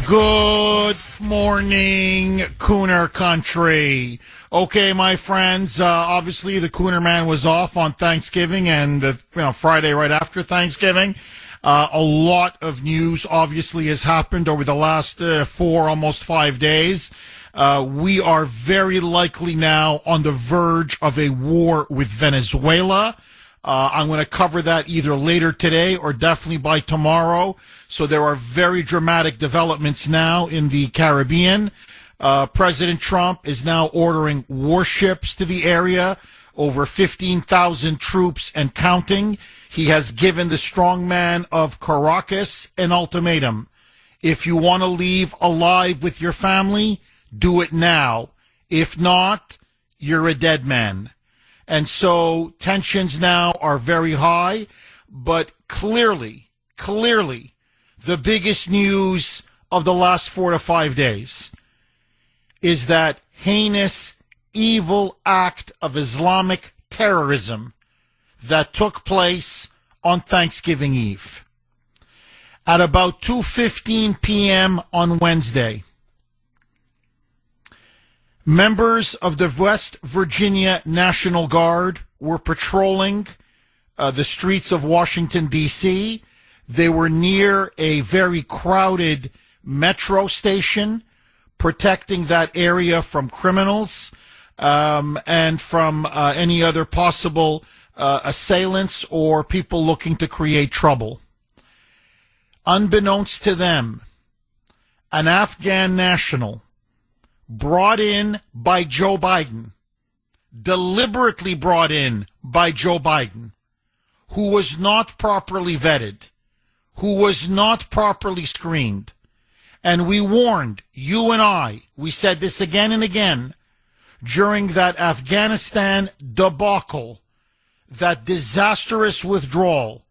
Good morning, Kuhner country. Okay, my friends, obviously the Kuhner man was off on Thanksgiving and Friday right after Thanksgiving. A lot of news obviously has happened over the last 4, almost 5 days. We are very likely now on the verge of a war with Venezuela. I'm going to cover that either later today or definitely by tomorrow. So there are very dramatic developments now in the Caribbean. President Trump is now ordering warships to the area, over 15,000 troops and counting. He has given the strongman of Caracas an ultimatum. If you want to leave alive with your family, do it now. If not, you're a dead man. And so tensions now are very high, but clearly, the biggest news of the last 4 to 5 days is that heinous, evil act of Islamic terrorism that took place on Thanksgiving Eve. At about 2:15 p.m. on Wednesday, members of the West Virginia National Guard were patrolling the streets of Washington, D.C. They were near a very crowded metro station, protecting that area from criminals and from any other possible assailants or people looking to create trouble. Unbeknownst to them, an Afghan national brought in by Joe Biden, deliberately brought in by Joe Biden, who was not properly vetted, who was not properly screened. And we warned, you and I, we said this again and again, during that Afghanistan debacle, that disastrous withdrawal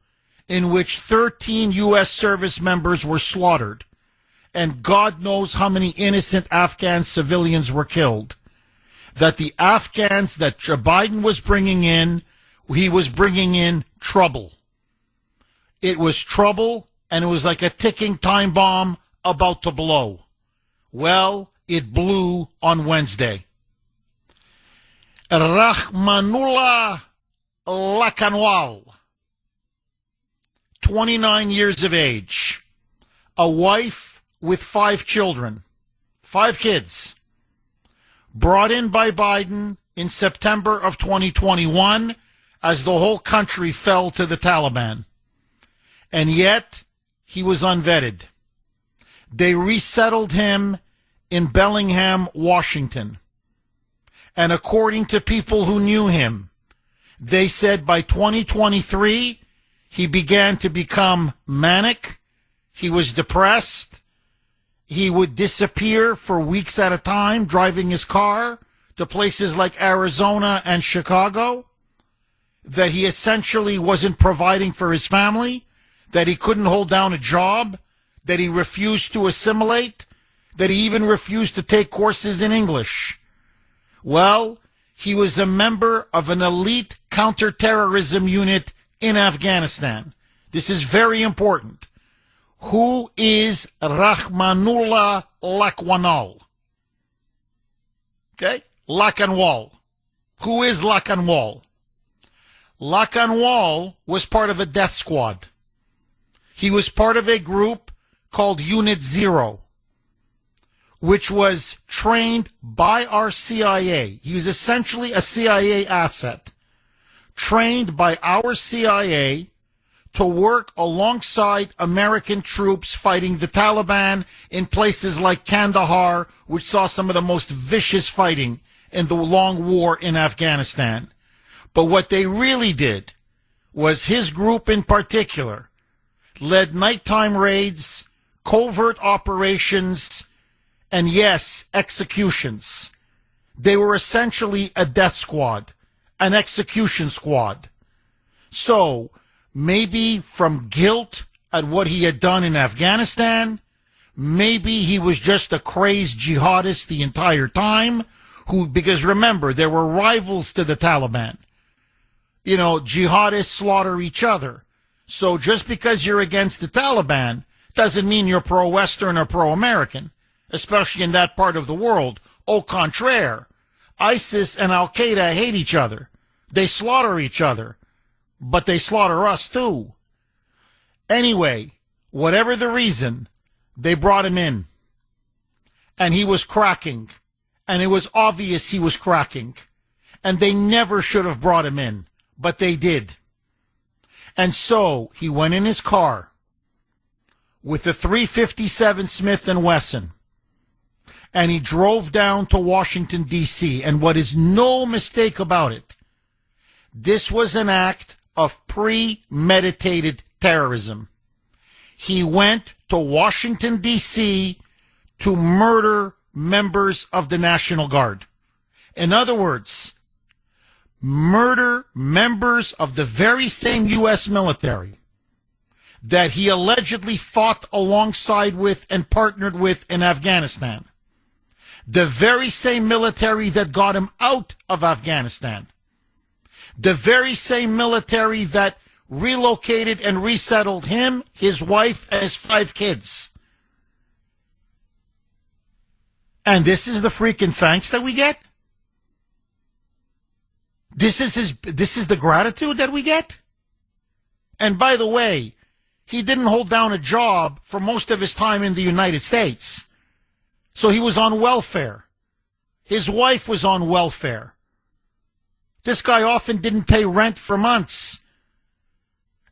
in which 13 U.S. service members were slaughtered, and God knows how many innocent Afghan civilians were killed, that the Afghans that Joe Biden was bringing in, he was bringing in trouble. It was trouble, and it was like a ticking time bomb about to blow. Well, it blew on Wednesday. Rahmanullah Lakanwal, 29 years of age, a wife with 5 children, 5 kids, brought in by Biden in September of 2021 as the whole country fell to the Taliban. And yet, he was unvetted. They resettled him in Bellingham, Washington. And according to people who knew him, they said by 2023, he began to become manic. He was depressed. He would disappear for weeks at a time, driving his car to places like Arizona and Chicago, that he essentially wasn't providing for his family, that he couldn't hold down a job, that he refused to assimilate, that he even refused to take courses in English. Well, he was a member of an elite counterterrorism unit in Afghanistan. This is very important. Who is Rahmanullah Lakanwal? Okay? Lakanwal. Who is Lakanwal? Lakanwal was part of a death squad. He was part of a group called Unit Zero, which was trained by our CIA. He was essentially a CIA asset, trained by our CIA to work alongside American troops fighting the Taliban in places like Kandahar, which saw some of the most vicious fighting in the long war in Afghanistan. But what they really did was his group in particular led nighttime raids, covert operations, and yes, executions. They were essentially a death squad, an execution squad. So, maybe from guilt at what he had done in Afghanistan, maybe he was just a crazed jihadist the entire time, because remember, there were rivals to the Taliban. You know, jihadists slaughter each other. So just because you're against the Taliban doesn't mean you're pro-Western or pro-American, especially in that part of the world. Au contraire, ISIS and Al-Qaeda hate each other. They slaughter each other, but they slaughter us too. Anyway, whatever the reason, they brought him in. And he was cracking. And it was obvious he was cracking. And they never should have brought him in, but they did. And so he went in his car with a .357 Smith & Wesson, and he drove down to Washington, D.C. And what is no mistake about it, this was an act of premeditated terrorism. He went to Washington, D.C. to murder members of the National Guard. In other words, murder members of the very same U.S. military that he allegedly fought alongside with and partnered with in Afghanistan. The very same military that got him out of Afghanistan. The very same military that relocated and resettled him, his wife, and his 5 kids. And this is the freaking thanks that we get? This is the gratitude that we get? And by the way, he didn't hold down a job for most of his time in the United States. So he was on welfare. His wife was on welfare. This guy often didn't pay rent for months.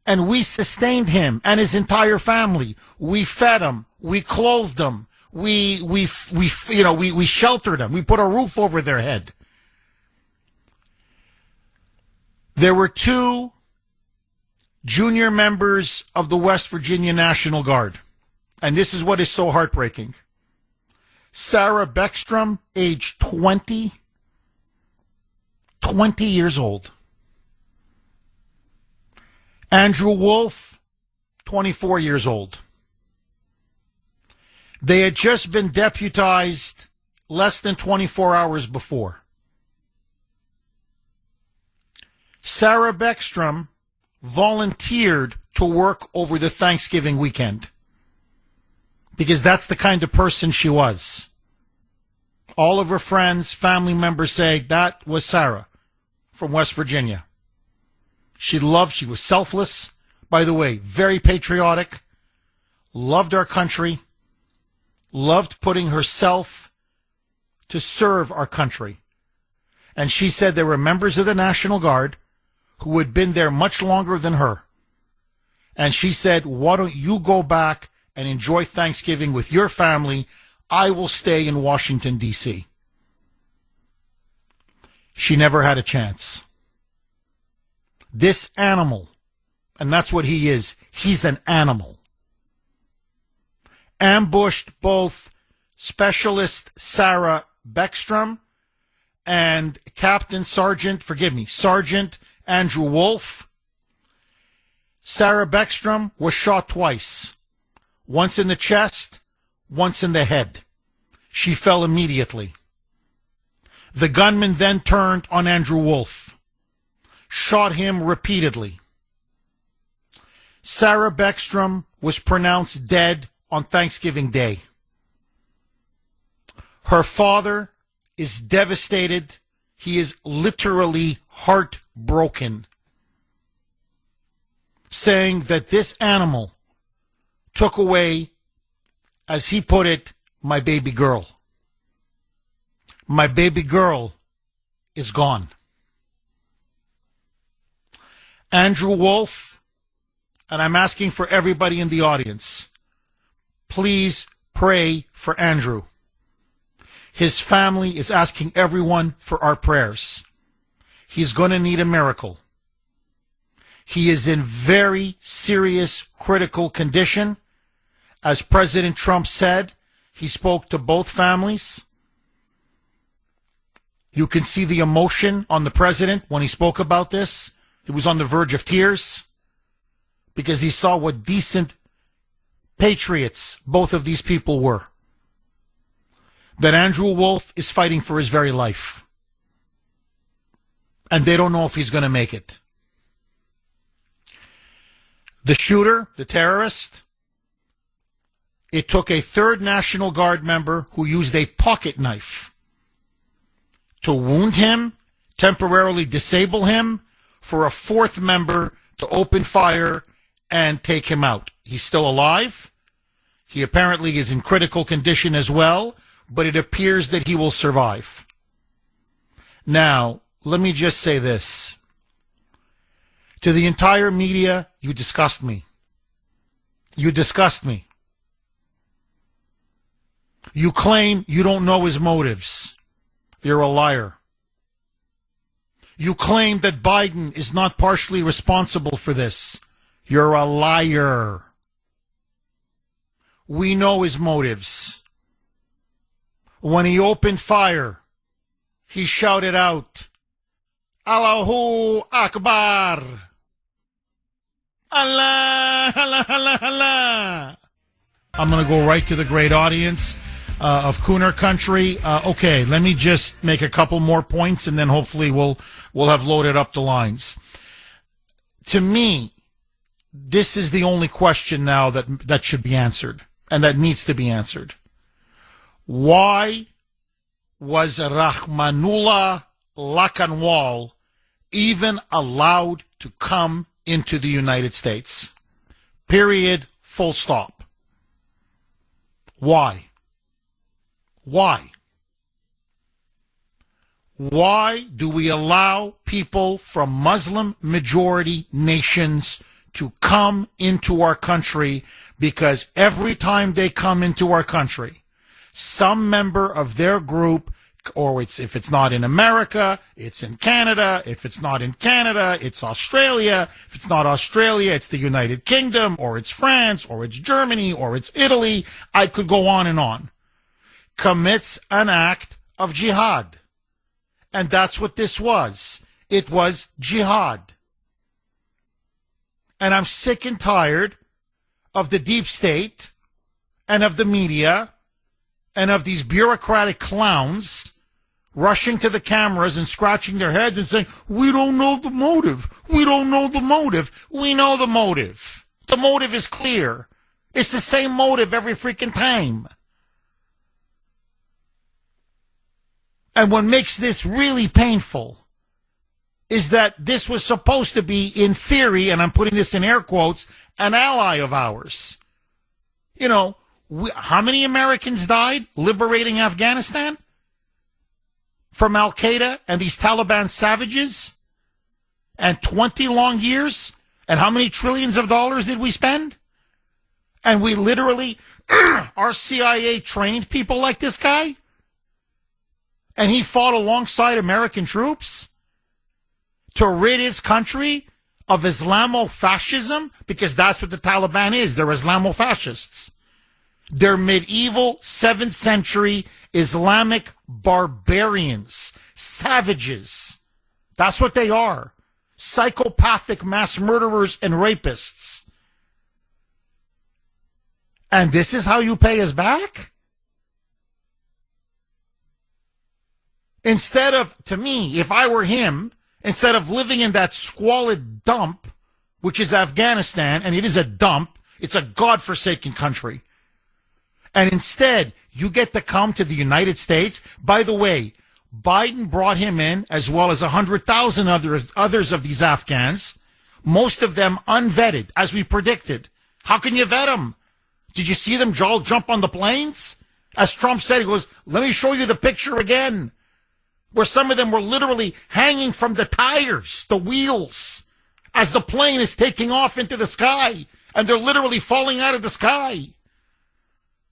And we sustained him and his entire family. We fed him. We clothed him. We sheltered them. We put a roof over their head. There were 2 junior members of the West Virginia National Guard. And this is what is so heartbreaking. Sarah Beckstrom, age 20 years old. Andrew Wolf, 24 years old. They had just been deputized less than 24 hours before. Sarah Beckstrom volunteered to work over the Thanksgiving weekend because that's the kind of person she was. All of her friends, family members say that was Sarah from West Virginia. She was selfless, by the way, very patriotic, loved our country, loved putting herself to serve our country. And she said there were members of the National Guard who had been there much longer than her. And she said, why don't you go back and enjoy Thanksgiving with your family? I will stay in Washington, D.C. She never had a chance. This animal, and that's what he is, he's an animal, ambushed both Specialist Sarah Beckstrom and Sergeant Andrew Wolf. Sarah Beckstrom was shot twice, once in the chest, once in the head. She fell immediately. The gunman then turned on Andrew Wolf, shot him repeatedly. Sarah Beckstrom was pronounced dead on Thanksgiving Day. Her father is devastated. He is literally heartbroken, saying that this animal took away, as he put it, my baby girl. My baby girl is gone. Andrew Wolf, and I'm asking for everybody in the audience, please pray for Andrew. His family is asking everyone for our prayers. He's going to need a miracle. He is in very serious, critical condition. As President Trump said, he spoke to both families. You can see the emotion on the president when he spoke about this. He was on the verge of tears because he saw what decent patriots both of these people were. That Andrew Wolf is fighting for his very life. And they don't know if he's going to make it. The shooter, the terrorist, It took a third National Guard member who used a pocket knife to wound him, temporarily disable him, for a fourth member to open fire and take him out. He's still alive. He apparently is in critical condition as well, but it appears that he will survive. Now, let me just say this. To the entire media, you disgust me. You disgust me. You claim you don't know his motives. You're a liar. You claim that Biden is not partially responsible for this. You're a liar. We know his motives. When he opened fire, he shouted out, Allahu Akbar. Allah, Allah, Allah, Allah. I'm going to go right to the great audience of Kuhner Country. Okay, let me just make a couple more points, and then hopefully we'll have loaded up the lines. To me, this is the only question now that should be answered, and that needs to be answered. Why was Rahmanullah Lakanwal even allowed to come into the United States? Period. Full stop. Why? Why? Why do we allow people from Muslim majority nations to come into our country? Because every time they come into our country, some member of their group, or if it's not in America, it's in Canada. If it's not in Canada, it's Australia. If it's not Australia, it's the United Kingdom, or it's France, or it's Germany, or it's Italy. I could go on and on. Commits an act of jihad. And that's what this was. It was jihad. And I'm sick and tired of the deep state and of the media and of these bureaucratic clowns rushing to the cameras and scratching their heads and saying, we don't know the motive. We don't know the motive. We know the motive. The motive is clear. It's the same motive every freaking time. And what makes this really painful is that this was supposed to be, in theory, and I'm putting this in air quotes, an ally of ours. You know, how many Americans died liberating Afghanistan from Al-Qaeda and these Taliban savages? And 20 long years? And how many trillions of dollars did we spend? And we literally, our CIA trained people like this guy? And he fought alongside American troops to rid his country of Islamofascism, because that's what the Taliban is. They're Islamofascists. They're medieval 7th century Islamic barbarians, savages. That's what they are. Psychopathic mass murderers and rapists. And this is how you pay us back? Instead of, to me, if I were him, instead of living in that squalid dump, which is Afghanistan, and it is a dump, it's a godforsaken country. And instead, you get to come to the United States. By the way, Biden brought him in, as well as 100,000 others of these Afghans, most of them unvetted, as we predicted. How can you vet them? Did you see them all jump on the planes? As Trump said, he goes, let me show you the picture again, where some of them were literally hanging from the tires, the wheels, as the plane is taking off into the sky, and they're literally falling out of the sky.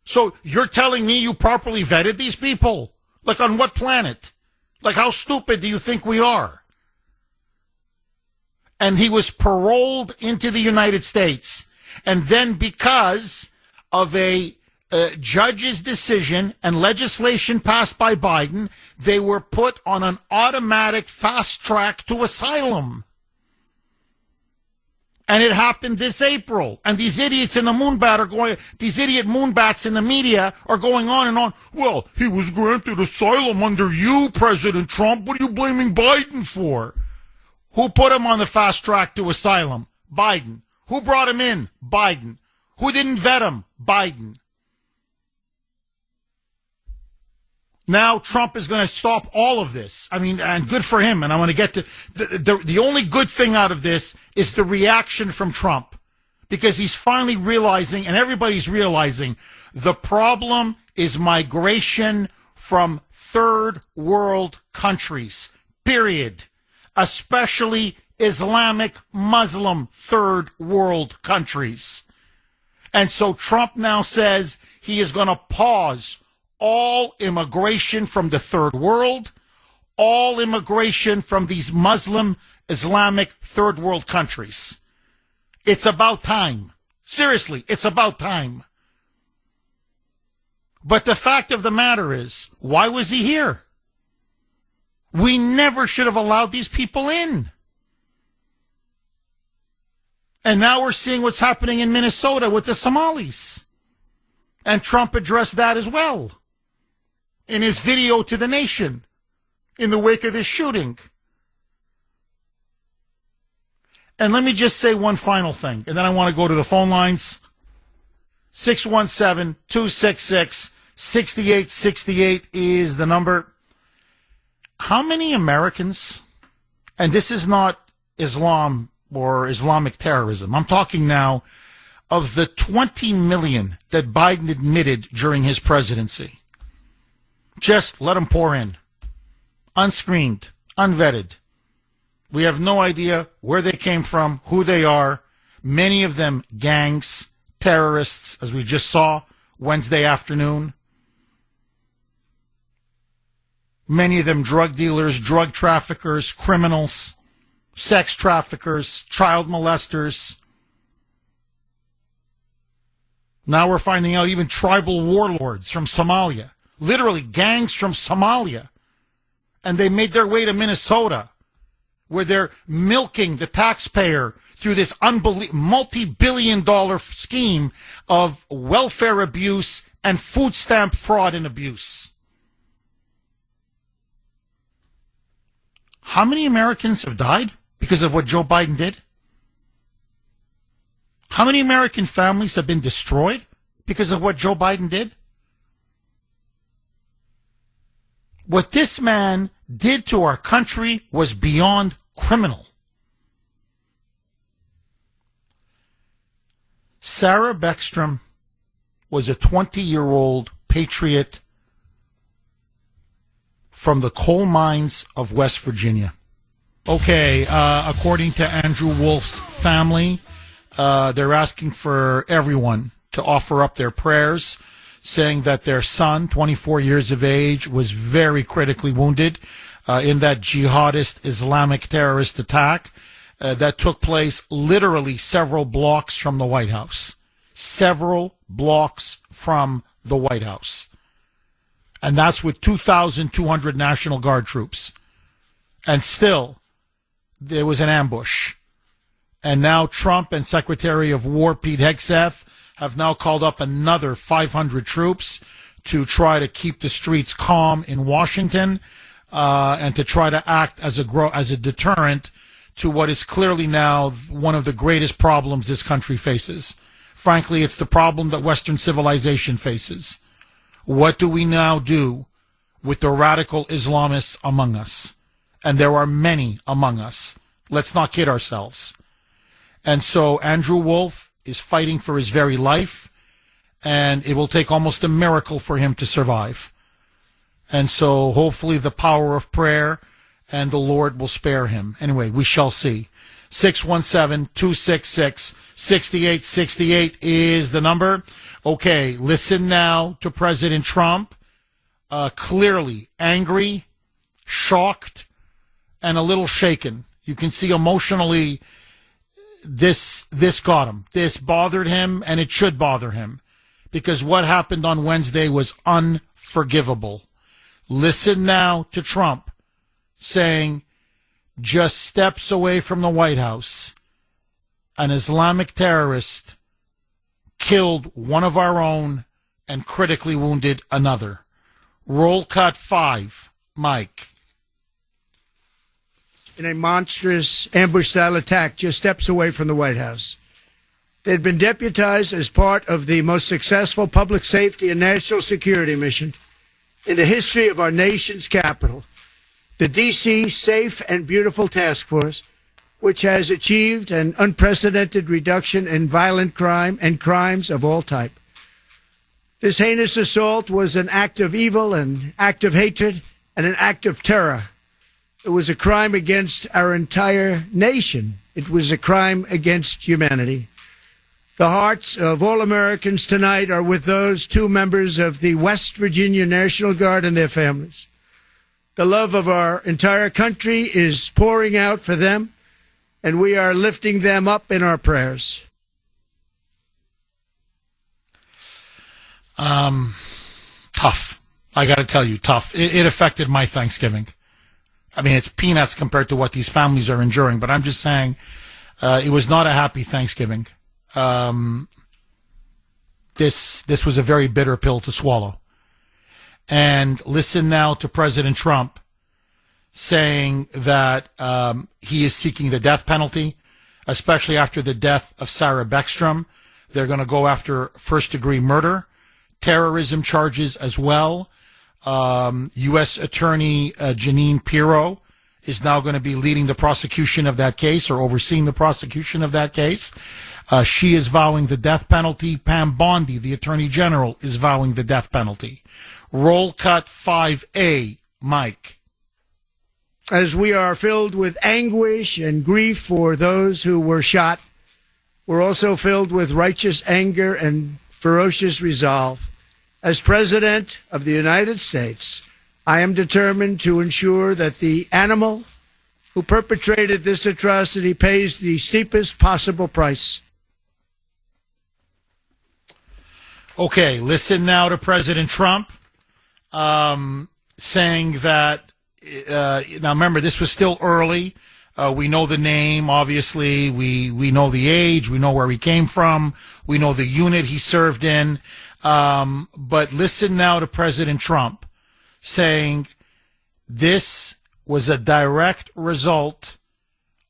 So you're telling me you properly vetted these people? Like, on what planet? Like, how stupid do you think we are? And he was paroled into the United States. And then, because of a judge's decision and legislation passed by Biden, they were put on an automatic fast track to asylum. And it happened this April. And these idiots in the moonbat are going, these idiot moonbats in the media are going on and on. Well, he was granted asylum under you, President Trump. What are you blaming Biden for? Who put him on the fast track to asylum? Biden. Who brought him in? Biden. Who didn't vet him? Biden. Now Trump is going to stop all of this. I mean, and good for him. And I want to get to the only good thing out of this is the reaction from Trump, because he's finally realizing, and everybody's realizing, the problem is migration from third world countries, period. Especially Islamic Muslim third world countries. And so Trump now says he is going to pause all immigration from the third world, all immigration from these Muslim Islamic third world countries. It's about time. Seriously, it's about time. But the fact of the matter is, why was he here? We never should have allowed these people in. And now we're seeing what's happening in Minnesota with the Somalis. And Trump addressed that as well in his video to the nation in the wake of this shooting. And let me just say one final thing, and then I want to go to the phone lines. 617-266-6868 is the number. How many Americans, and this is not Islam or Islamic terrorism, I'm talking now of the 20 million that Biden admitted during his presidency. Just let them pour in. Unscreened, unvetted. We have no idea where they came from, who they are. Many of them gangs, terrorists, as we just saw Wednesday afternoon. Many of them drug dealers, drug traffickers, criminals, sex traffickers, child molesters. Now we're finding out even tribal warlords from Somalia, literally gangs from Somalia. And they made their way to Minnesota, where they're milking the taxpayer through this multi-billion-dollar scheme of welfare abuse and food stamp fraud and abuse. How many Americans have died because of what Joe Biden did? How many American families have been destroyed because of what Joe Biden did? What this man did to our country was beyond criminal. Sarah Beckstrom was a 20-year-old patriot from the coal mines of West Virginia. Okay, according to Andrew Wolf's family, they're asking for everyone to offer up their prayers, saying that their son, 24 years of age, was very critically wounded in that jihadist Islamic terrorist attack that took place literally several blocks from the White House. Several blocks from the White House. And that's with 2,200 National Guard troops. And still, there was an ambush. And now Trump and Secretary of War Pete Hegseth have now called up another 500 troops to try to keep the streets calm in Washington and to try to act as a deterrent to what is clearly now one of the greatest problems this country faces. Frankly, it's the problem that Western civilization faces. What do we now do with the radical Islamists among us? And there are many among us. Let's not kid ourselves. And so Andrew Wolf is fighting for his very life, and it will take almost a miracle for him to survive. And so hopefully the power of prayer and the Lord will spare him. Anyway, we shall see. 617-266-6868 is the number. Okay, listen now to President Trump. Clearly angry, shocked, and a little shaken. You can see emotionally this got him. This bothered him, and it should bother him, because what happened on Wednesday was unforgivable. Listen now to Trump saying, just steps away from the White House, an Islamic terrorist killed one of our own and critically wounded another. Roll cut 5, Mike. In a monstrous ambush-style attack just steps away from the White House. They'd been deputized as part of the most successful public safety and national security mission in the history of our nation's capital, the D.C. Safe and Beautiful Task Force, which has achieved an unprecedented reduction in violent crime and crimes of all type. This heinous assault was an act of evil, an act of hatred, and an act of terror. It was a crime against our entire nation. It was a crime against humanity. The hearts of all Americans tonight are with those two members of the West Virginia National Guard and their families. The love of our entire country is pouring out for them, and we are lifting them up in our prayers. Tough. I got to tell you, tough. It affected my Thanksgiving. I mean, it's peanuts compared to what these families are enduring, but I'm just saying it was not a happy Thanksgiving. This was a very bitter pill to swallow. And listen now to President Trump saying that he is seeking the death penalty, especially after the death of Sarah Beckstrom. They're going to go after first-degree murder, terrorism charges as well. U.S. Attorney Jeanine Pirro is now going to be leading the prosecution of that case or overseeing the prosecution of that case. She is vowing the death penalty. Pam Bondi, the Attorney General, is vowing the death penalty. Roll cut 5A, Mike. As we are filled with anguish and grief for those who were shot, we're also filled with righteous anger and ferocious resolve. As President of the United States, I am determined to ensure that the animal who perpetrated this atrocity pays the steepest possible price. Okay, listen now to President Trump saying that, now remember, this was still early. We know the name, obviously. We know the age. We know where he came from. We know the unit he served in. But listen now to President Trump saying this was a direct result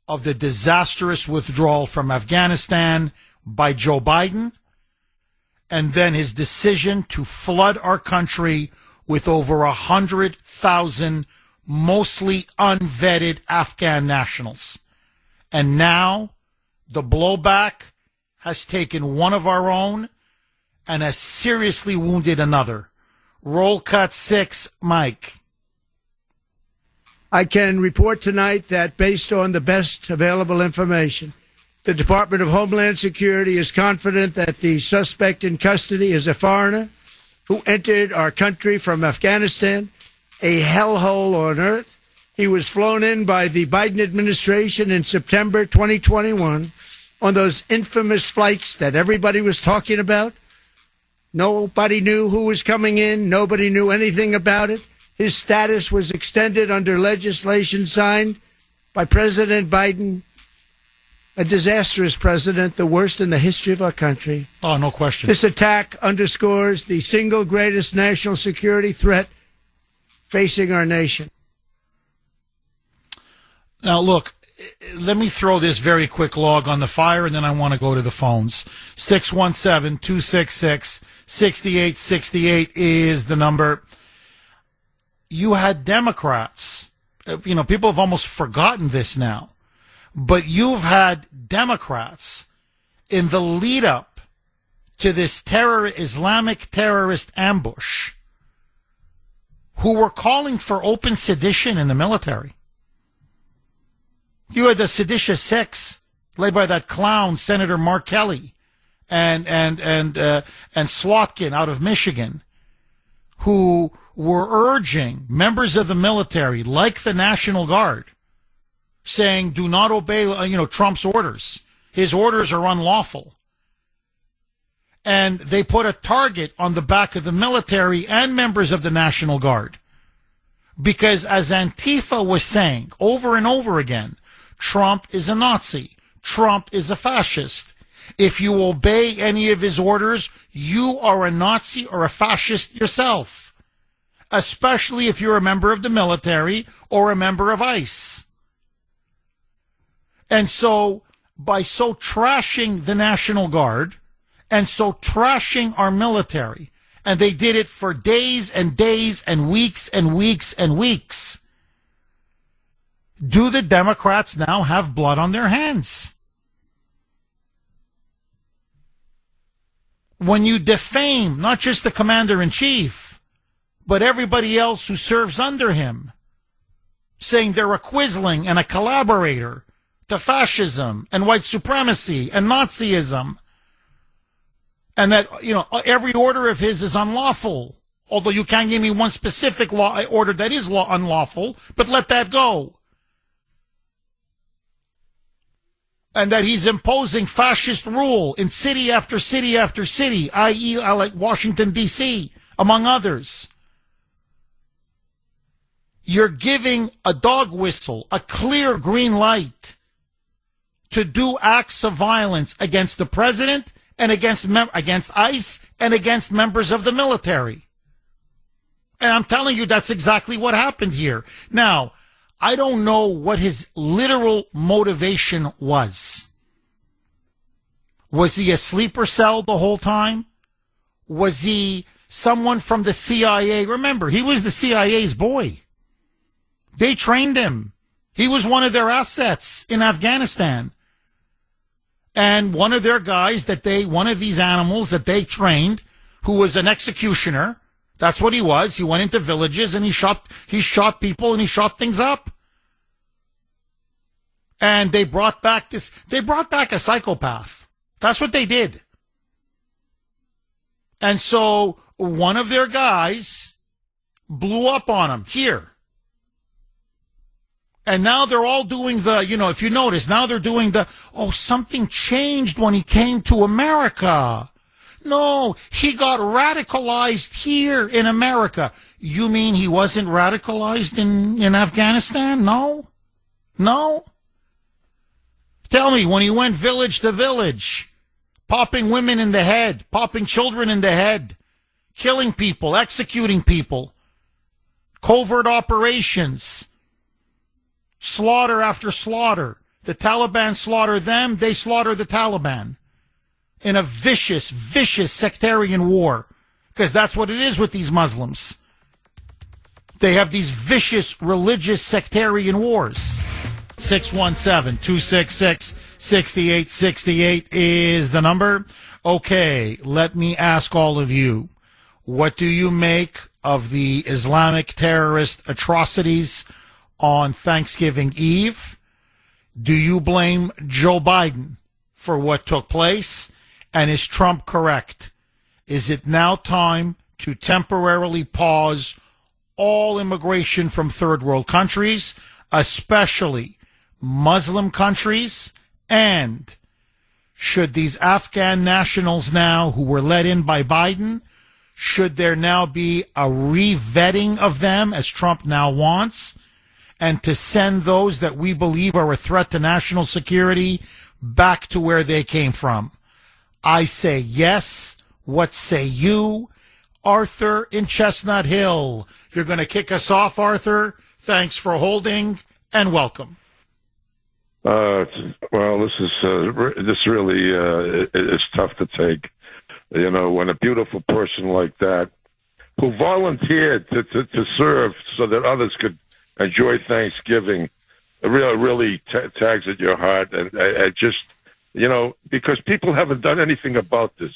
of the disastrous withdrawal from Afghanistan by Joe Biden, and then his decision to flood our country with over 100,000 mostly unvetted Afghan nationals. And now the blowback has taken one of our own and has seriously wounded another. Roll cut 6, Mike. I can report tonight that based on the best available information, the Department of Homeland Security is confident that the suspect in custody is a foreigner who entered our country from Afghanistan, a hellhole on earth. He was flown in by the Biden administration in September 2021 on those infamous flights that everybody was talking about. Nobody knew who was coming in. Nobody knew anything about it. His status was extended under legislation signed by President Biden, a disastrous president, the worst in the history of our country. Oh, no question. This attack underscores the single greatest national security threat facing our nation. Now, look, let me throw this very quick log on the fire, and then I want to go to the phones. 617-266-6868 is the number. You had Democrats. People have almost forgotten this now. But you've had Democrats in the lead up to this Islamic terrorist ambush who were calling for open sedition in the military. You had the Seditious Six, led by that clown, Senator Mark Kelly, and Slotkin out of Michigan, who were urging members of the military, like the National Guard, saying, do not obey, Trump's orders. His orders are unlawful. And they put a target on the back of the military and members of the National Guard. Because as Antifa was saying over and over again, Trump is a Nazi. Trump is a fascist. If you obey any of his orders, you are a Nazi or a fascist yourself. Especially if you're a member of the military or a member of ICE. And so, by so trashing the National Guard, and so trashing our military, And they did it for days and days and weeks and weeks and weeks. Do the Democrats now have blood on their hands? When you defame not just the commander-in-chief, but everybody else who serves under him, saying they're a quisling and a collaborator to fascism and white supremacy and Nazism, and that, every order of his is unlawful, although you can't give me one specific law order that is unlawful, but let that go. And that he's imposing fascist rule in city after city after city, i.e., like Washington, D.C., among others. You're giving a dog whistle, a clear green light to do acts of violence against the president and against ICE and against members of the military. And I'm telling you, that's exactly what happened here. Now, I don't know what his literal motivation was. Was he a sleeper cell the whole time? Was he someone from the CIA? Remember, he was the CIA's boy. They trained him. He was one of their assets in Afghanistan. And one of their guys one of these animals that they trained, who was an executioner, that's what he was. He went into villages and he shot people and he shot things up. And they brought back a psychopath. That's what they did. And so one of their guys blew up on him here. And now they're all doing if you notice, now they're doing something changed when he came to America. No, he got radicalized here in America. You mean he wasn't radicalized in Afghanistan? No. Tell me, when he went village to village, popping women in the head, popping children in the head, killing people, executing people, covert operations, slaughter after slaughter. The Taliban slaughter them, they slaughter the Taliban. In a vicious, vicious sectarian war. Because that's what it is with these Muslims. They have these vicious religious sectarian wars. 617-266-6868 is the number. Okay, let me ask all of you. What do you make of the Islamic terrorist atrocities on Thanksgiving Eve? Do you blame Joe Biden for what took place? And is Trump correct? Is it now time to temporarily pause all immigration from third world countries, especially Muslim countries? And should these Afghan nationals now who were let in by Biden, should there now be a re-vetting of them as Trump now wants, and to send those that we believe are a threat to national security back to where they came from? I say yes. What say you? Arthur in Chestnut Hill. You're going to kick us off, Arthur. Thanks for holding, and welcome. Well, this really is tough to take. When a beautiful person like that, who volunteered to serve so that others could enjoy Thanksgiving, really tags at your heart, and because people haven't done anything about this.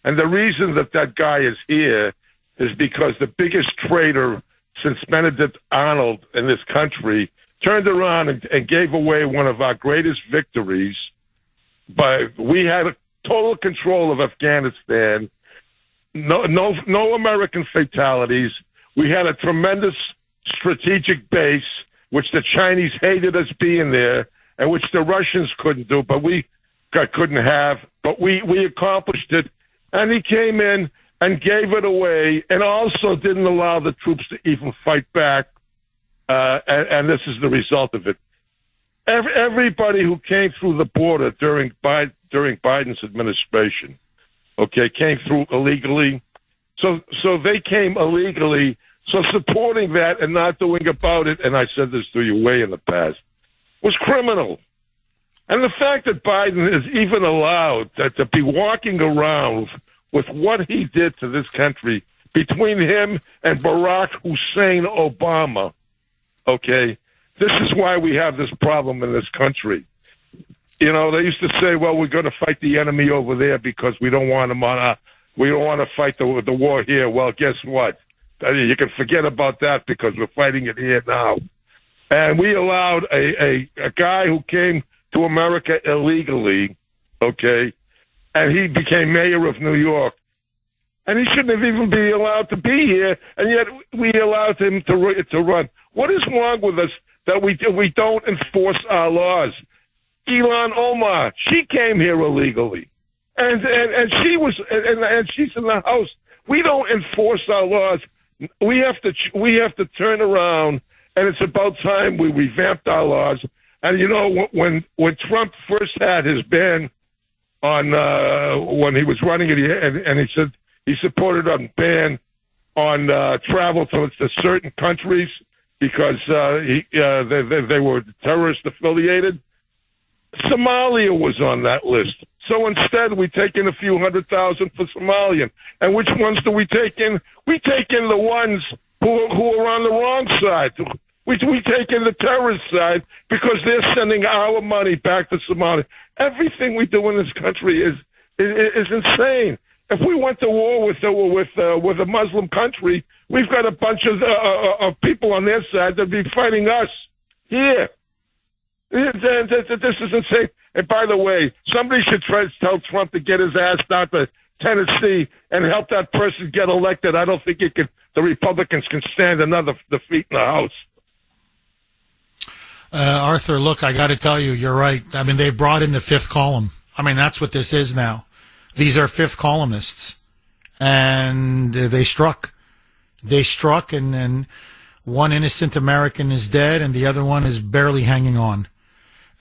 And the reason that guy is here is because the biggest traitor since Benedict Arnold in this country turned around and gave away one of our greatest victories. But we had a total control of Afghanistan. No American fatalities. We had a tremendous strategic base, which the Chinese hated us being there, and which the Russians couldn't do, but we couldn't have. But we accomplished it. And he came in and gave it away, and also didn't allow the troops to even fight back. And this is the result of it. Everybody who came through the border during Biden's administration, came through illegally. So they came illegally. So supporting that and not doing about it, and I said this to you way in the past, was criminal. And the fact that Biden is even allowed to be walking around with what he did to this country between him and Barack Hussein Obama. Okay, this is why we have this problem in this country. You know, they used to say, "Well, we're going to fight the enemy over there because we don't want them on we don't want to fight the war here." Well, guess what? You can forget about that because we're fighting it here now. And we allowed a guy who came to America illegally, okay, and he became mayor of New York. And he shouldn't have even been allowed to be here, and yet we allowed him to run. What is wrong with us that we don't enforce our laws? Ilhan Omar, she came here illegally, and she was and she's in the house. We don't enforce our laws. We have to turn around, and it's about time we revamped our laws. And you know, when Trump first had his ban on when he was running it, and he said he supported a ban on travel to certain countries because they were terrorist affiliated. Somalia was on that list. So instead, we take in a few 100,000 for Somalian. And which ones do we take in? We take in the ones who are on the wrong side. We take in the terrorist side because they're sending our money back to Somalia. Everything we do in this country is insane. If we went to war with a Muslim country, we've got a bunch of people on their side that'd be fighting us here. This is insane. And by the way, somebody should try to tell Trump to get his ass down to Tennessee and help that person get elected. I don't think the Republicans can stand another defeat in the House. Arthur, look, I got to tell you, you're right. I mean, they brought in the fifth column. I mean, that's what this is now. These are fifth columnists. And they struck. They struck, and one innocent American is dead, and the other one is barely hanging on.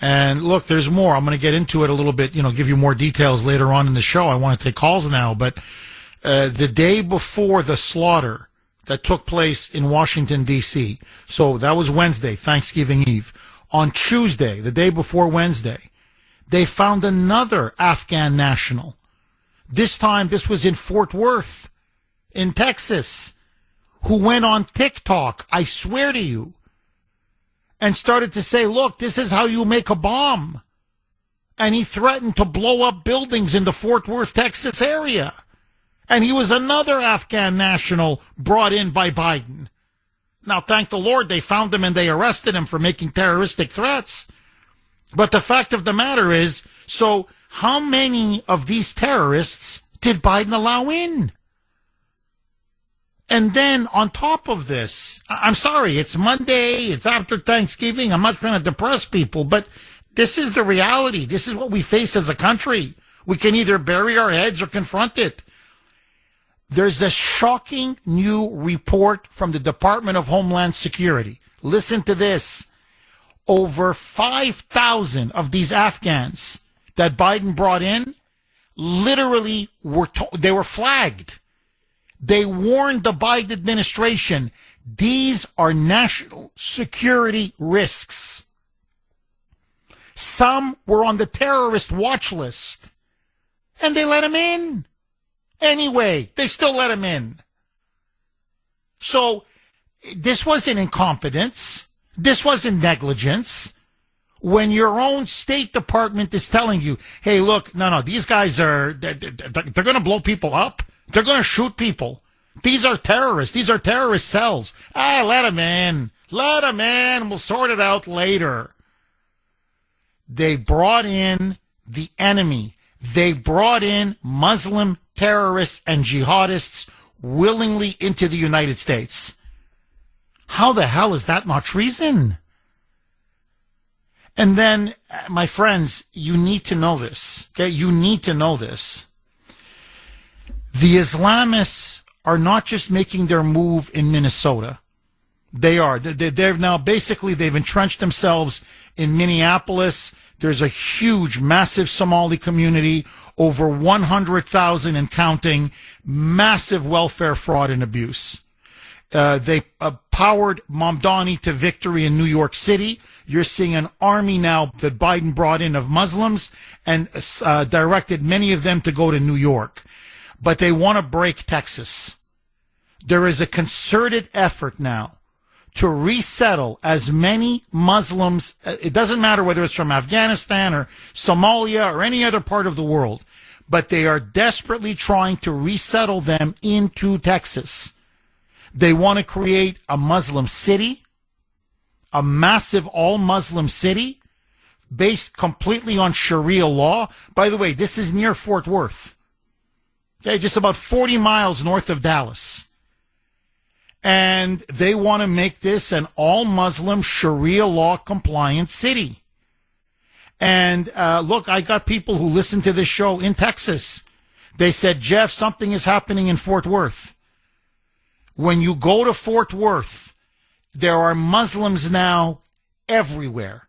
And look, there's more. I'm going to get into it a little bit, give you more details later on in the show. I want to take calls now, but the day before the slaughter that took place in Washington, D.C., so that was Wednesday, Thanksgiving Eve. On Tuesday, the day before Wednesday, they found another Afghan national. This time, this was in Fort Worth, in Texas, who went on TikTok, I swear to you, and started to say, look, this is how you make a bomb. And he threatened to blow up buildings in the Fort Worth, Texas area. And he was another Afghan national brought in by Biden. Now, thank the Lord, they found him and they arrested him for making terroristic threats. But the fact of the matter is, so how many of these terrorists did Biden allow in? And then on top of this, I'm sorry, it's Monday, it's after Thanksgiving. I'm not trying to depress people, but this is the reality. This is what we face as a country. We can either bury our heads or confront it. There's a shocking new report from the Department of Homeland Security. Listen to this. Over 5,000 of these Afghans that Biden brought in literally they were flagged. They warned the Biden administration, these are national security risks. Some were on the terrorist watch list, and they let them in. Anyway, they still let them in. So this wasn't incompetence. This wasn't negligence. When your own State Department is telling you, hey, look, no, these guys they're going to blow people up. They're going to shoot people. These are terrorists. These are terrorist cells. Let them in. Let them in. We'll sort it out later. They brought in the enemy. They brought in Muslim terrorists and jihadists willingly into the United States. How the hell is that not treason? And then, my friends, you need to know this. Okay, you need to know this. The Islamists are not just making their move in Minnesota. They are. They're now basically, they've entrenched themselves in Minneapolis. There's a huge, massive Somali community, over 100,000 and counting, massive welfare fraud and abuse. They powered Mamdani to victory in New York City. You're seeing an army now that Biden brought in of Muslims and directed many of them to go to New York. But they want to break Texas. There is a concerted effort now to resettle as many Muslims. It doesn't matter whether it's from Afghanistan or Somalia or any other part of the world, but they are desperately trying to resettle them into Texas. They want to create a Muslim city, a massive all-Muslim city based completely on Sharia law. By the way, this is near Fort Worth. Okay, just about 40 miles north of Dallas. And they want to make this an all-Muslim Sharia law compliant city. And look, I got people who listen to this show in Texas. They said, Jeff, something is happening in Fort Worth. When you go to Fort Worth, there are Muslims now everywhere.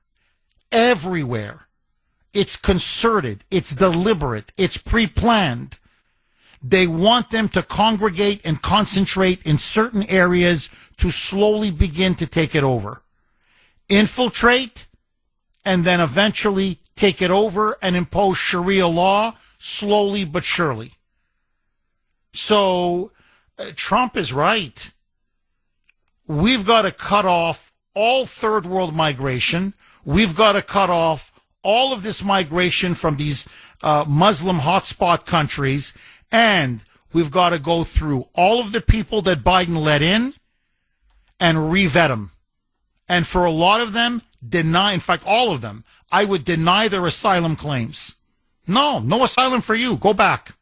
Everywhere. It's concerted. It's deliberate. It's pre-planned. They want them to congregate and concentrate in certain areas to slowly begin to take it over. Infiltrate, and then eventually take it over and impose Sharia law slowly but surely. So Trump is right. We've got to cut off all third world migration. We've got to cut off all of this migration from these Muslim hotspot countries. And we've got to go through all of the people that Biden let in and re-vet them. And for a lot of them, deny, in fact, all of them, I would deny their asylum claims. No asylum for you. Go back.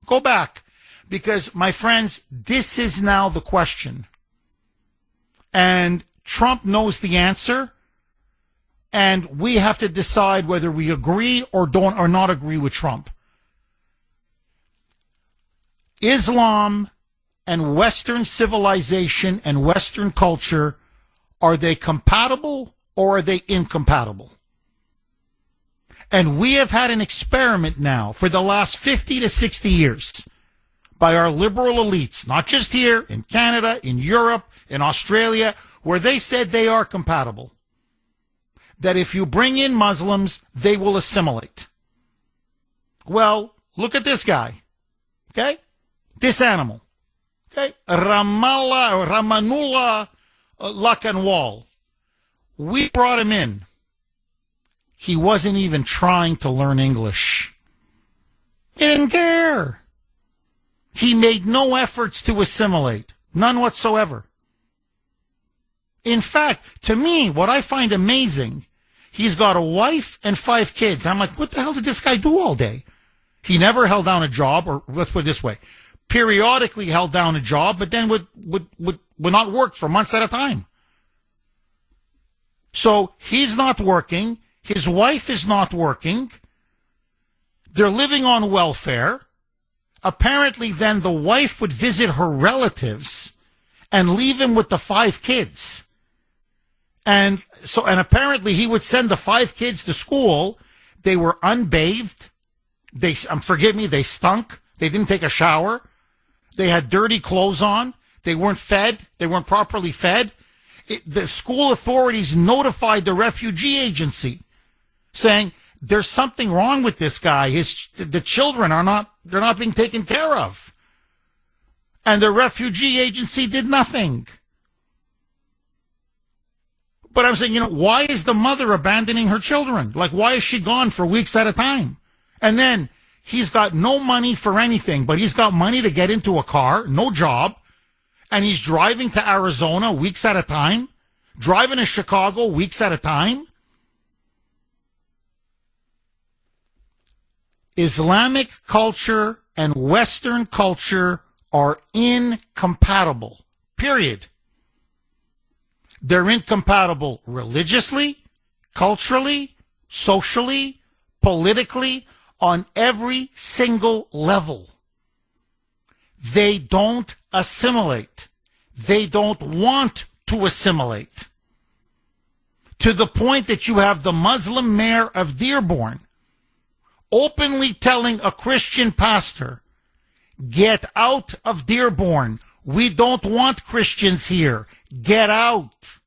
Go back. Because, my friends, this is now the question. And Trump knows the answer. And we have to decide whether we agree or don't or not agree with Trump. Islam and Western civilization and Western culture, are they compatible or are they incompatible? And we have had an experiment now for the last 50 to 60 years by our liberal elites, not just here, in Canada, in Europe, in Australia, where they said they are compatible. That if you bring in Muslims, they will assimilate. Well, look at this guy, okay? This animal, okay? Ramanullah Lakanwal. We brought him in. He wasn't even trying to learn English. He didn't care. He made no efforts to assimilate. None whatsoever. In fact, to me, what I find amazing, he's got a wife and 5 kids. I'm like, what the hell did this guy do all day? He never held down a job, or let's put it this way, periodically held down a job, but then would not work for months at a time. So he's not working. His wife is not working. They're living on welfare. Apparently then the wife would visit her relatives and leave him with the 5 kids. And apparently he would send the 5 kids to school. They were unbathed. They stunk. They didn't take a shower. They had dirty clothes on. They weren't fed. They weren't properly fed. The school authorities notified the refugee agency saying there's something wrong with this guy. The children they're not being taken care of. And the refugee agency did nothing. But I'm saying, why is the mother abandoning her children? Like, why is she gone for weeks at a time? And then he's got no money for anything, but he's got money to get into a car, no job, and he's driving to Arizona weeks at a time, driving to Chicago weeks at a time. Islamic culture and Western culture are incompatible, period. They're incompatible religiously, culturally, socially, politically, on every single level. They don't assimilate. They don't want to assimilate. To the point that you have the Muslim mayor of Dearborn openly telling a Christian pastor, get out of Dearborn. We don't want Christians here. Get out.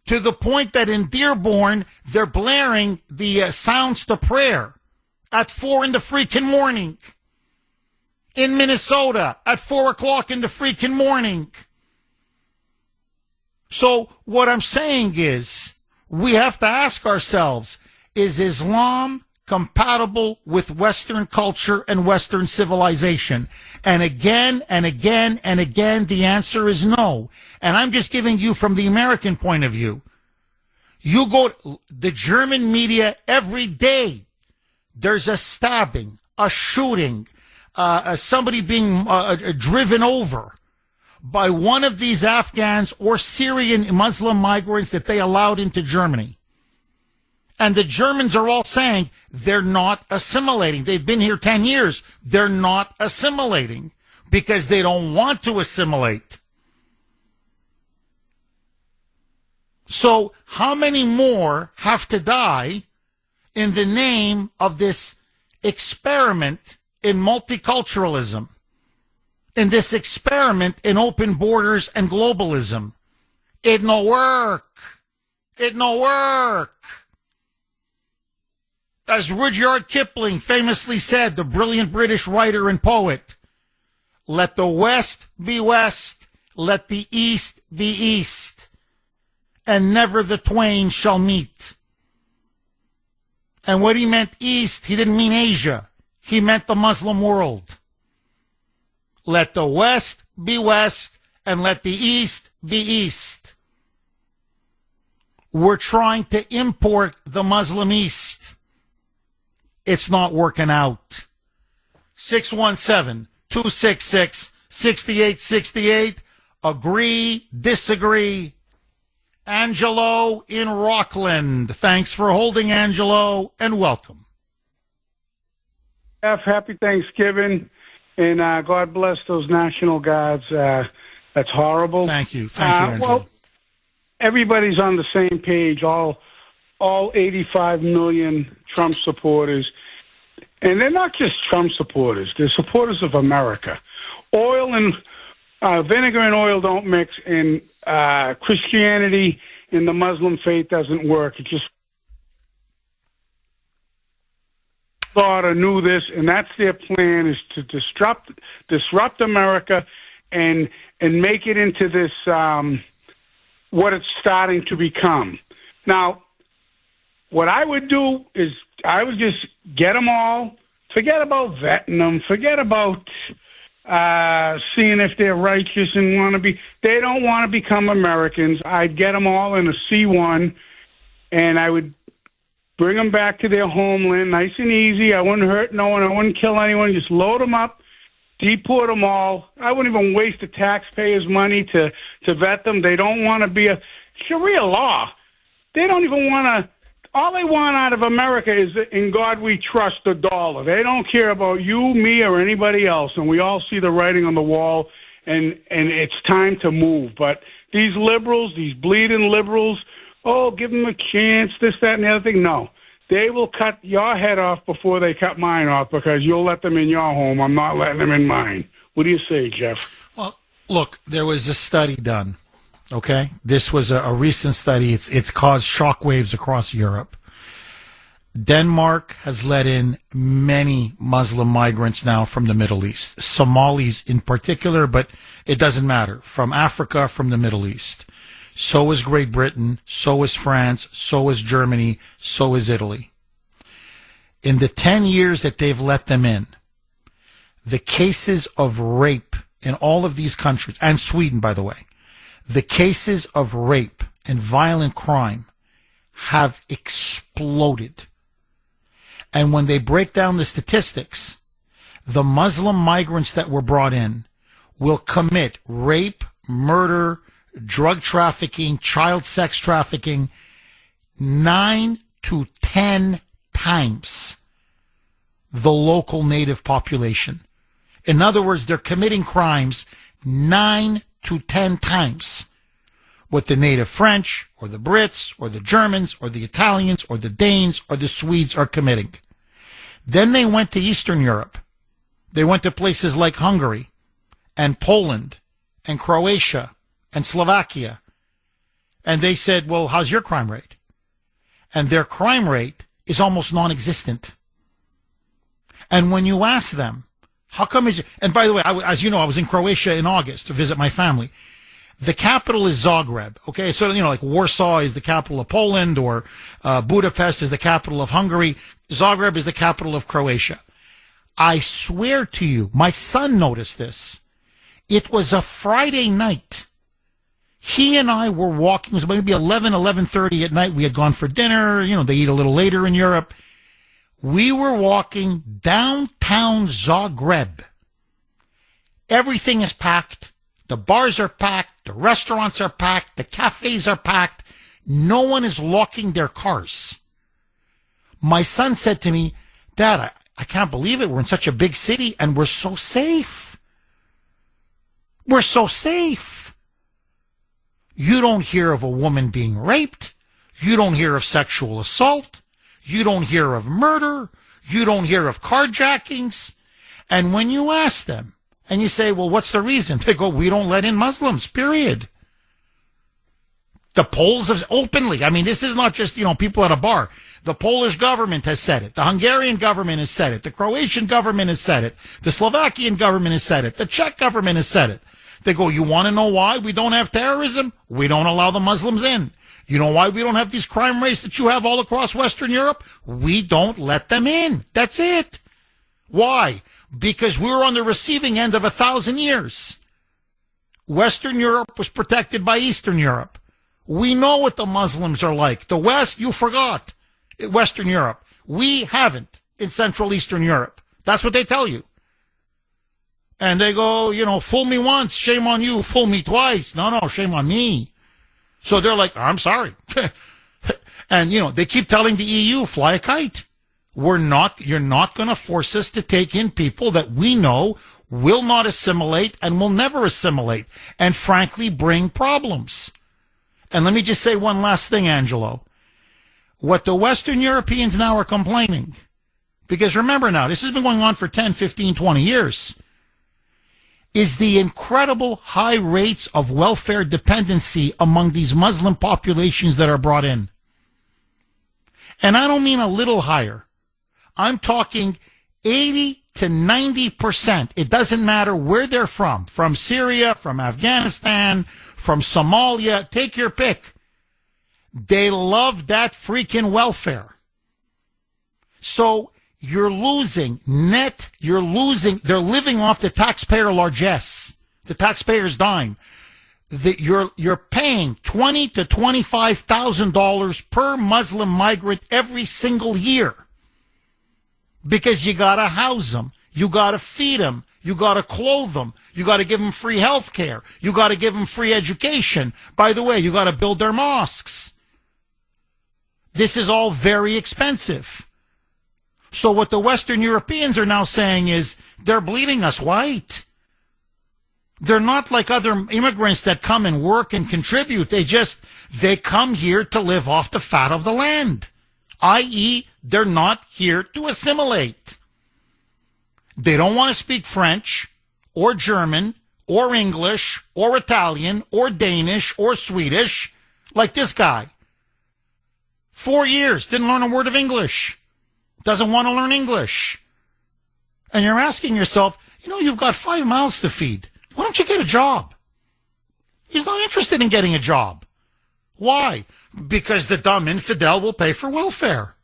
To the point that in Dearborn, they're blaring the sounds to prayer at 4 in the freaking morning. in Minnesota at 4 o'clock in the freaking morning. So what I'm saying is we have to ask ourselves, is Islam compatible with Western culture and Western civilization? And again and again and again, the answer is no. And I'm just giving you from the American point of view. You go to the German media every day. There's a stabbing, a shooting, somebody being driven over by one of these Afghans or Syrian Muslim migrants that they allowed into Germany. And the Germans are all saying they're not assimilating. They've been here 10 years. They're not assimilating because they don't want to assimilate. So how many more have to die in the name of this experiment in multiculturalism, in this experiment in open borders and globalism? It no work. It no work. As Rudyard Kipling famously said, the brilliant British writer and poet, let the West be West, let the East be East, and never the twain shall meet. And when he meant East, he didn't mean Asia. He meant the Muslim world. Let the West be West, and let the East be East. We're trying to import the Muslim East. It's not working out. 617-266-6868. Agree, disagree. Angelo in Rockland. Thanks for holding, Angelo, and welcome. Jeff, happy Thanksgiving, and God bless those National Guards. That's horrible. Thank you. Thank you, Angelo. Well, everybody's on the same page, all 85 million Trump supporters. And they're not just Trump supporters. They're supporters of America. Oil and vinegar and oil don't mix, and Christianity and the Muslim faith doesn't work. It just thought or knew this, and that's their plan, is to disrupt America and make it into this what it's starting to become. Now, what I would do is I would just get them all, forget about vetting them, forget about seeing if they're righteous and want to be. They don't want to become Americans. I'd get them all in a C1, and I would bring them back to their homeland, nice and easy. I wouldn't hurt no one. I wouldn't kill anyone. Just load them up, deport them all. I wouldn't even waste the taxpayers' money to vet them. They don't want to be a Sharia law. They don't even want to. All they want out of America is, in God we trust, the dollar. They don't care about you, me, or anybody else, and we all see the writing on the wall, and it's time to move. But these liberals, these bleeding liberals, oh, give them a chance, this, that, and the other thing. No, they will cut your head off before they cut mine off, because you'll let them in your home. I'm not letting them in mine. What do you say, Jeff? Well, look, there was a study done. Okay, this was a recent study. It's caused shockwaves across Europe. Denmark has let in many Muslim migrants now from the Middle East, Somalis in particular, but it doesn't matter. From Africa, from the Middle East. So is Great Britain, so is France, so is Germany, so is Italy. In the 10 years that they've let them in, the cases of rape in all of these countries, and Sweden, by the way, the cases of rape and violent crime have exploded. And when they break down the statistics, the Muslim migrants that were brought in will commit rape, murder, drug trafficking, child sex trafficking 9 to 10 times the local native population. In other words, they're committing crimes 9 to 10 times what the native French or the Brits or the Germans or the Italians or the Danes or the Swedes are committing. Then they went to Eastern Europe. They went to places like Hungary and Poland and Croatia and Slovakia. And they said, well, how's your crime rate? And their crime rate is almost non-existent. And when you ask them, How come is it? And by the way, as you know, I was in Croatia in August to visit my family. The capital is Zagreb. Okay, so like Warsaw is the capital of Poland, or Budapest is the capital of Hungary. Zagreb is the capital of Croatia. I swear to you, my son noticed this. It was a Friday night. He and I were walking. It was maybe 11:30 at night. We had gone for dinner. They eat a little later in Europe. We were walking downtown Zagreb. Everything is packed. The bars are packed. The restaurants are packed. The cafes are packed. No one is locking their cars. My son said to me, Dad, I can't believe it. We're in such a big city and we're so safe. We're so safe. You don't hear of a woman being raped. You don't hear of sexual assault. You don't hear of murder. You don't hear of carjackings. And when you ask them and you say, well, what's the reason? They go, we don't let in Muslims, period. The Poles have openly, I mean, this is not just, people at a bar. The Polish government has said it. The Hungarian government has said it. The Croatian government has said it. The Slovakian government has said it. The Czech government has said it. They go, you want to know why we don't have terrorism? We don't allow the Muslims in. You know why we don't have these crime rates that you have all across Western Europe? We don't let them in. That's it. Why? Because we were on the receiving end of 1,000 years. Western Europe was protected by Eastern Europe. We know what the Muslims are like. The West, you forgot. Western Europe. We haven't in Central Eastern Europe. That's what they tell you. And they go, fool me once, shame on you. Fool me twice. No, shame on me. So they're like, I'm sorry. And, they keep telling the EU, fly a kite. You're not going to force us to take in people that we know will not assimilate and will never assimilate and frankly bring problems. And let me just say one last thing, Angelo. What the Western Europeans now are complaining, because remember now, this has been going on for 10, 15, 20 years, is the incredible high rates of welfare dependency among these Muslim populations that are brought in. And I don't mean a little higher. I'm talking 80 to 90%. It doesn't matter where they're from Syria, from Afghanistan, from Somalia, take your pick. They love that freaking welfare. So they're living off the taxpayer largesse, the taxpayer's dime. You're paying $20,000 to $25,000 per Muslim migrant every single year. Because you got to house them. You got to feed them. You got to clothe them. You got to give them free health care. You got to give them free education. By the way, you got to build their mosques. This is all very expensive. So what the Western Europeans are now saying is they're bleeding us white. They're not like other immigrants that come and work and contribute. They come here to live off the fat of the land. I.e., they're not here to assimilate. They don't want to speak French or German or English or Italian or Danish or Swedish like this guy. 4 years, didn't learn a word of English. Doesn't want to learn English. And you're asking yourself, you've got 5 mouths to feed. Why don't you get a job? He's not interested in getting a job. Why? Because the dumb infidel will pay for welfare.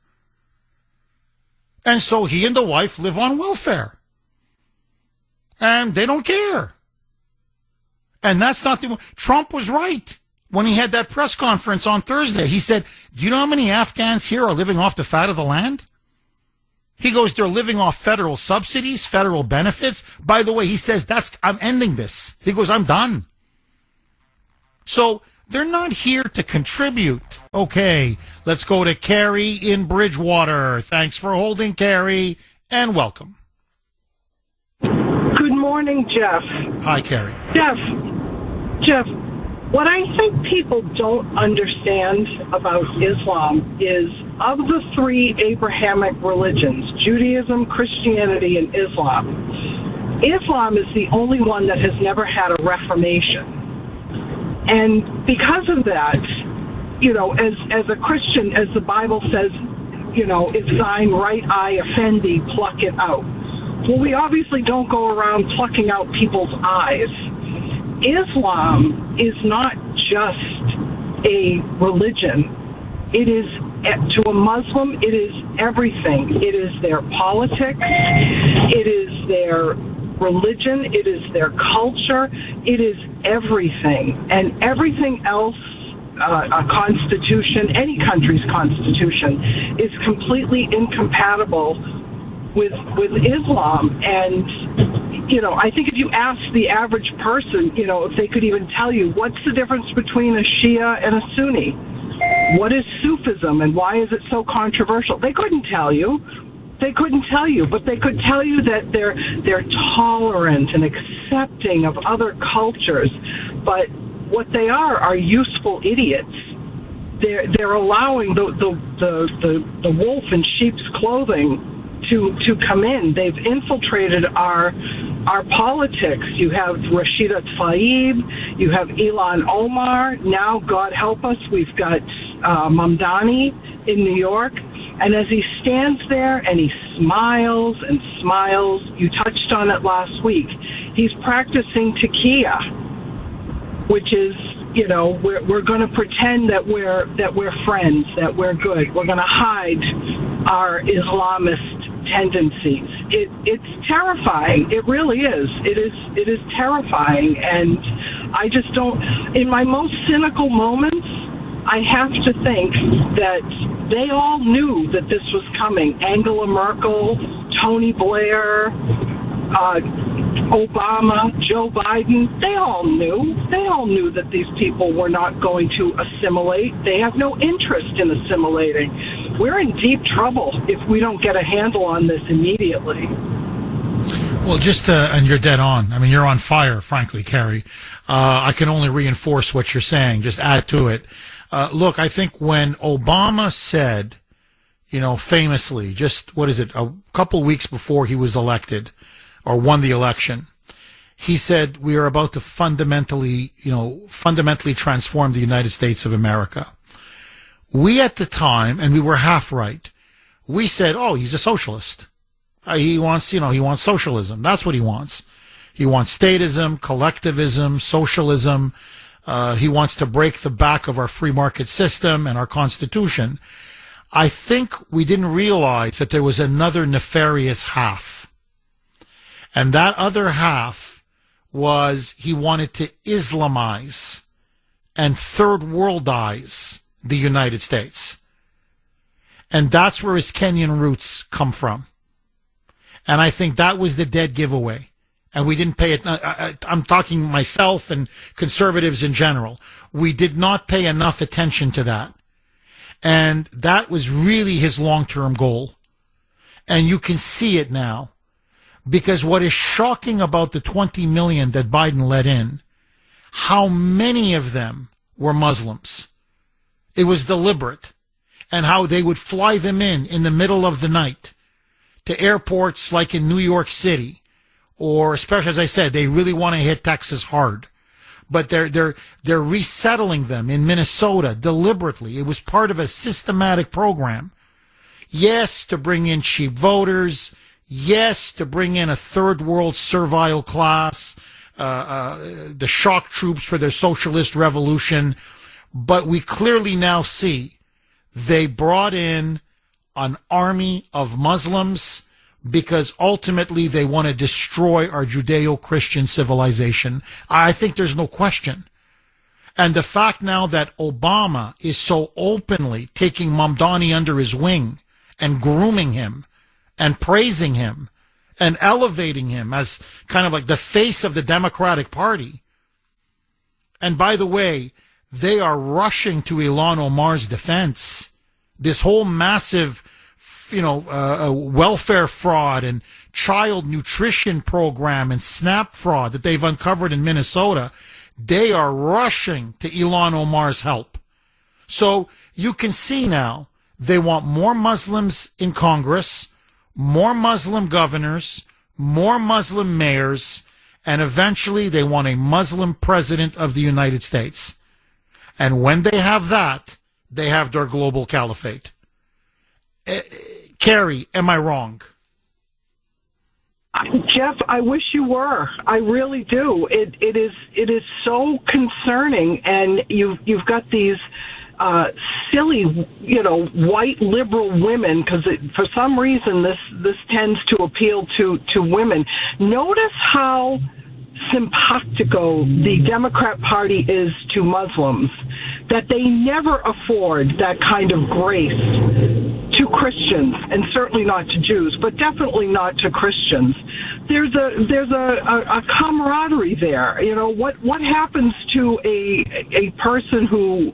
And so he and the wife live on welfare. And they don't care. And that's not Trump was right when he had that press conference on Thursday. He said, do you know how many Afghans here are living off the fat of the land? He goes, they're living off federal subsidies, federal benefits. By the way, he says, I'm ending this. He goes, I'm done. So they're not here to contribute. Okay, let's go to Carrie in Bridgewater. Thanks for holding, Carrie, and welcome. Good morning, Jeff. Hi, Carrie. Jeff, what I think people don't understand about Islam is of the three Abrahamic religions, Judaism, Christianity, and Islam, Islam is the only one that has never had a reformation. And because of that, as a Christian, as the Bible says, if thine right eye offend thee, pluck it out. Well, we obviously don't go around plucking out people's eyes. Islam is not just a religion. It is, to a Muslim, it is everything. It is their politics. It is their religion. It is their culture. It is everything. And everything else, a constitution, any country's constitution, is completely incompatible with Islam. And, you know, I think if you ask the average person, you know, if they could even tell you what's the difference between a Shia and a Sunni, what is Sufism and why is it so controversial, they couldn't tell you. They couldn't tell you, but they could tell you that they're tolerant and accepting of other cultures. But what they are useful idiots. They're allowing the wolf in sheep's clothing to come in. They've infiltrated our politics. You have Rashida Tlaib, you have Ilhan Omar. Now, God help us, we've got Mamdani in New York. And as he stands there and he smiles and smiles, you touched on it last week, he's practicing taqiyya, which is, you know, we're going to pretend that we're friends, that we're good. We're going to hide our Islamist tendencies. It's terrifying. It really is. It is terrifying. And I just don't, in my most cynical moments, I have to think that they all knew that this was coming. Angela Merkel, Tony Blair, Obama, Joe Biden, they all knew. They all knew that these people were not going to assimilate. They have no interest in assimilating. We're in deep trouble if we don't get a handle on this immediately. Well, and you're dead on. I mean, you're on fire, frankly, Carrie. I can only reinforce what you're saying, just add to it. Look, I think when Obama said, you know, famously, just, a couple weeks before he was elected or won the election, he said, we are about to fundamentally transform the United States of America. We at the time, and we were half right, we said, oh, he's a socialist. He wants socialism. That's what he wants. He wants statism, collectivism, socialism. He wants to break the back of our free market system and our Constitution. I think we didn't realize that there was another nefarious half. And that other half was he wanted to Islamize and third worldize the United States. And that's where his Kenyan roots come from. And I think that was the dead giveaway. And we didn't pay it. I'm talking myself and conservatives in general. We did not pay enough attention to that. And that was really his long-term goal. And you can see it now. Because what is shocking about the 20 million that Biden let in, how many of them were Muslims. It was deliberate. And how they would fly them in the middle of the night to airports like in New York City. Or especially, as I said, they really want to hit Texas hard. But they're resettling them in Minnesota deliberately. It was part of a systematic program. Yes, to bring in cheap voters. Yes, to bring in a third world servile class. The shock troops for their socialist revolution. But we clearly now see they brought in an army of Muslims because ultimately they want to destroy our Judeo-Christian civilization. I think there's no question. And the fact now that Obama is so openly taking Mamdani under his wing and grooming him and praising him and elevating him as kind of like the face of the Democratic Party. And by the way, they are rushing to Ilhan Omar's defense. This whole massive welfare fraud and child nutrition program and SNAP fraud that they've uncovered in Minnesota, they are rushing to Ilhan Omar's help. So you can see now they want more Muslims in Congress, more Muslim governors, more Muslim mayors, and eventually they want a Muslim president of the United States. And when they have that, they have their global caliphate. Carrie, am I wrong? Jeff, I wish you were. I really do. It is so concerning, and you've got these silly, white liberal women, because for some reason this tends to appeal to women. Notice how simpatico the Democrat Party is to Muslims, that they never afford that kind of grace to Christians, and certainly not to Jews, but definitely not to Christians. There's a camaraderie there. What happens to a person who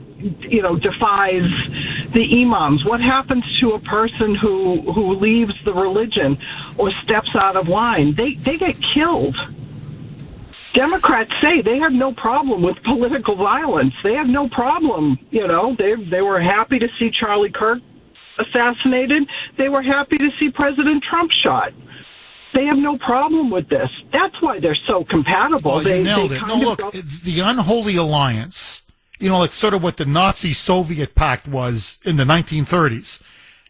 defies the imams? What happens to a person who leaves the religion or steps out of line? They get killed. Democrats say they have no problem with political violence. They have no problem. They were happy to see Charlie Kirk assassinated. They were happy to see President Trump shot. They have no problem with this. That's why they're so compatible. Oh, you nailed it. No, look, the unholy alliance, like sort of what the Nazi-Soviet pact was in the 1930s,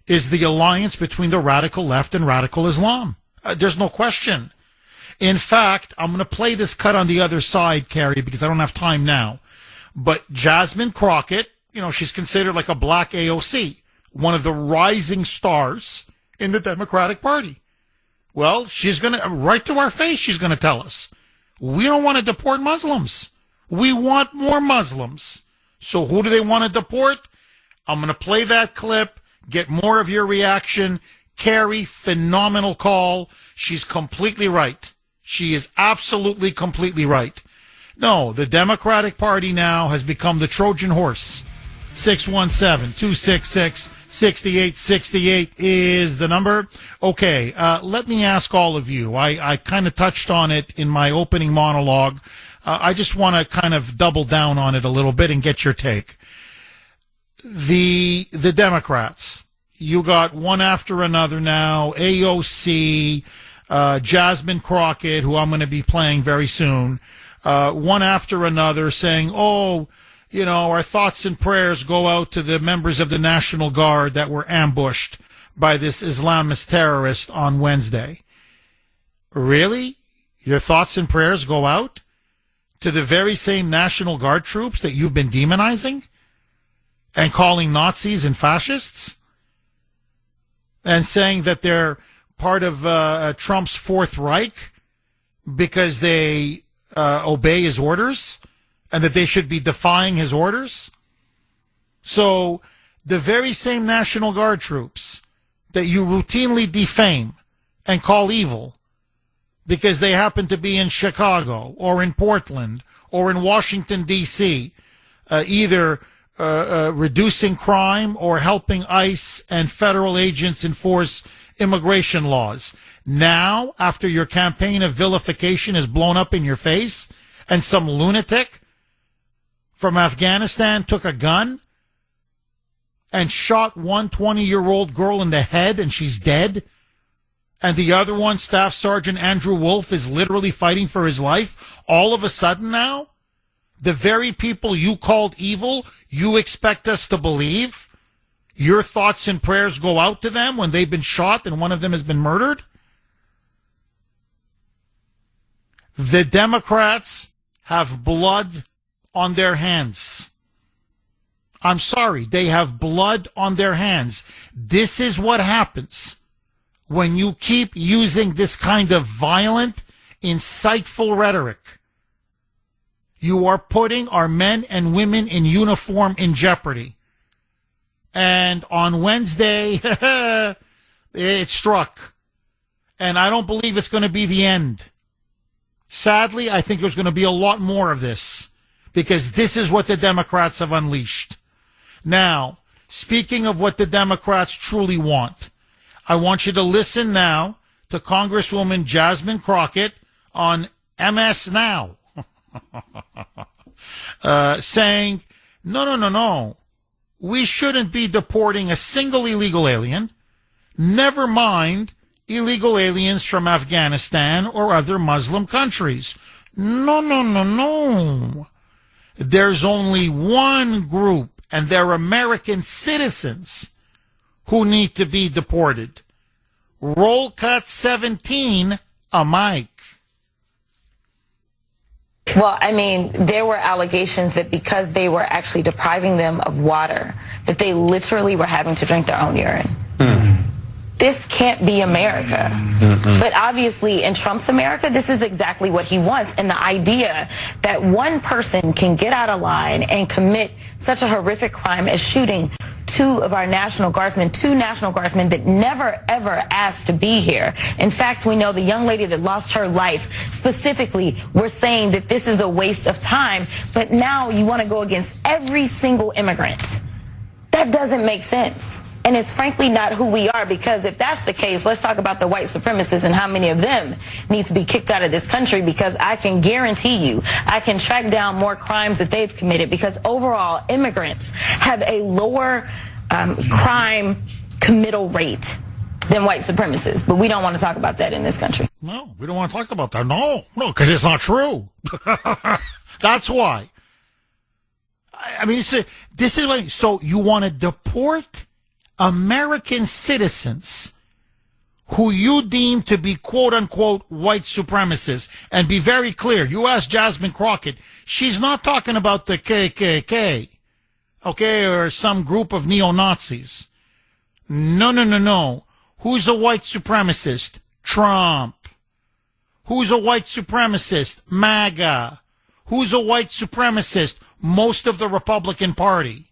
is the alliance between the radical left and radical Islam. There's no question. In fact, I'm going to play this cut on the other side, Carrie, because I don't have time now. But Jasmine Crockett, she's considered like a black AOC, one of the rising stars in the Democratic Party. Well, she's going to, right to our face, she's going to tell us, we don't want to deport Muslims. We want more Muslims. So who do they want to deport? I'm going to play that clip, get more of your reaction. Carrie, phenomenal call. She's completely right. She is absolutely, completely right. No, the Democratic Party now has become the Trojan horse. 617-266-6868 is the number. Okay, let me ask all of you. I kind of touched on it in my opening monologue. I just want to kind of double down on it a little bit and get your take. The Democrats, you got one after another now, AOC, Jasmine Crockett, who I'm going to be playing very soon, one after another saying, our thoughts and prayers go out to the members of the National Guard that were ambushed by this Islamist terrorist on Wednesday. Really? Your thoughts and prayers go out to the very same National Guard troops that you've been demonizing and calling Nazis and fascists and saying that they're part of Trump's Fourth Reich because they obey his orders and that they should be defying his orders? So the very same National Guard troops that you routinely defame and call evil because they happen to be in Chicago or in Portland or in Washington, D.C., either reducing crime or helping ICE and federal agents enforce immigration laws. Now, after your campaign of vilification is blown up in your face and some lunatic from Afghanistan took a gun and shot one 20-year-old girl in the head and she's dead, and the other one, Staff Sergeant Andrew Wolf, is literally fighting for his life, all of a sudden now, the very people you called evil, you expect us to believe? Your thoughts and prayers go out to them when they've been shot and one of them has been murdered? The Democrats have blood on their hands. I'm sorry, they have blood on their hands. This is what happens when you keep using this kind of violent, insightful rhetoric. You are putting our men and women in uniform in jeopardy. And on Wednesday, it struck. And I don't believe it's going to be the end. Sadly, I think there's going to be a lot more of this, because this is what the Democrats have unleashed. Now, speaking of what the Democrats truly want, I want you to listen now to Congresswoman Jasmine Crockett on MS Now, saying, no. We shouldn't be deporting a single illegal alien, never mind illegal aliens from Afghanistan or other Muslim countries. No. There's only one group, and they're American citizens, who need to be deported. Roll cut 17 Mike. Well, I mean, there were allegations that because they were actually depriving them of water, that they literally were having to drink their own urine. This can't be America. But obviously, in Trump's America, this is exactly what he wants. And the idea that one person can get out of line and commit such a horrific crime as shooting two National Guardsmen that never, ever asked to be here. In fact, we know the young lady that lost her life, specifically, we're saying that this is a waste of time, but now you want to go against every single immigrant. That doesn't make sense. And it's frankly not who we are, because if that's the case, let's talk about the white supremacists and how many of them need to be kicked out of this country, because I can guarantee you, I can track down more crimes that they've committed, because overall immigrants have a lower crime committal rate than white supremacists. But we don't want to talk about that in this country. No, we don't want to talk about that. No, because it's not true. That's why. I mean, this is what, so you want to deport American citizens who you deem to be quote-unquote white supremacists. And be very clear, you ask Jasmine Crockett, she's not talking about the KKK, okay, or some group of neo-Nazis. No. Who's a white supremacist? Trump. Who's a white supremacist? MAGA. Who's a white supremacist? Most of the Republican Party.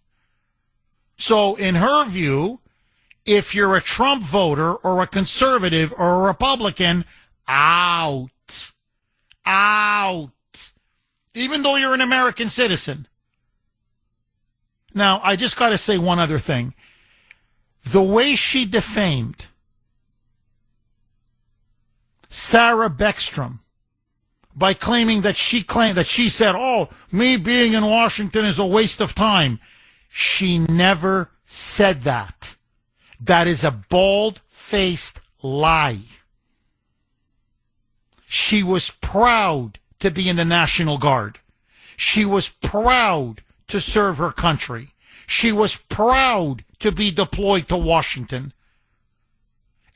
So, in her view, if you're a Trump voter or a conservative or a Republican, out. Out. Even though you're an American citizen. Now, I just got to say one other thing. The way she defamed Sarah Beckstrom by claiming that she said, oh, me being in Washington is a waste of time. She never said that. That is a bald-faced lie. She was proud to be in the National Guard. She was proud to serve her country. She was proud to be deployed to Washington.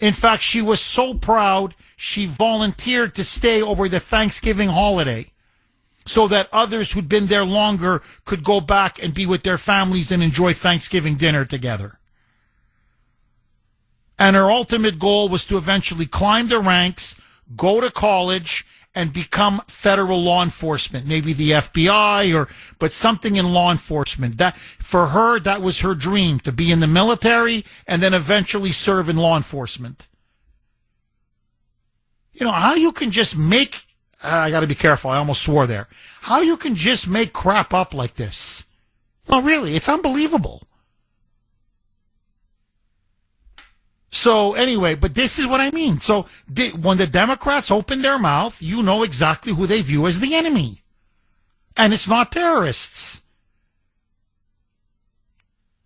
In fact, she was so proud, she volunteered to stay over the Thanksgiving holiday, so that others who'd been there longer could go back and be with their families and enjoy Thanksgiving dinner together. And her ultimate goal was to eventually climb the ranks, go to college, and become federal law enforcement, maybe the FBI, but something in law enforcement. That, for her, that was her dream, to be in the military and then eventually serve in law enforcement. You know, how you can just make... I got to be careful. I almost swore there. How you can just make crap up like this? No, really, it's unbelievable. So anyway, but this is what I mean. So when the Democrats open their mouth, you know exactly who they view as the enemy. And it's not terrorists.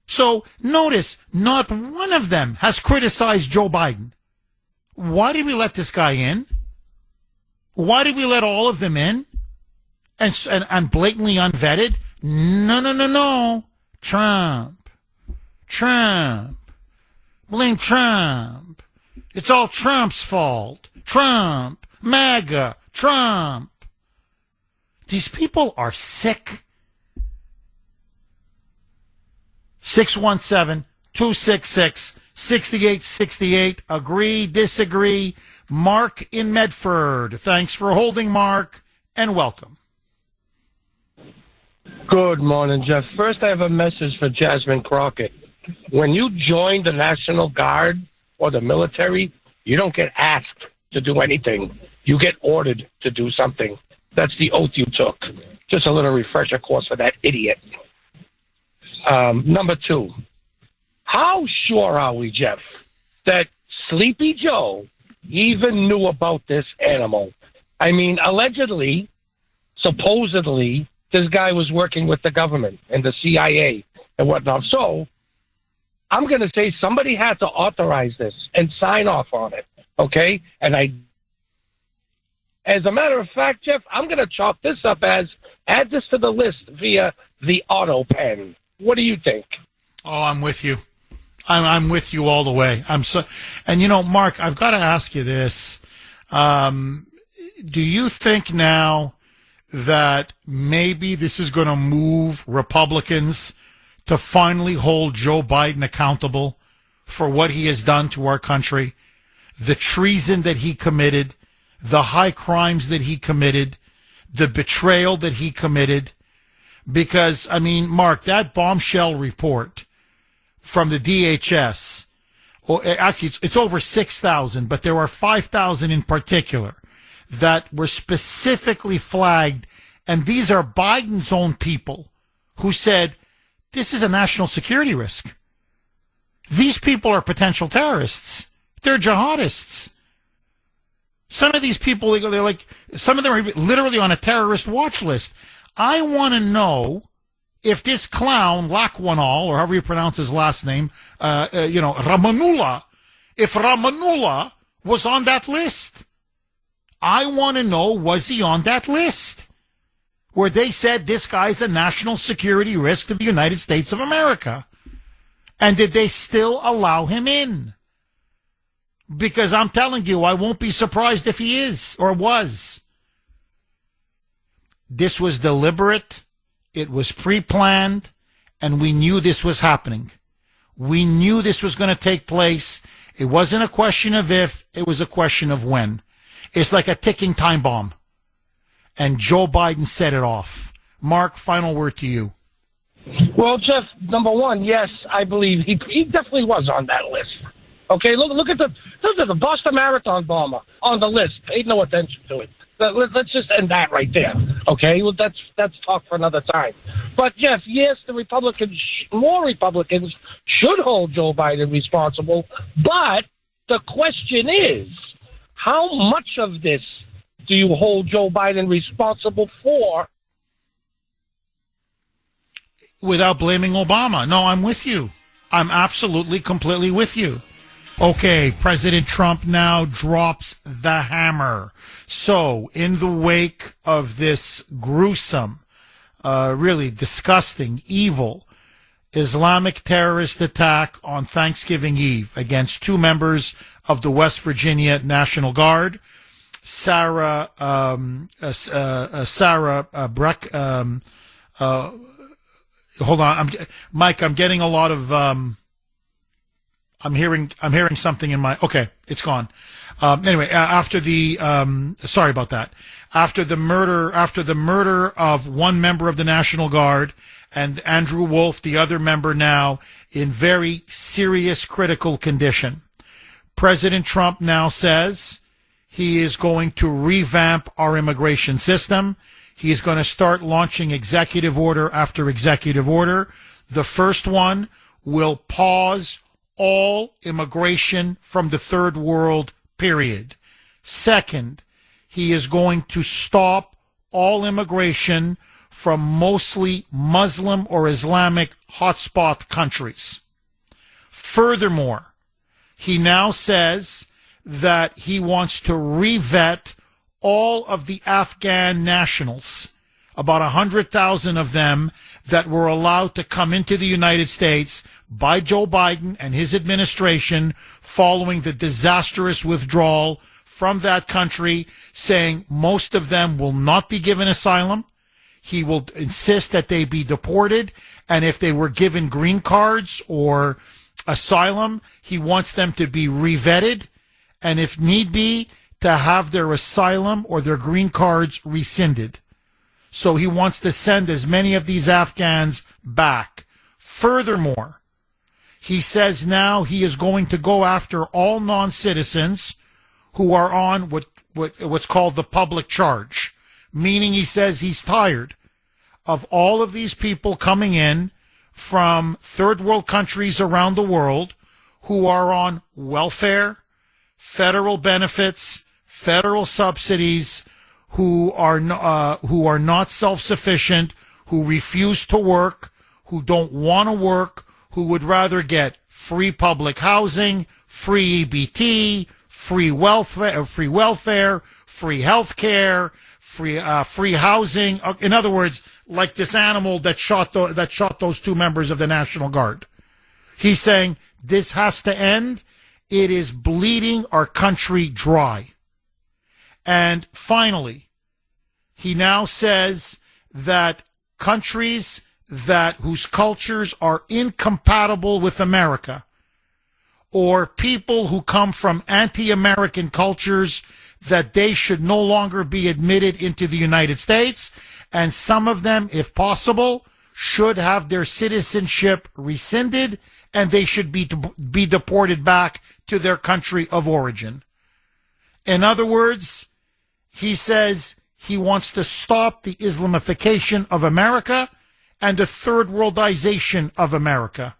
So notice, not one of them has criticized Joe Biden. Why did we let this guy in? Why did we let all of them in? And blatantly unvetted? No. Trump. Blame Trump. It's all Trump's fault. Trump. MAGA. Trump. These people are sick. 617-266-6868. Agree, disagree. Mark in Medford. Thanks for holding, Mark, and welcome. Good morning, Jeff. First, I have a message for Jasmine Crockett. When you join the National Guard or the military, you don't get asked to do anything. You get ordered to do something. That's the oath you took. Just a little refresher course for that idiot. Number two, how sure are we, Jeff, that Sleepy Joe even knew about this animal? I mean, allegedly, supposedly, this guy was working with the government and the CIA and whatnot. So I'm going to say somebody had to authorize this and sign off on it, okay? And as a matter of fact, Jeff, I'm going to chalk this up as add this to the list via the auto pen. What do you think? Oh, I'm with you. I'm with you all the way. And you know, Mark, I've got to ask you this. Do you think now that maybe this is going to move Republicans to finally hold Joe Biden accountable for what he has done to our country, the treason that he committed, the high crimes that he committed, the betrayal that he committed? Because, I mean, Mark, that bombshell report from the DHS, actually, it's over 6,000, but there are 5,000 in particular that were specifically flagged, and these are Biden's own people who said, this is a national security risk. These people are potential terrorists. They're jihadists. Some of these people, they're like, some of them are literally on a terrorist watch list. I want to know if this clown, Lakwanal, or however you pronounce his last name, Ramanullah, if Ramanullah was on that list. I want to know, was he on that list where they said this guy's a national security risk to the United States of America? And did they still allow him in? Because I'm telling you, I won't be surprised if he is or was. This was deliberate. It was pre-planned, and we knew this was happening. We knew this was going to take place. It wasn't a question of if, it was a question of when. It's like a ticking time bomb. And Joe Biden set it off. Mark, final word to you. Well, Jeff, number one, yes, I believe he definitely was on that list. Okay, look at the Boston Marathon bomber on the list. Paid no attention to it. Let's just end that right there. Okay, well, that's talk for another time. But Jeff, yes, the more Republicans should hold Joe Biden responsible. But the question is, how much of this do you hold Joe Biden responsible for? Without blaming Obama. No, I'm with you. I'm absolutely, completely with you. Okay, President Trump now drops the hammer. So, in the wake of this gruesome, really disgusting, evil Islamic terrorist attack on Thanksgiving Eve against two members of the West Virginia National Guard, Sarah Breck. Hold on, Mike. I'm getting a lot of. I'm hearing something in my. Okay, it's gone. Anyway, after the sorry about that. After the murder of one member of the National Guard and Andrew Wolf, the other member, now in very serious critical condition. President Trump now says he is going to revamp our immigration system. He is going to start launching executive order after executive order. The first one will pause all immigration from the third world, period. Second, he is going to stop all immigration from mostly Muslim or Islamic hotspot countries. Furthermore, he now says that he wants to revet all of the Afghan nationals, about 100,000 of them that were allowed to come into the United States by Joe Biden and his administration following the disastrous withdrawal from that country, saying most of them will not be given asylum. He will insist that they be deported, and if they were given green cards or asylum, he wants them to be revetted, and if need be, to have their asylum or their green cards rescinded. So he wants to send as many of these Afghans back. Furthermore, he says now he is going to go after all non-citizens who are on what's called the public charge, meaning he says he's tired of all of these people coming in from third world countries around the world who are on welfare, federal benefits, federal subsidies, who are not self-sufficient, who refuse to work, who don't want to work, who would rather get free public housing, free EBT, free welfare, free health care, free housing. In other words, like this animal that shot those two members of the National Guard. He's saying this has to end. It is bleeding our country dry. And finally, he now says that countries whose cultures are incompatible with America, or people who come from anti-American cultures, that they should no longer be admitted into the United States, and some of them, if possible, should have their citizenship rescinded, and they should be deported back to their country of origin. In other words, he says he wants to stop the Islamification of America and the third worldization of America.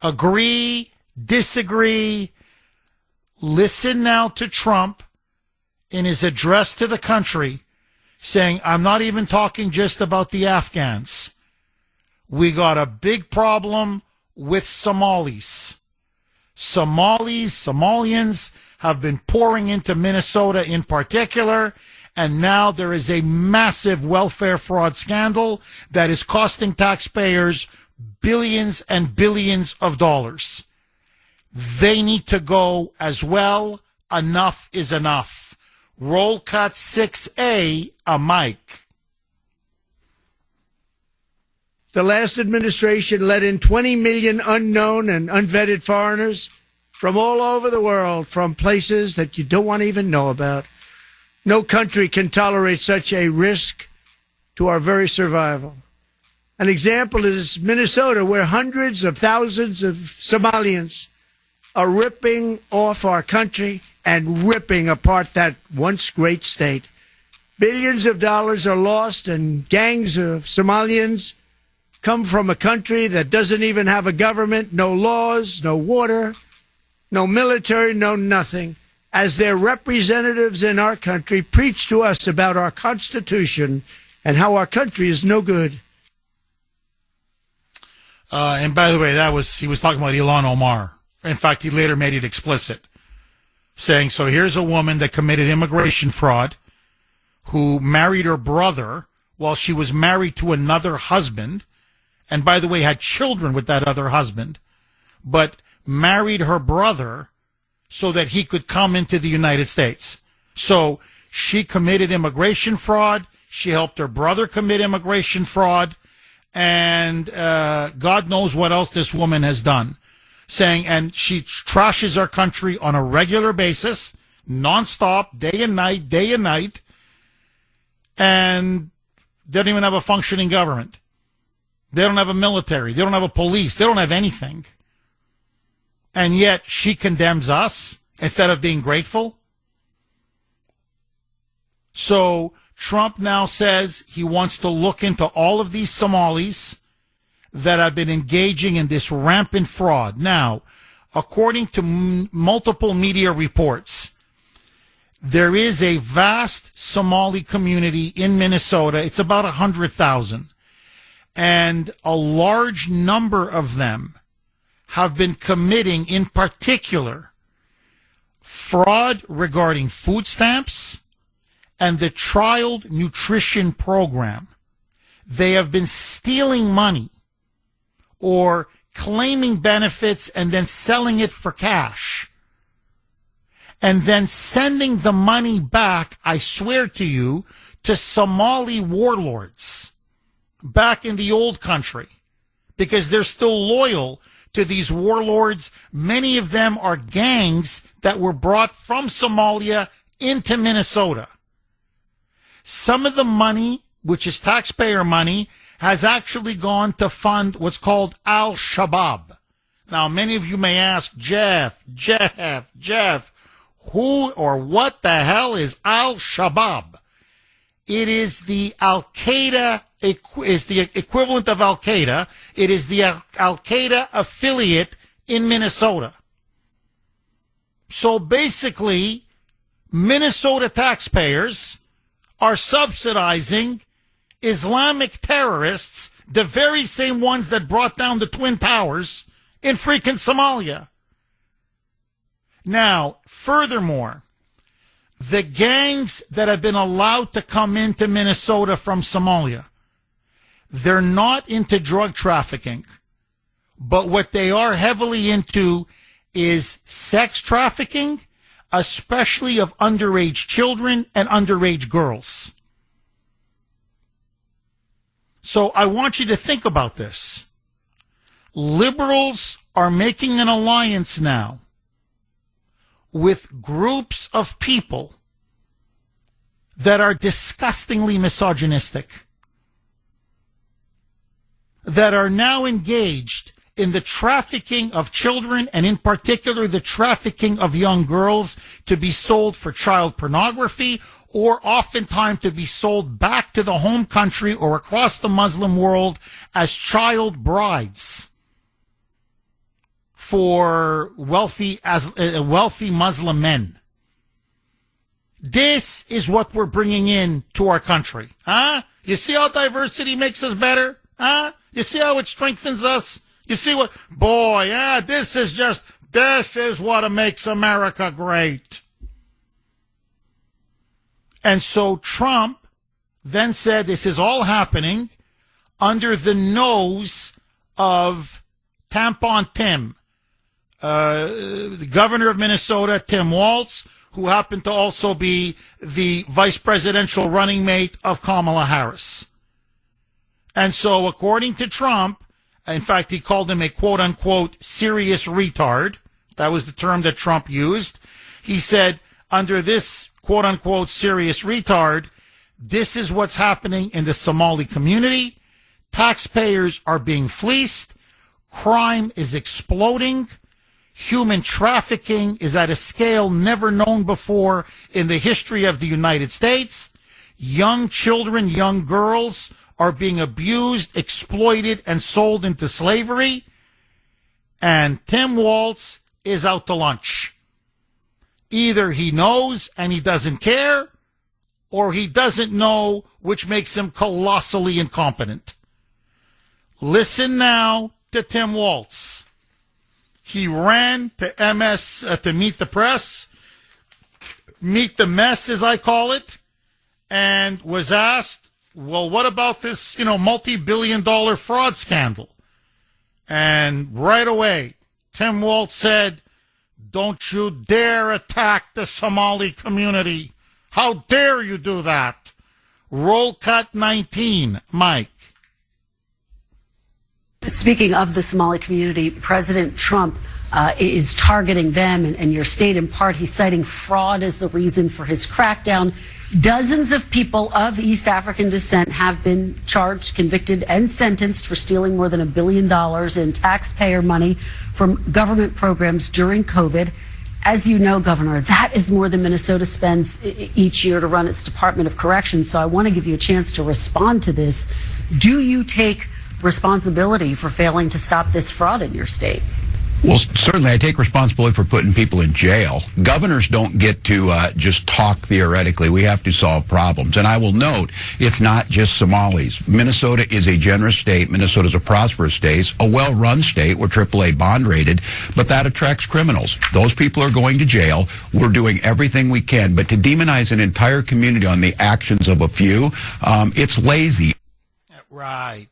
Agree, disagree. Listen now to Trump in his address to the country, saying, I'm not even talking just about the Afghans. We got a big problem with Somalis. Somalians have been pouring into Minnesota in particular, and now there is a massive welfare fraud scandal that is costing taxpayers billions and billions of dollars. They need to go as well. Enough is enough. Roll cut 6A, a mic. The last administration let in 20 million unknown and unvetted foreigners from all over the world, from places that you don't want to even know about. No country can tolerate such a risk to our very survival. An example is Minnesota, where hundreds of thousands of Somalians are ripping off our country and ripping apart that once great state. Billions of dollars are lost, and gangs of Somalians come from a country that doesn't even have a government, no laws, no water, no military, no nothing. As their representatives in our country preach to us about our Constitution and how our country is no good. And by the way, he was talking about Ilhan Omar. In fact, he later made it explicit, saying, so here's a woman that committed immigration fraud, who married her brother while she was married to another husband, and by the way, had children with that other husband, but married her brother so that he could come into the United States. So she committed immigration fraud. She helped her brother commit immigration fraud. And God knows what else this woman has done. Saying, and she trashes our country on a regular basis, nonstop, day and night. And they don't even have a functioning government. They don't have a military. They don't have a police. They don't have anything. And yet she condemns us instead of being grateful. So Trump now says he wants to look into all of these Somalis that have been engaging in this rampant fraud. Now, according to multiple media reports, there is a vast Somali community in Minnesota. It's about 100,000. And a large number of them have been committing, in particular, fraud regarding food stamps and the Child Nutrition Program. They have been stealing money or claiming benefits and then selling it for cash, and then sending the money back, I swear to you, to Somali warlords back in the old country, because they're still loyal to these warlords. Many of them are gangs that were brought from Somalia into Minnesota. Some of the money, which is taxpayer money, has actually gone to fund what's called Al-Shabaab. Now, many of you may ask, Jeff, who or what the hell is Al-Shabaab? It is the Al-Qaeda, is the equivalent of Al-Qaeda. It is the Al-Qaeda affiliate in Minnesota. So basically, Minnesota taxpayers are subsidizing Islamic terrorists, the very same ones that brought down the Twin Towers in freaking Somalia. Now, furthermore, the gangs that have been allowed to come into Minnesota from Somalia, they're not into drug trafficking, but what they are heavily into is sex trafficking, especially of underage children and underage girls. So I want you to think about this. Liberals are making an alliance now with groups of people that are disgustingly misogynistic, that are now engaged in the trafficking of children, and in particular the trafficking of young girls to be sold for child pornography, or oftentimes to be sold back to the home country or across the Muslim world as child brides for wealthy Muslim men. This is what we're bringing in to our country. Huh? You see how diversity makes us better? Huh? You see how it strengthens us? You see what? Boy, this is what makes America great. And so Trump then said this is all happening under the nose of Tampon Tim, the governor of Minnesota, Tim Walz, who happened to also be the vice presidential running mate of Kamala Harris. And so according to Trump, in fact, he called him a quote-unquote serious retard. That was the term that Trump used. He said, under this quote-unquote serious retard, this is what's happening in the Somali community. Taxpayers are being fleeced. Crime is exploding. Human trafficking is at a scale never known before in the history of the United States. Young children, young girls are being abused, exploited, and sold into slavery. And Tim Walz is out to lunch. Either he knows and he doesn't care, or he doesn't know, which makes him colossally incompetent. Listen now to Tim Walz. He ran to to Meet the Press, Meet the Mess, as I call it, and was asked, well, what about this, multi-billion-dollar fraud scandal? And right away, Tim Walz said, don't you dare attack the Somali community. How dare you do that? Roll cut 19, Mike. Speaking of the Somali community, President Trump is targeting them and your state in part. He's citing fraud as the reason for his crackdown. Dozens of people of East African descent have been charged, convicted, and sentenced for stealing more than $1 billion in taxpayer money from government programs during COVID. As you know, Governor, that is more than Minnesota spends each year to run its Department of Corrections. So I want to give you a chance to respond to this. Do you take responsibility for failing to stop this fraud in your state? Well, certainly I take responsibility for putting people in jail. Governors don't get to just talk theoretically. We have to solve problems. And I will note, it's not just Somalis. Minnesota is a generous state. Minnesota is a prosperous state, a well-run state. We're AAA bond rated, but that attracts criminals. Those people are going to jail. We're doing everything we can. But to demonize an entire community on the actions of a few, it's lazy. Right.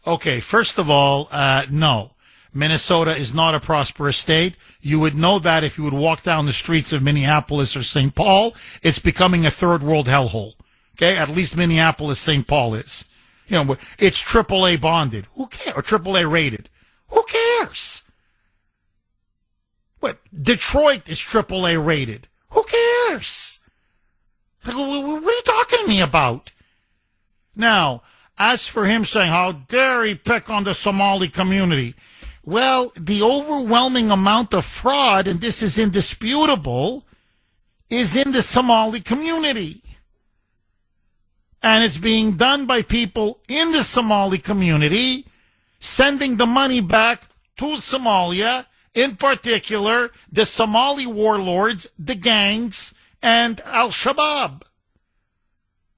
Okay, first of all, no. Minnesota is not a prosperous state. You would know that if you would walk down the streets of Minneapolis or St. Paul. It's becoming a third world hellhole. Okay, at least Minneapolis, St. Paul is. It's AAA bonded. Who cares? Or AAA rated. Who cares? What? Detroit is AAA rated. Who cares? What are you talking to me about? Now, as for him saying, how dare he pick on the Somali community? Well, the overwhelming amount of fraud, and this is indisputable, is in the Somali community. And it's being done by people in the Somali community, sending the money back to Somalia, in particular, the Somali warlords, the gangs, and Al-Shabaab.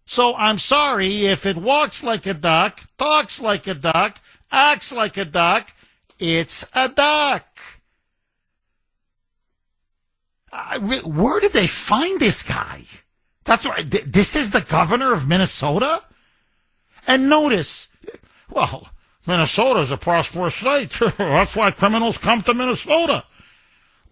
So I'm sorry if it walks like a duck, talks like a duck, acts like a duck, it's a duck. Where did they find this guy? That's right. This is the governor of Minnesota? And notice, well, Minnesota's a prosperous state. That's why criminals come to Minnesota.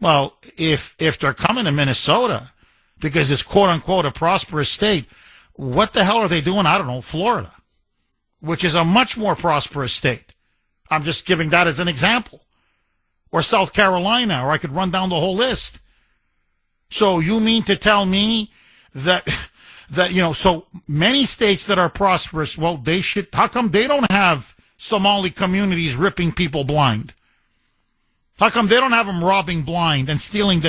Well, if they're coming to Minnesota because it's quote unquote a prosperous state, what the hell are they doing? I don't know, Florida, which is a much more prosperous state. I'm just giving that as an example. Or South Carolina, or I could run down the whole list. So you mean to tell me that so many states that are prosperous, well, they should, how come they don't have Somali communities ripping people blind? How come they don't have them robbing blind and stealing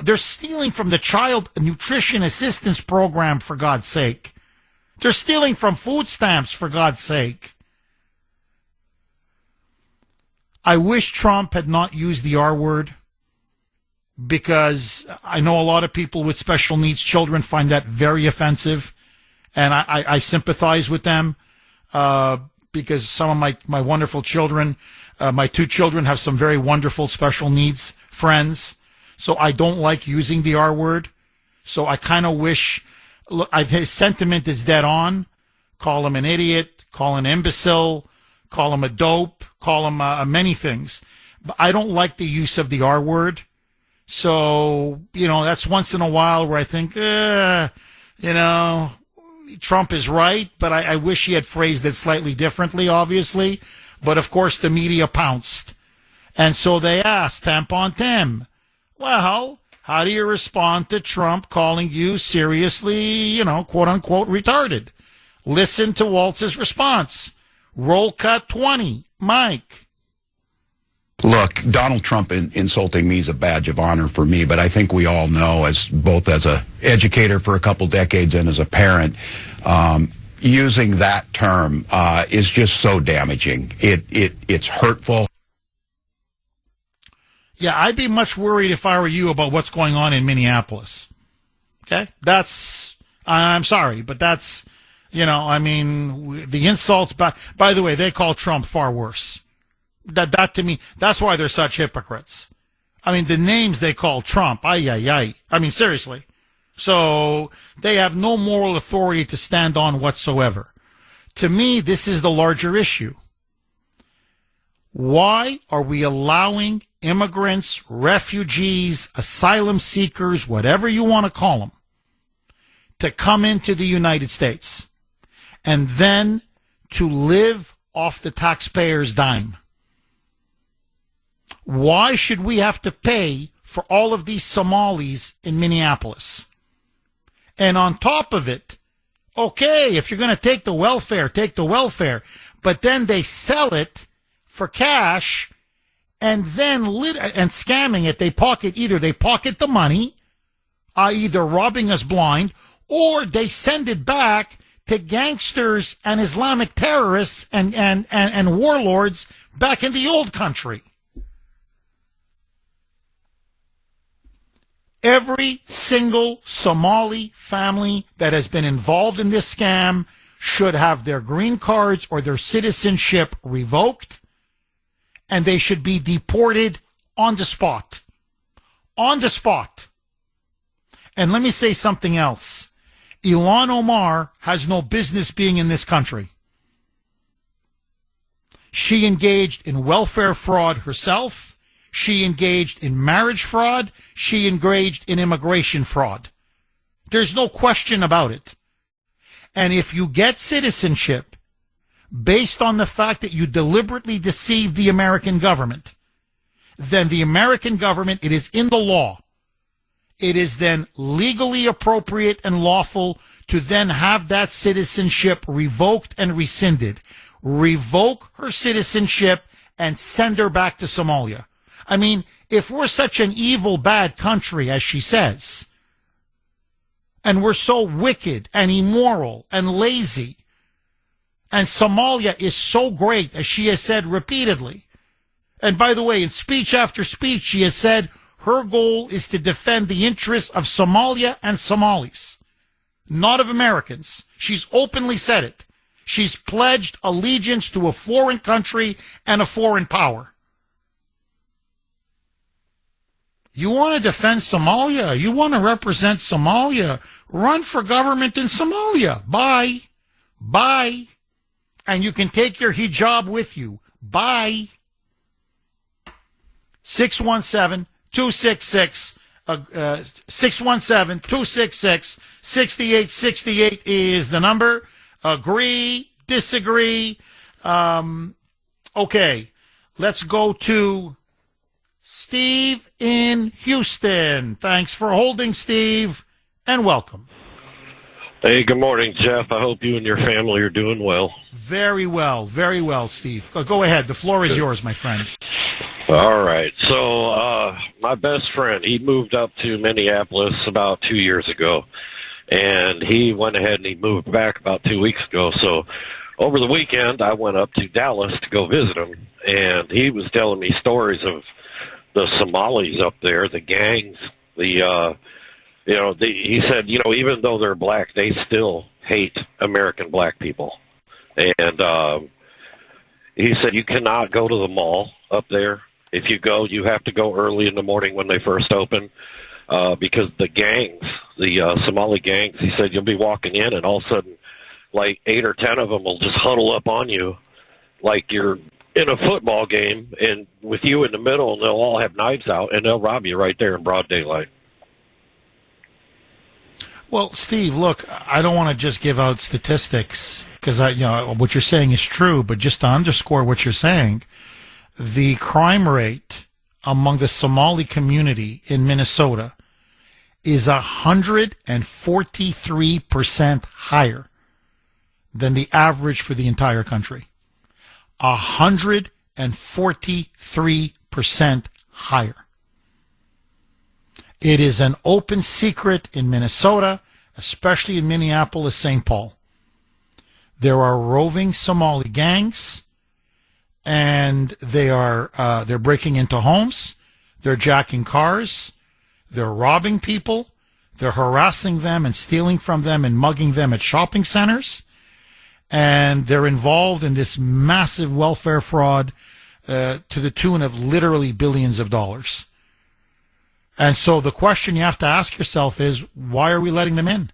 they're stealing from the Child Nutrition Assistance Program, for God's sake. They're stealing from food stamps, for God's sake. I wish Trump had not used the R word, because I know a lot of people with special needs children find that very offensive, and I sympathize with them because some of my wonderful children, my two children, have some very wonderful special needs friends, so I don't like using the R word. So I kind of wish, look, his sentiment is dead on. Call him an idiot, call him an imbecile, call him a dope, call him many things. But I don't like the use of the R word. So, that's once in a while where I think, Trump is right, but I wish he had phrased it slightly differently, obviously. But, of course, the media pounced. And so they asked, Tampon Tim, well, how do you respond to Trump calling you seriously, quote-unquote retarded? Listen to Waltz's response. Roll cut 20. Mike. Look, Donald Trump insulting me is a badge of honor for me, but I think we all know, both as an educator for a couple decades and as a parent, using that term is just so damaging. It's hurtful. Yeah, I'd be much worried if I were you about what's going on in Minneapolis. Okay? I'm sorry, but that's, the insults, by the way, they call Trump far worse. That to me, that's why they're such hypocrites. I mean, the names they call Trump, I mean, seriously. So they have no moral authority to stand on whatsoever. To me, this is the larger issue. Why are we allowing immigrants, refugees, asylum seekers, whatever you want to call them, to come into the United States and then to live off the taxpayers' dime? Why should we have to pay for all of these Somalis in Minneapolis? And on top of it, okay, if you're going to take the welfare, take the welfare. But then they sell it for cash and then and scamming it. They pocket the money, i.e. they're robbing us blind, or they send it back to gangsters and Islamic terrorists and warlords back in the old country. Every single Somali family that has been involved in this scam should have their green cards or their citizenship revoked, and they should be deported on the spot. On the spot. And let me say something else. Ilhan Omar has no business being in this country. She engaged in welfare fraud herself. She engaged in marriage fraud. She engaged in immigration fraud. There's no question about it. And if you get citizenship based on the fact that you deliberately deceived the American government, then the American government, it is in the law. It is then legally appropriate and lawful to then have that citizenship revoked and rescinded. Revoke her citizenship and send her back to Somalia. I mean, if we're such an evil, bad country, as she says, and we're so wicked and immoral and lazy, and Somalia is so great, as she has said repeatedly, and by the way, in speech after speech, she has said her goal is to defend the interests of Somalia and Somalis, not of Americans. She's openly said it. She's pledged allegiance to a foreign country and a foreign power. You want to defend Somalia? You want to represent Somalia? Run for government in Somalia. Bye. Bye. And you can take your hijab with you. Bye. 617 266 617-266-6868 is the number. Agree, disagree. Okay, let's go to Steve in Houston. Thanks for holding, Steve, and welcome. Hey, good morning, Jeff. I hope you and your family are doing well. Very well, Steve. Go ahead. The floor is yours, my friend. All right. So my best friend, he moved up to Minneapolis about 2 years ago, and he went ahead and he moved back about 2 weeks ago. So over the weekend, I went up to Dallas to go visit him, and he was telling me stories of the Somalis up there, the gangs, he said, even though they're black, they still hate American black people. And he said you cannot go to the mall up there. If you go, you have to go early in the morning when they first open, because the gangs, the Somali gangs, he said you'll be walking in and all of a sudden, like 8 or 10 of them will just huddle up on you like you're in a football game and with you in the middle, and they'll all have knives out and they'll rob you right there in broad daylight. Well, Steve, look, I don't want to just give out statistics because what you're saying is true, but just to underscore what you're saying, the crime rate among the Somali community in Minnesota is 143% higher than the average for the entire country. 143% higher. It is an open secret in Minnesota, especially in Minneapolis, St. Paul. There are roving Somali gangs, and they're breaking into homes, they're jacking cars, they're robbing people, they're harassing them and stealing from them and mugging them at shopping centers, and they're involved in this massive welfare fraud to the tune of literally billions of dollars. And so the question you have to ask yourself is, why are we letting them in?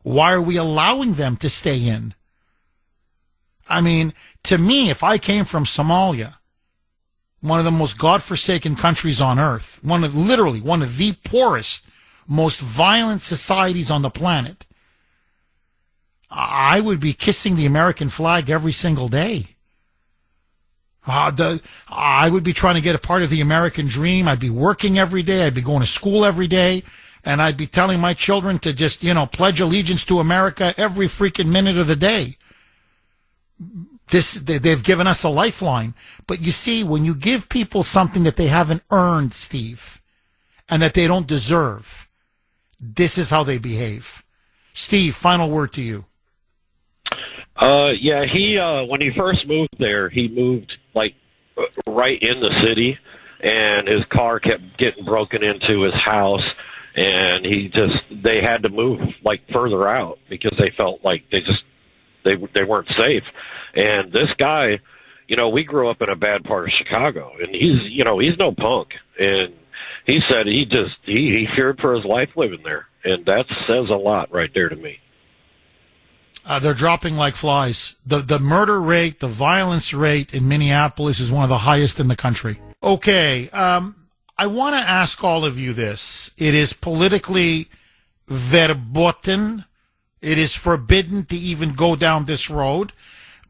Why are we allowing them to stay in? I mean, to me, if I came from Somalia, one of the most godforsaken countries on earth, one of the poorest, most violent societies on the planet, I would be kissing the American flag every single day. I would be trying to get a part of the American dream. I'd be working every day. I'd be going to school every day. And I'd be telling my children to just, pledge allegiance to America every freaking minute of the day. They've given us a lifeline. But you see, when you give people something that they haven't earned, Steve, and that they don't deserve, this is how they behave. Steve, final word to you. Yeah, when he first moved there, he moved right in the city, and his car kept getting broken into his house, and they had to move further out because they felt like they weren't safe. And this guy, we grew up in a bad part of Chicago, and he's no punk, and he said he feared for his life living there, and that says a lot right there to me. They're dropping like flies. The murder rate, the violence rate in Minneapolis is one of the highest in the country. Okay, I want to ask all of you this. It is politically verboten. It is forbidden to even go down this road.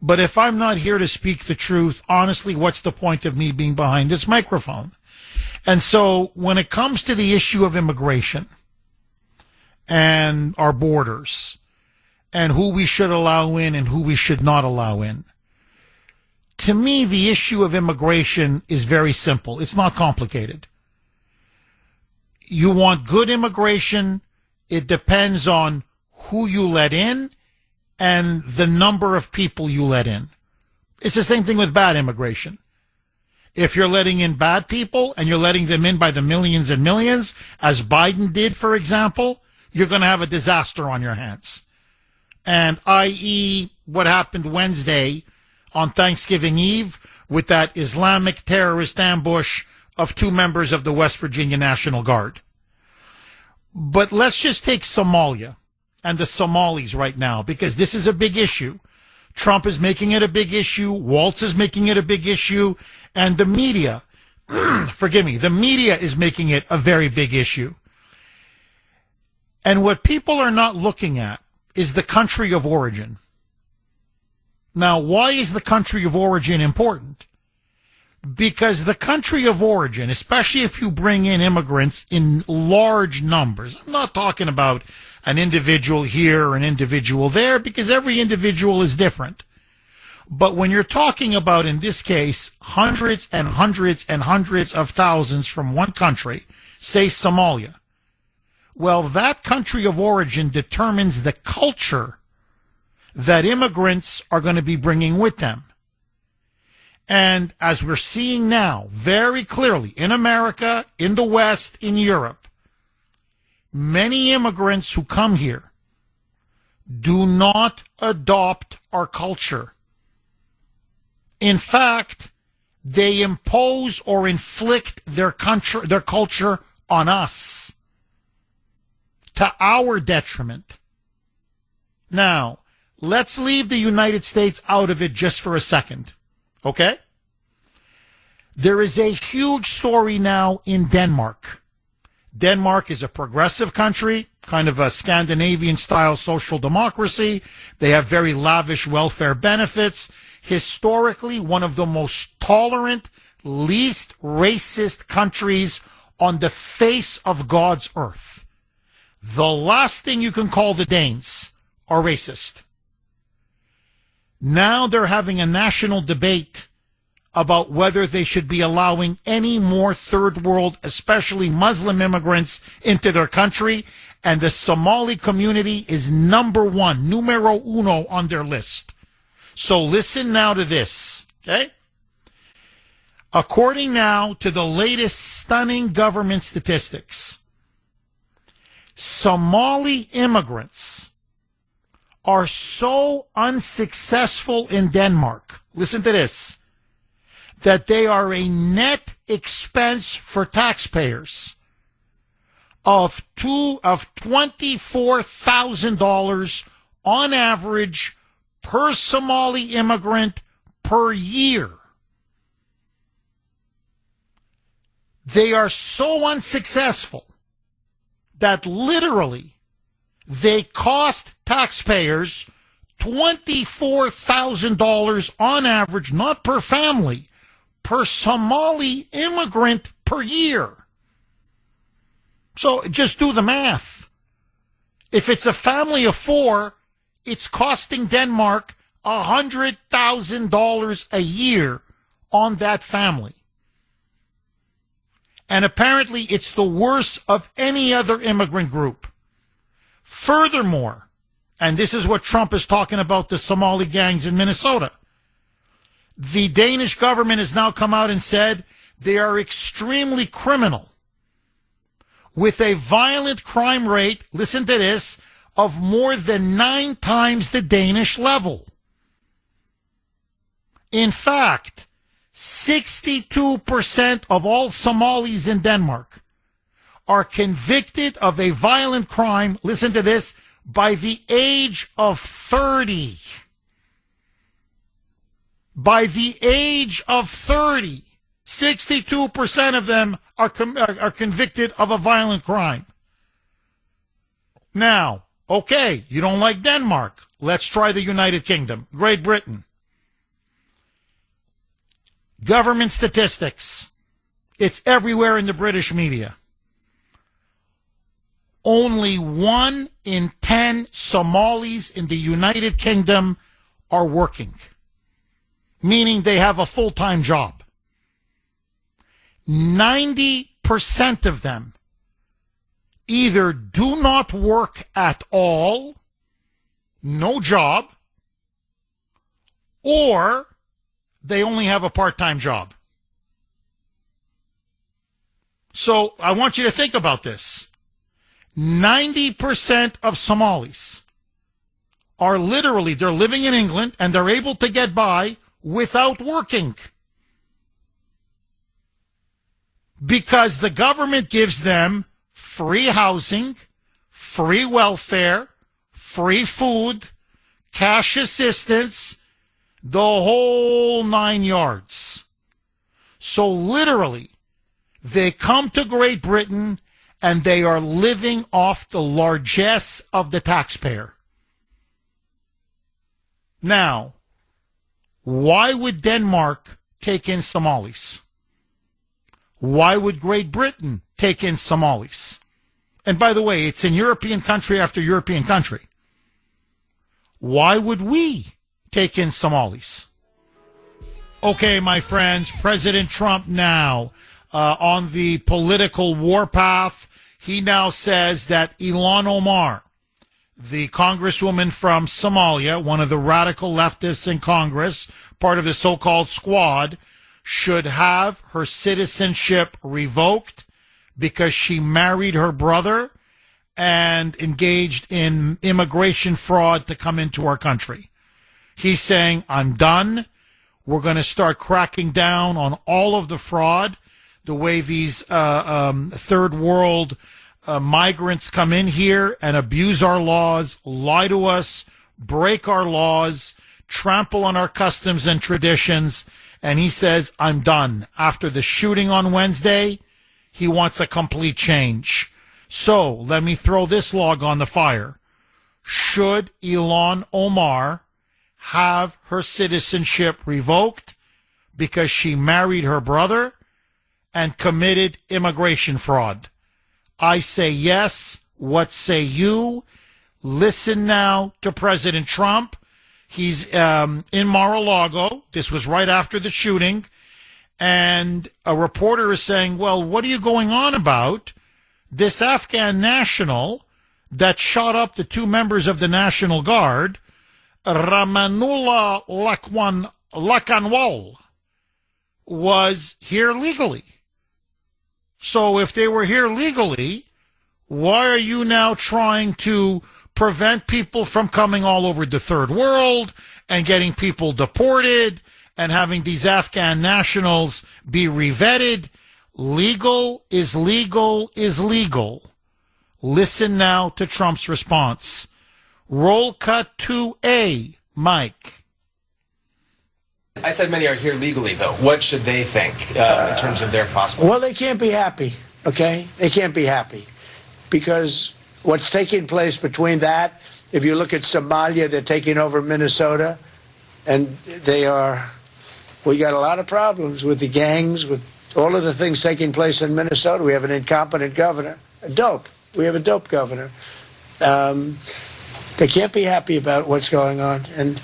But if I'm not here to speak the truth, honestly, what's the point of me being behind this microphone? And so when it comes to the issue of immigration and our borders, and who we should allow in and who we should not allow in. To me, the issue of immigration is very simple. It's not complicated. You want good immigration, it depends on who you let in and the number of people you let in. It's the same thing with bad immigration. If you're letting in bad people and you're letting them in by the millions and millions, as Biden did, for example, you're going to have a disaster on your hands. And i.e. what happened Wednesday on Thanksgiving Eve with that Islamic terrorist ambush of 2 members of the West Virginia National Guard. But let's just take Somalia and the Somalis right now, because this is a big issue. Trump is making it a big issue. Waltz is making it a big issue. And the media forgive me, the media is making it a very big issue. And what people are not looking at is the country of origin. Now, why is the country of origin important? Because the country of origin, especially if you bring in immigrants in large numbers, I'm not talking about an individual here or an individual there, because every individual is different. But when you're talking about, in this case, hundreds and hundreds and hundreds of thousands from one country, say Somalia, well, that country of origin determines the culture that immigrants are going to be bringing with them. And as we're seeing now, very clearly, in America, in the West, in Europe, many immigrants who come here do not adopt our culture. In fact, they impose or inflict their culture on us, to our detriment. Now, let's leave the United States out of it just for a second. Okay? There is a huge story now in Denmark. Denmark is a progressive country, kind of a Scandinavian-style social democracy. They have very lavish welfare benefits. Historically, one of the most tolerant, least racist countries on the face of God's earth. The last thing you can call the Danes are racist. Now they're having a national debate about whether they should be allowing any more third world, especially Muslim immigrants, into their country. And the Somali community is number one, numero uno on their list. So listen now to this, okay? According now to the latest stunning government statistics, Somali immigrants are so unsuccessful in Denmark, listen to this, that they are a net expense for taxpayers of $24,000 on average per Somali immigrant per year. They are so unsuccessful that literally they cost taxpayers $24,000 on average, not per family, per Somali immigrant per year. So just do the math. If it's a family of four, it's costing Denmark $100,000 a year on that family. And apparently it's the worst of any other immigrant group. Furthermore, and this is what Trump is talking about, the Somali gangs in Minnesota, the Danish government has now come out and said they are extremely criminal, with a violent crime rate, listen to this, of more than 9 times the Danish level. In fact, 62% of all Somalis in Denmark are convicted of a violent crime, listen to this, by the age of 30. By the age of 30, 62% of them are convicted of a violent crime. Now, okay, you don't like Denmark. Let's try the United Kingdom, Great Britain. Government statistics. It's everywhere in the British media. Only 1 in 10 Somalis in the United Kingdom are working, meaning they have a full-time job. 90% of them either do not work at all, no job, or they only have a part-time job. So I want you to think about this. 90% of Somalis are literally, they're living in England and they're able to get by without working. Because the government gives them free housing, free welfare, free food, cash assistance, the whole 9 yards. So literally, They come to Great Britain and they are living off the largesse of the taxpayer. Now, why would Denmark take in Somalis? Why would Great Britain take in Somalis? And by the way, it's in European country after European country. Why would we take in Somalis? Okay, my friends, President Trump now on the political warpath. He now says that Ilhan Omar, the congresswoman from Somalia, one of the radical leftists in Congress, part of the so-called squad, should have her citizenship revoked because she married her brother and engaged in immigration fraud to come into our country. He's saying, I'm done. We're going to start cracking down on all of the fraud, the way these third world migrants come in here and abuse our laws, lie to us, break our laws, trample on our customs and traditions. And he says, I'm done. After the shooting on Wednesday, he wants a complete change. So let me throw this log on the fire. Should Ilhan Omar have her citizenship revoked because she married her brother and committed immigration fraud? I say yes. What say you? Listen now to President Trump. He's in Mar-a-Lago. This was right after the shooting. And a reporter is saying, well, what are you going on about? This Afghan national that shot up the two members of the National Guard, Ramanullah Lakanwal, was here legally. So if they were here legally, why are you now trying to prevent people from coming all over the third world and getting people deported and having these Afghan nationals be revetted? Legal is legal is legal. Listen now to Trump's response. Roll cut 2A, Mike. I said many are here legally, though. What should they think in terms of their possible? Well, they can't be happy, okay? They can't be happy because what's taking place between that, if you look at Somalia, they're taking over Minnesota, and we got a lot of problems with the gangs, with all of the things taking place in Minnesota. We have an incompetent governor, we have a dope governor. They can't be happy about what's going on. And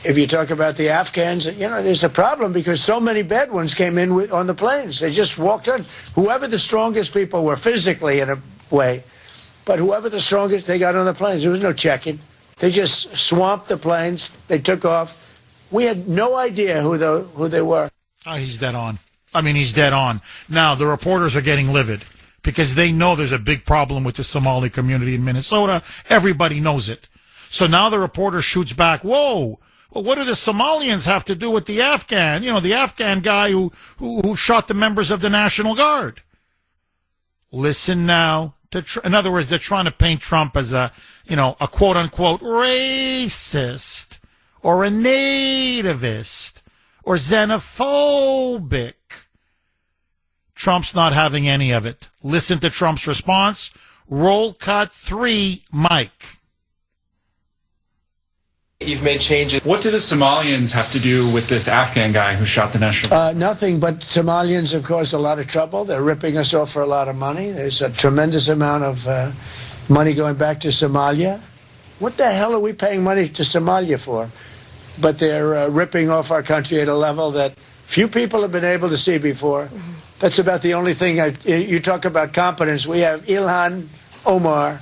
if you talk about the Afghans, there's a problem because so many Bedouins came in on the planes. They just walked on. Whoever the strongest people were physically in a way, but whoever the strongest, they got on the planes. There was no checking. They just swamped the planes. They took off. We had no idea who they were. Oh, he's dead on. I mean, he's dead on. Now, the reporters are getting livid because they know there's a big problem with the Somali community in Minnesota. Everybody knows it. So now the reporter shoots back, whoa, well, what do the Somalians have to do with the Afghan? The Afghan guy who shot the members of the National Guard. Listen now. In other words, they're trying to paint Trump as a quote-unquote racist or a nativist or xenophobic. Trump's not having any of it. Listen to Trump's response. Roll cut 3, Mike. You've made changes. What do the Somalians have to do with this Afghan guy who shot the national? Nothing, but Somalians have caused a lot of trouble. They're ripping us off for a lot of money. There's a tremendous amount of money going back to Somalia. What the hell are we paying money to Somalia for? But they're ripping off our country at a level that few people have been able to see before. That's about the only thing. You talk about competence. We have Ilhan Omar,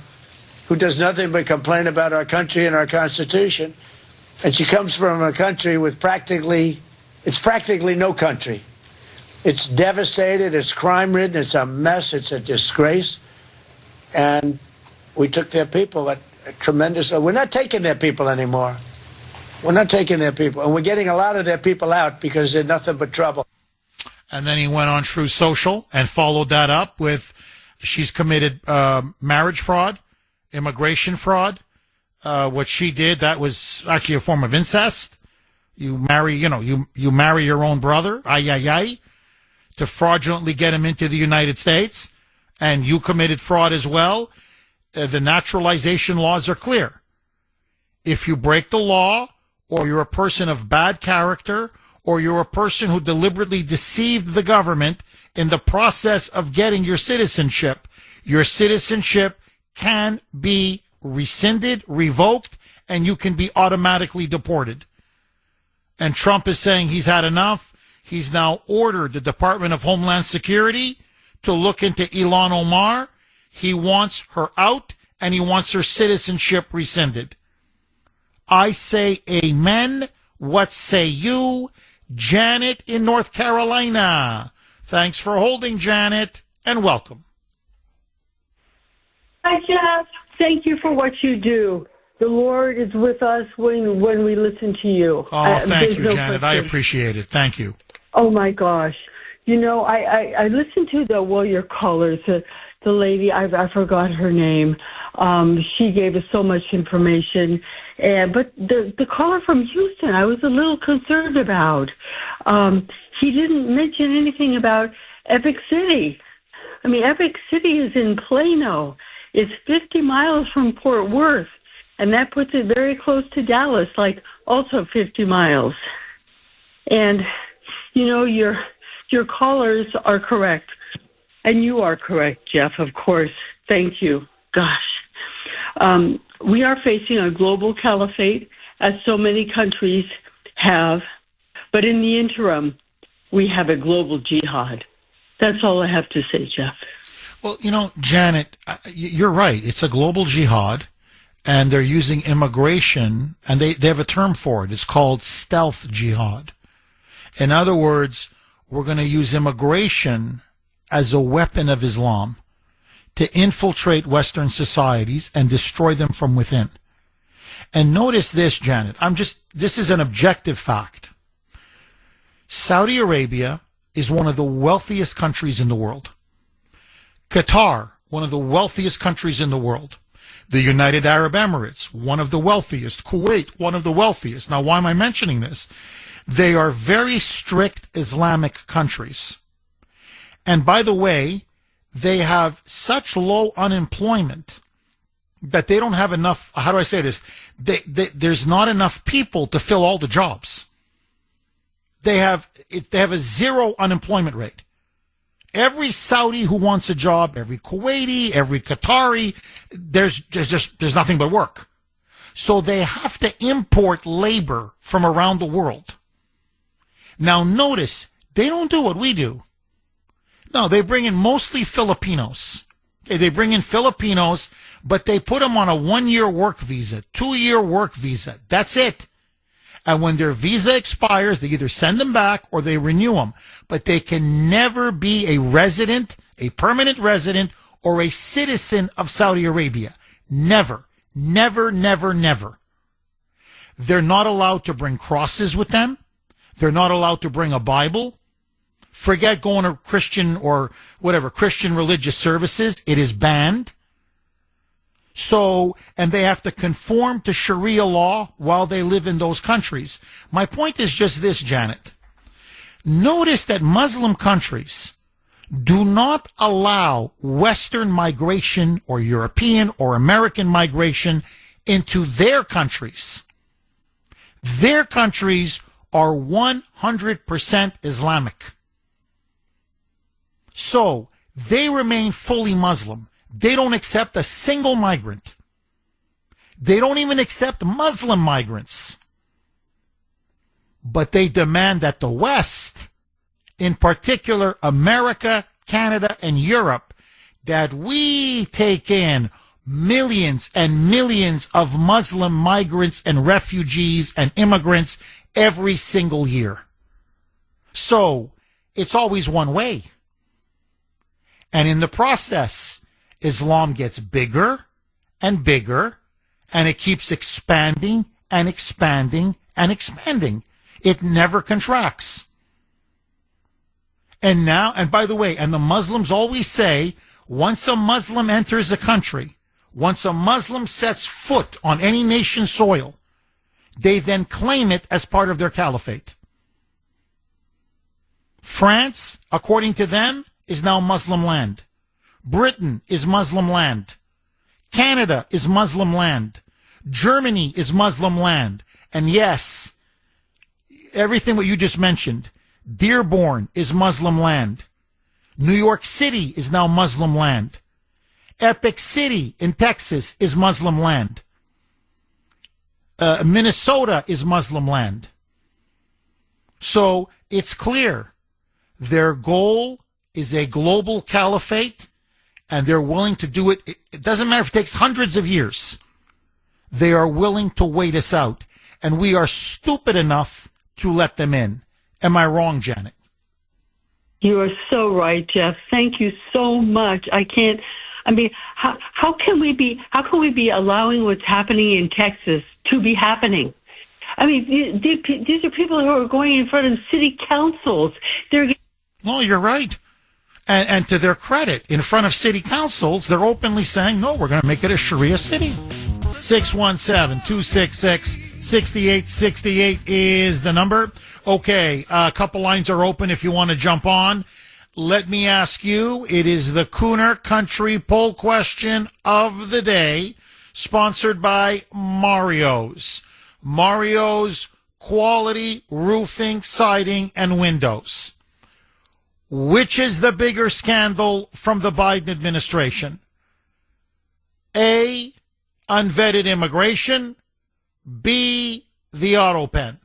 who does nothing but complain about our country and our Constitution. And she comes from a country with practically no country. It's devastated, it's crime-ridden, it's a mess, it's a disgrace. And we took their people at a tremendous... We're not taking their people anymore. We're not taking their people. And we're getting a lot of their people out because they're nothing but trouble. And then he went on True Social and followed that up with she's committed marriage fraud, immigration fraud. What she did, that was actually a form of incest. You marry, you marry your own brother. Ay, ay, ay. to fraudulently get him into the United States, and you committed fraud as well, the naturalization laws are clear. If you break the law, or you're a person of bad character, or you're a person who deliberately deceived the government in the process of getting your citizenship can be rescinded, revoked, and you can be automatically deported. And Trump is saying he's had enough. He's now ordered the Department of Homeland Security to look into Ilhan Omar. He wants her out, and he wants her citizenship rescinded. I say amen. What say you? Janet in North Carolina. Thanks for holding, Janet, and welcome. Hi, Jeff. Thank you for what you do. The Lord is with us when we listen to you. Oh, thank you, Janet. I appreciate it. Thank you. Oh, my gosh. You know, I listened to your callers, the lady, I forgot her name. She gave us so much information. But the caller from Houston, I was a little concerned about. He didn't mention anything about Epic City. I mean, Epic City is in Plano. It's 50 miles from Fort Worth, and that puts it very close to Dallas, like also 50 miles. And, you know, your callers are correct. And you are correct, Jeff, of course. Thank you. Gosh. We are facing a global caliphate, as so many countries have. But in the interim, we have a global jihad. That's all I have to say, Jeff. Well, you know, Janet, you're right. It's a global jihad, and they're using immigration, and they have a term for it. It's called stealth jihad. In other words, we're going to use immigration as a weapon of Islam to infiltrate Western societies and destroy them from within. And notice this, Janet. This is an objective fact. Saudi Arabia is one of the wealthiest countries in the world. Qatar, one of the wealthiest countries in the world. The United Arab Emirates, one of the wealthiest. Kuwait, one of the wealthiest. Now, why am I mentioning this? They are very strict Islamic countries. And by the way, they have such low unemployment that they don't have enough, how do I say this? There's not enough people to fill all the jobs. They have a zero unemployment rate. Every Saudi who wants a job, every Kuwaiti, every Qatari, there's nothing but work. So they have to import labor from around the world. Now notice, they don't do what we do. No, they bring in mostly Filipinos. Okay, they bring in Filipinos, but they put them on a 1-year work visa, 2-year work visa. That's it. And when their visa expires, they either send them back or they renew them. But they can never be a resident, a permanent resident, or a citizen of Saudi Arabia. Never, never, never, never. They're not allowed to bring crosses with them. They're not allowed to bring a Bible. Forget going to Christian or whatever, Christian religious services. It is banned. So, and they have to conform to Sharia law while they live in those countries. My point is just this, Janet. Notice that Muslim countries do not allow Western migration or European or American migration into their countries. Their countries are 100% Islamic. So, they remain fully Muslim. They don't accept a single migrant. They don't even accept Muslim migrants. But they demand that the West, in particular America, Canada, and Europe, that we take in millions and millions of Muslim migrants and refugees and immigrants every single year. So, it's always one way. And in the process, Islam gets bigger and bigger, and it keeps expanding and expanding and expanding. It never contracts. And now, and by the way, and the Muslims always say, once a Muslim enters a country, once a Muslim sets foot on any nation's soil, they then claim it as part of their caliphate. France, according to them, is now Muslim land. Britain is Muslim land. Canada is Muslim land. Germany is Muslim land. And yes, everything what you just mentioned, Dearborn is Muslim land. New York City is now Muslim land. Epic City in Texas is Muslim land. Minnesota is Muslim land. So it's clear their goal is a global caliphate, and they're willing to do it. It doesn't matter if it takes hundreds of years. They are willing to wait us out, and we are stupid enough to let them in. Am I wrong, Janet? You are so right, Jeff. Thank you so much. How can we be allowing what's happening in Texas to be happening? I mean, these are people who are going in front of city councils. No, you're right. And to their credit, in front of city councils, they're openly saying, no, we're going to make it a Sharia city. 617-266-6868 is the number. Okay, a couple lines are open if you want to jump on. Let me ask you, it is the Kuhner Country poll question of the day, sponsored by Mario's. Mario's quality roofing, siding, and windows. Which is the bigger scandal from the Biden administration? A, unvetted immigration. B, the auto pen.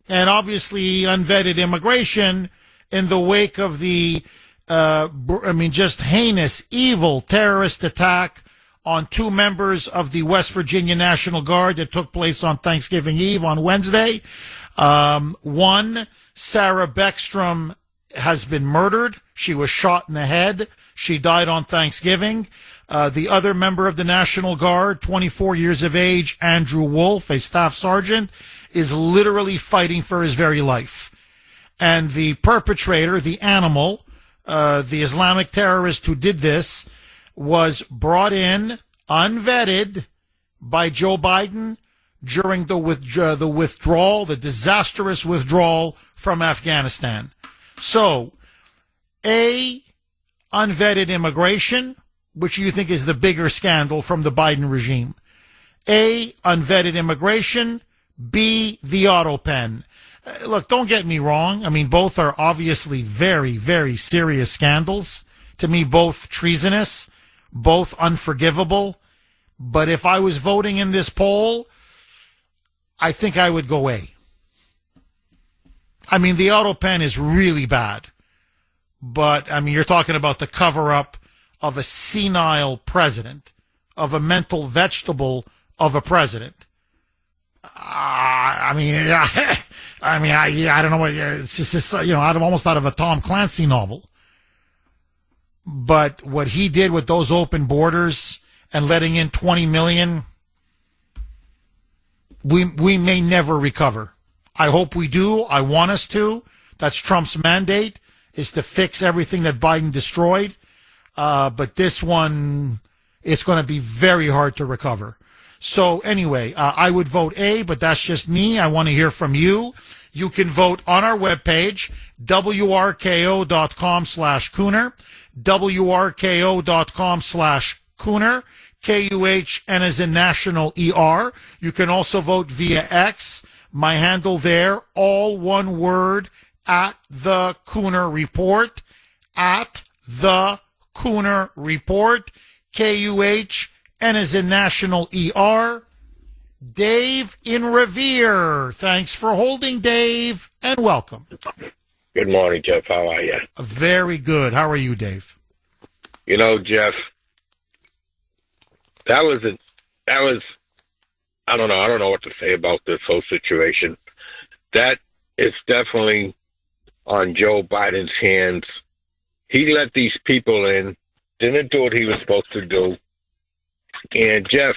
And obviously unvetted immigration in the wake of the, just heinous, evil terrorist attack on two members of the West Virginia National Guard that took place on Thanksgiving Eve on Wednesday. One, Sarah Beckstrom, has been murdered. She was shot in the head. She died on Thanksgiving. The other member of the National Guard, 24 years of age, Andrew Wolf, a staff sergeant, is literally fighting for his very life. And the perpetrator, the animal, the Islamic terrorist who did this, was brought in, unvetted, by Joe Biden during the withdrawal, the disastrous withdrawal from Afghanistan. So, A, unvetted immigration, which you think is the bigger scandal from the Biden regime. A, unvetted immigration. B, the auto pen. Look, don't get me wrong. I mean, both are obviously very, very serious scandals. To me, both treasonous, both unforgivable. But if I was voting in this poll, I think I would go A. I mean, the auto pen is really bad. But, I mean, you're talking about the cover-up of a senile president, of a mental vegetable of a president. I don't know what, it's just, out of a Tom Clancy novel. But what he did with those open borders and letting in 20 million, we may never recover. I hope we do. I want us to. That's Trump's mandate, is to fix everything that Biden destroyed. But this one, it's going to be very hard to recover. So anyway, I would vote A, but that's just me. I want to hear from you. You can vote on our webpage, wrko.com/Kuhner, wrko.com/Kuhner, Kuhn as in national ER. You can also vote via X. My handle there, all one word, at the Kuhner Report, at the Kuhner Report, Kuhn as in national ER. Dave in Revere. Thanks for holding, Dave, and welcome. Good morning, Jeff. How are you? Very good. How are you, Dave? You know, Jeff, that was I don't know what to say about this whole situation. That is definitely on Joe Biden's hands. He let these people in, didn't do what he was supposed to do. And, Jeff,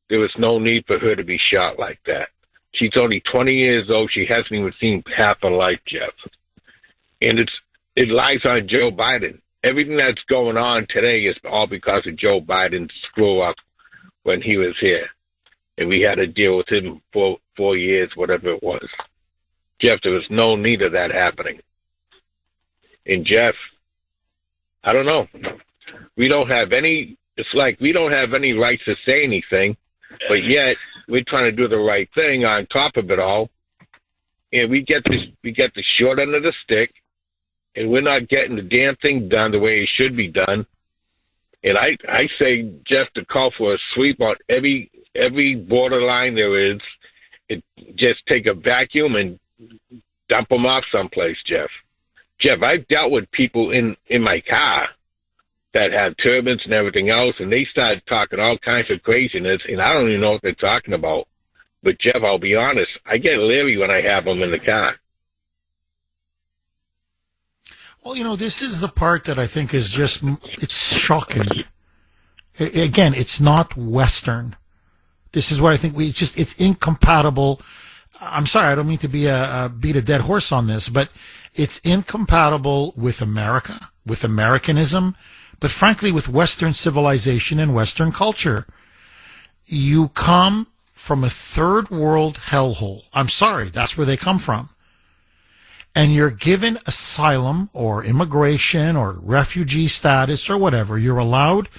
there was no need for her to be shot like that. She's only 20 years old. She hasn't even seen half her life, Jeff. And it lies on Joe Biden. Everything that's going on today is all because of Joe Biden's screw up when he was here. And we had to deal with him for 4 years, whatever it was. Jeff, there was no need of that happening. And Jeff, I don't know. We don't have any, it's like we don't have any rights to say anything, but yet we're trying to do the right thing on top of it all. And we get the short end of the stick, and we're not getting the damn thing done the way it should be done. And I say, Jeff, to call for a sweep on every borderline there is, just take a vacuum and dump them off someplace, Jeff. Jeff, I've dealt with people in my car that have turbans and everything else, and they started talking all kinds of craziness, and I don't even know what they're talking about. But, Jeff, I'll be honest, I get leery when I have them in the car. Well, this is the part that I think is just, it's shocking. Again, it's not Western. This is what I think it's incompatible. I'm sorry, I don't mean to be beat a dead horse on this, but it's incompatible with America, with Americanism, but frankly with Western civilization and Western culture. You come from a third world hellhole. I'm sorry, that's where they come from. And you're given asylum or immigration or refugee status or whatever. You're allowed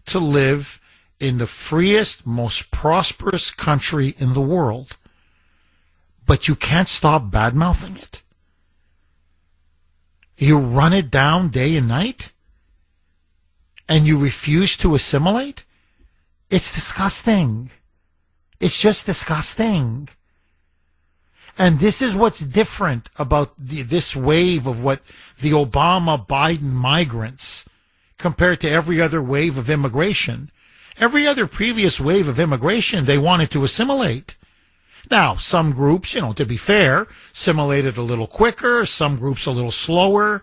to live in the freest, most prosperous country in the world. But you can't stop bad-mouthing it. You run it down day and night, and you refuse to assimilate? It's disgusting. It's just disgusting. And this is what's different about this wave of what the Obama-Biden migrants compared to every other wave of immigration. Every other previous wave of immigration, they wanted to assimilate. Now, some groups, to be fair, assimilated a little quicker, some groups a little slower.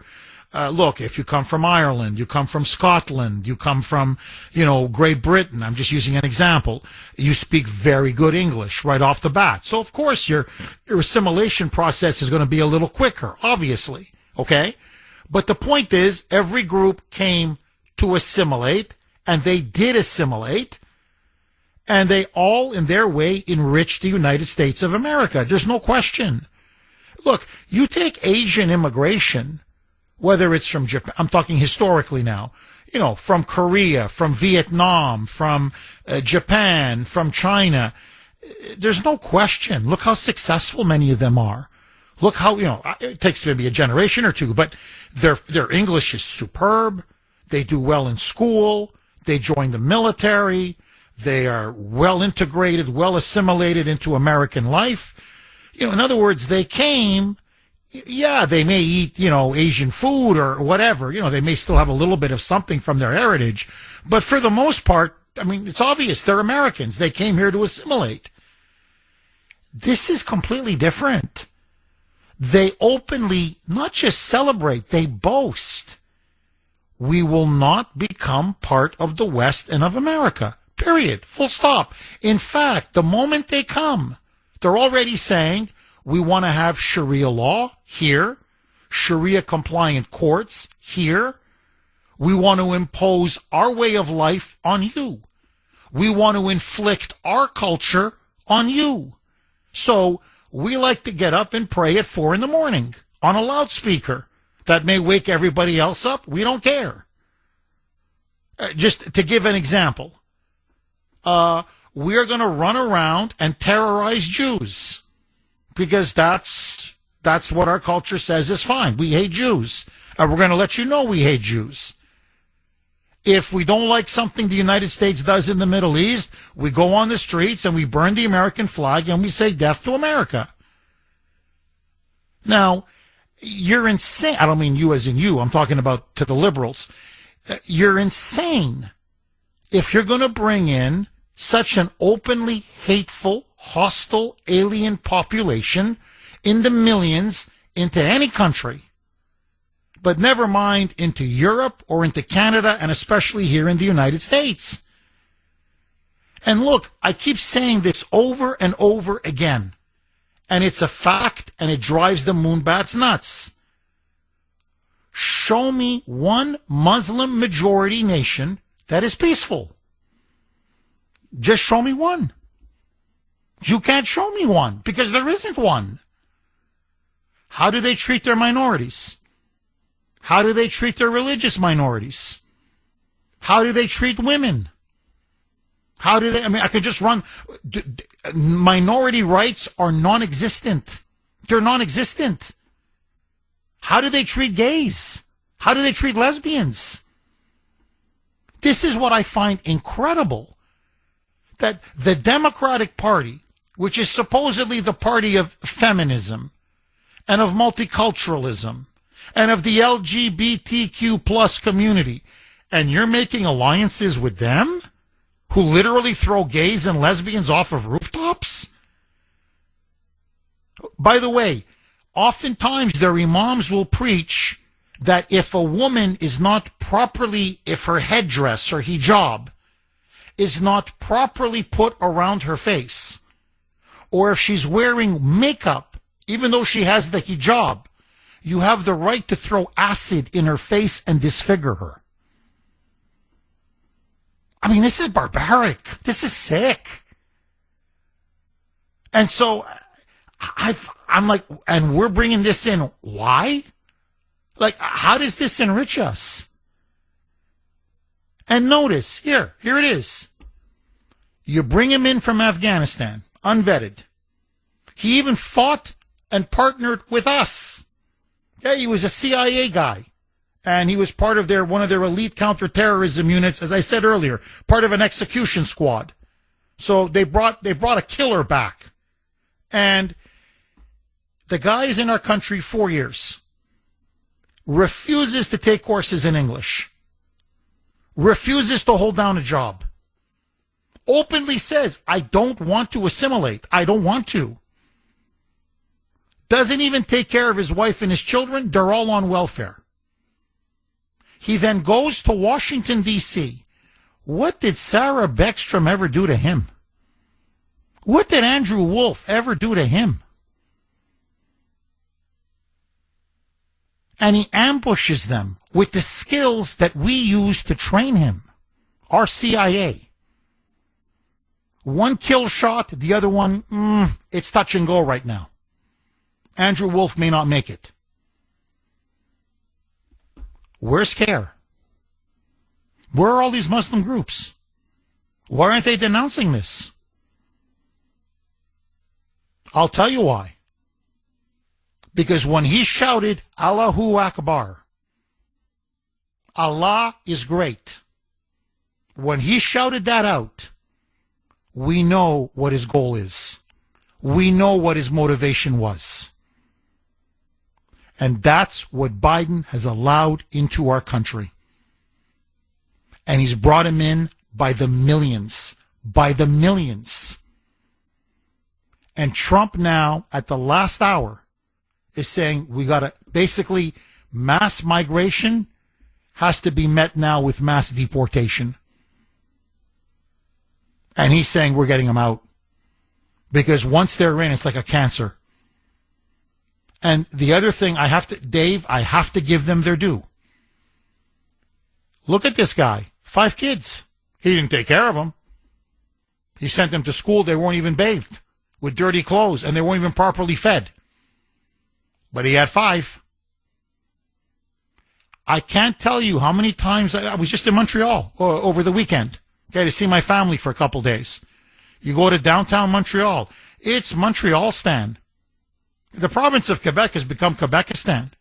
Look, if you come from Ireland, you come from Scotland, you come from, Great Britain, I'm just using an example, you speak very good English right off the bat. So, of course, your assimilation process is going to be a little quicker, obviously, okay? But the point is, every group came to assimilate, and they did assimilate, and they all, in their way, enriched the United States of America. There's no question. Look, you take Asian immigration, whether it's from Japan, I'm talking historically now, from Korea, from Vietnam, from Japan, from China. There's no question. Look how successful many of them are. Look how, it takes maybe a generation or two, but their English is superb. They do well in school. They join the military. They are well integrated, well assimilated into American life. In other words, they came. Yeah, they may eat, Asian food or whatever. They may still have a little bit of something from their heritage. But for the most part, it's obvious they're Americans. They came here to assimilate. This is completely different. They openly not just celebrate, they boast. We will not become part of the West and of America. Period. Full stop. In fact, the moment they come, they're already saying, we want to have Sharia law here, Sharia compliant courts here. We want to impose our way of life on you. We want to inflict our culture on you. So we like to get up and pray at 4 a.m. on a loudspeaker. That may wake everybody else up. We don't care. Just to give an example, we're going to run around and terrorize Jews. Because that's what our culture says is fine. We hate Jews. And we're going to let you know we hate Jews. If we don't like something the United States does in the Middle East, we go on the streets and we burn the American flag and we say death to America. Now, you're insane. I don't mean you as in you. I'm talking about to the liberals. You're insane if you're going to bring in such an openly hateful, hostile, alien population in the millions into any country, but never mind into Europe or into Canada and especially here in the United States. And look, I keep saying this over and over again, and it's a fact, and it drives the moonbats nuts. Show me one Muslim majority nation that is peaceful. Just show me one. You can't show me one because there isn't one. How do they treat their minorities? How do they treat their religious minorities? How do they treat women? How do they, I could just run. Minority rights are non-existent. They're non-existent. How do they treat gays? How do they treat lesbians? This is what I find incredible. That the Democratic Party, which is supposedly the party of feminism and of multiculturalism and of the LGBTQ plus community, and you're making alliances with them who literally throw gays and lesbians off of rooftops? By the way, oftentimes their imams will preach that if a woman is not properly, if her headdress or hijab is not properly put around her face, or if she's wearing makeup, even though she has the hijab, you have the right to throw acid in her face and disfigure her. I mean, this is barbaric. This is sick. And so I'm like, and we're bringing this in. Why? Like, how does this enrich us? And notice, here it is. You bring him in from Afghanistan, unvetted. He even fought and partnered with us. Yeah, he was a CIA guy. And he was part of one of their elite counterterrorism units, as I said earlier, part of an execution squad. So they brought a killer back. And the guy is in our country 4 years. Refuses to take courses in English. Refuses to hold down a job. Openly says, I don't want to assimilate. I don't want to. Doesn't even take care of his wife and his children. They're all on welfare. He then goes to Washington, D.C. What did Sarah Beckstrom ever do to him? What did Andrew Wolf ever do to him? And he ambushes them with the skills that we use to train him. Our CIA. One kill shot, the other one, it's touch and go right now. Andrew Wolf may not make it. Where's CARE? Where are all these Muslim groups? Why aren't they denouncing this? I'll tell you why. Because when he shouted, Allahu Akbar, Allah is great. When he shouted that out, we know what his goal is. We know what his motivation was. And that's what Biden has allowed into our country. And he's brought him in by the millions. By the millions. And Trump now, at the last hour, is saying we got to, basically, mass migration has to be met now with mass deportation. And he's saying we're getting them out. Because once they're in, it's like a cancer. And the other thing I have to give them their due. Look at this guy. 5 kids. He didn't take care of them. He sent them to school. They weren't even bathed with dirty clothes, and they weren't even properly fed. But he had 5. I can't tell you how many times I was just in Montreal over the weekend, okay, to see my family for a couple days. You go to downtown Montreal. It's Montreal-stan. The province of Quebec has become Quebekistan.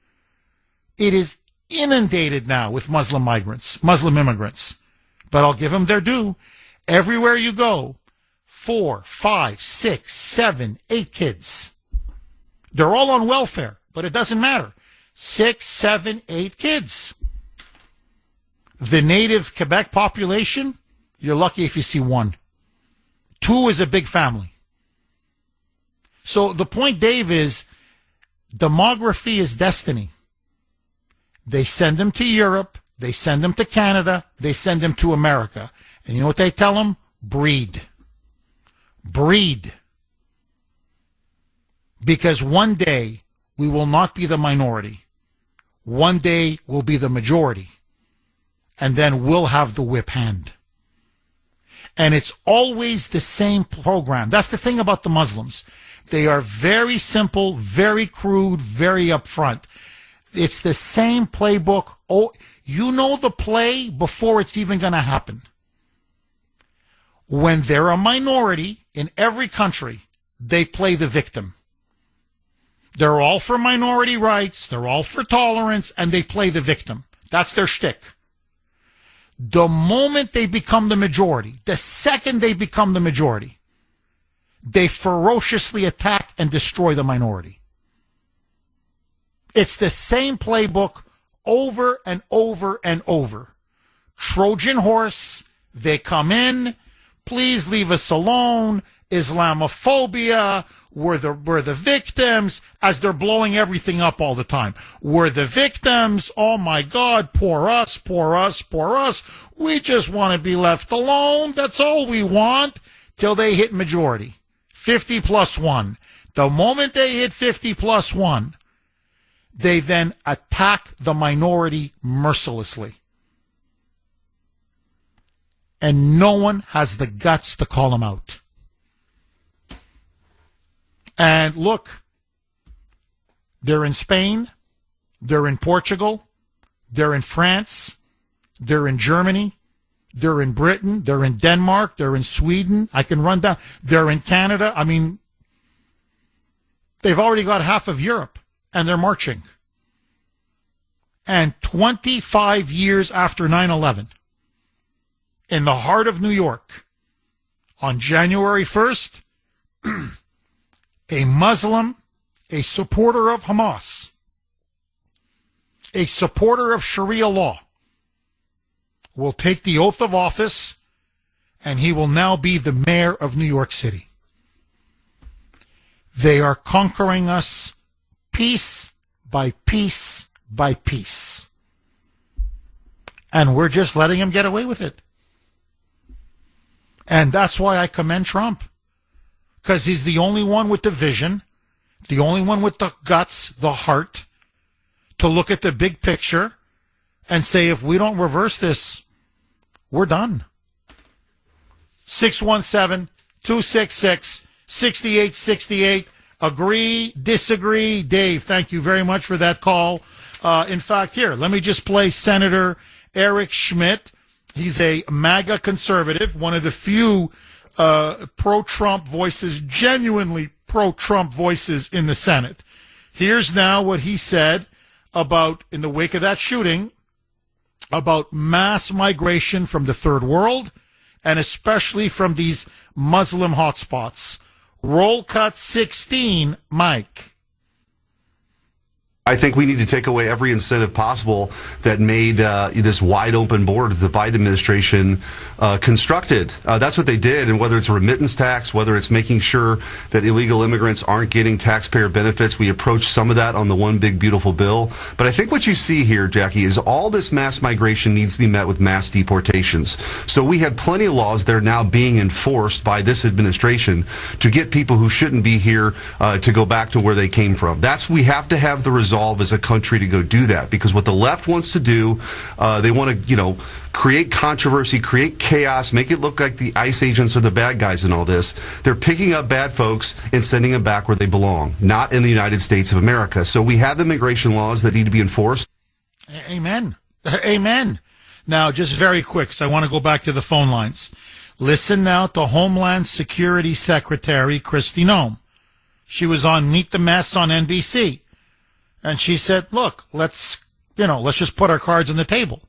It is inundated now with Muslim migrants, Muslim immigrants. But I'll give them their due. Everywhere you go, 4, 5, 6, 7, 8 kids. They're all on welfare, but it doesn't matter. 6, 7, 8 kids. The native Quebec population, you're lucky if you see 1. 2 is a big family. So the point, Dave, is demography is destiny. They send them to Europe. They send them to Canada. They send them to America. And you know what they tell them? Breed. Breed. Because one day we will not be the minority. One day we'll be the majority. And then we'll have the whip hand. And it's always the same program. That's the thing about the Muslims. They are very simple, very crude, very upfront. It's the same playbook. Oh, you know the play before it's even going to happen. When they're a minority in every country, they play the victim. They're all for minority rights, they're all for tolerance, and they play the victim. That's their shtick. The moment they become the majority, the second they become the majority, they ferociously attack and destroy the minority. It's the same playbook over and over and over. Trojan horse, they come in, please leave us alone, Islamophobia, we're the victims, as they're blowing everything up all the time. We're the victims, oh my God, poor us, poor us, poor us. We just want to be left alone, that's all we want, till they hit majority. 50 plus 1. The moment they hit 50 plus 1, they then attack the minority mercilessly. And no one has the guts to call them out. And look, they're in Spain, they're in Portugal, they're in France, they're in Germany, they're in Britain, they're in Denmark, they're in Sweden. I can run down. They're in Canada. I mean, they've already got half of Europe, and they're marching. And 25 years after 9/11, in the heart of New York, on January 1st, a Muslim, a supporter of Hamas, a supporter of Sharia law, will take the oath of office, and he will now be the mayor of New York City. They are conquering us piece by piece by piece. And we're just letting him get away with it. And that's why I commend Trump. Because he's the only one with the vision, the only one with the guts, the heart, to look at the big picture and say, if we don't reverse this, we're done. 617-266-6868. Agree, disagree. Dave, thank you very much for that call. In fact, here, let me just play Senator Eric Schmidt. He's a MAGA conservative, one of the few pro-Trump voices, genuinely pro-Trump voices in the Senate. Here's now what he said about, in the wake of that shooting, about mass migration from the third world, and especially from these Muslim hotspots. Roll cut 16, Mike. I think we need to take away every incentive possible that made this wide open border the Biden administration constructed. That's what they did, and whether it's a remittance tax, whether it's making sure that illegal immigrants aren't getting taxpayer benefits, we approached some of that on the One Big Beautiful Bill. But I think what you see here, Jackie, is all this mass migration needs to be met with mass deportations. So we have plenty of laws that are now being enforced by this administration to get people who shouldn't be here to go back to where they came from. We have to have the resolve as a country to go do that, because what the left wants to do, they want to, create controversy, create chaos, make it look like the ICE agents are the bad guys in all this. They're picking up bad folks and sending them back where they belong, not in the United States of America. So we have immigration laws that need to be enforced. Amen. Amen. Now, just very quick, because I want to go back to the phone lines. Listen now to Homeland Security Secretary Kristi Noem. She was on Meet the Mess on NBC. And she said, look, let's just put our cards on the table.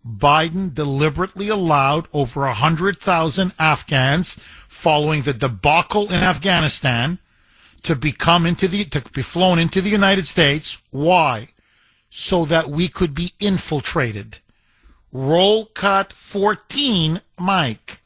Biden deliberately allowed over 100,000 Afghans following the debacle in Afghanistan to be flown into the United States. Why? So that we could be infiltrated. Roll cut 14, Mike.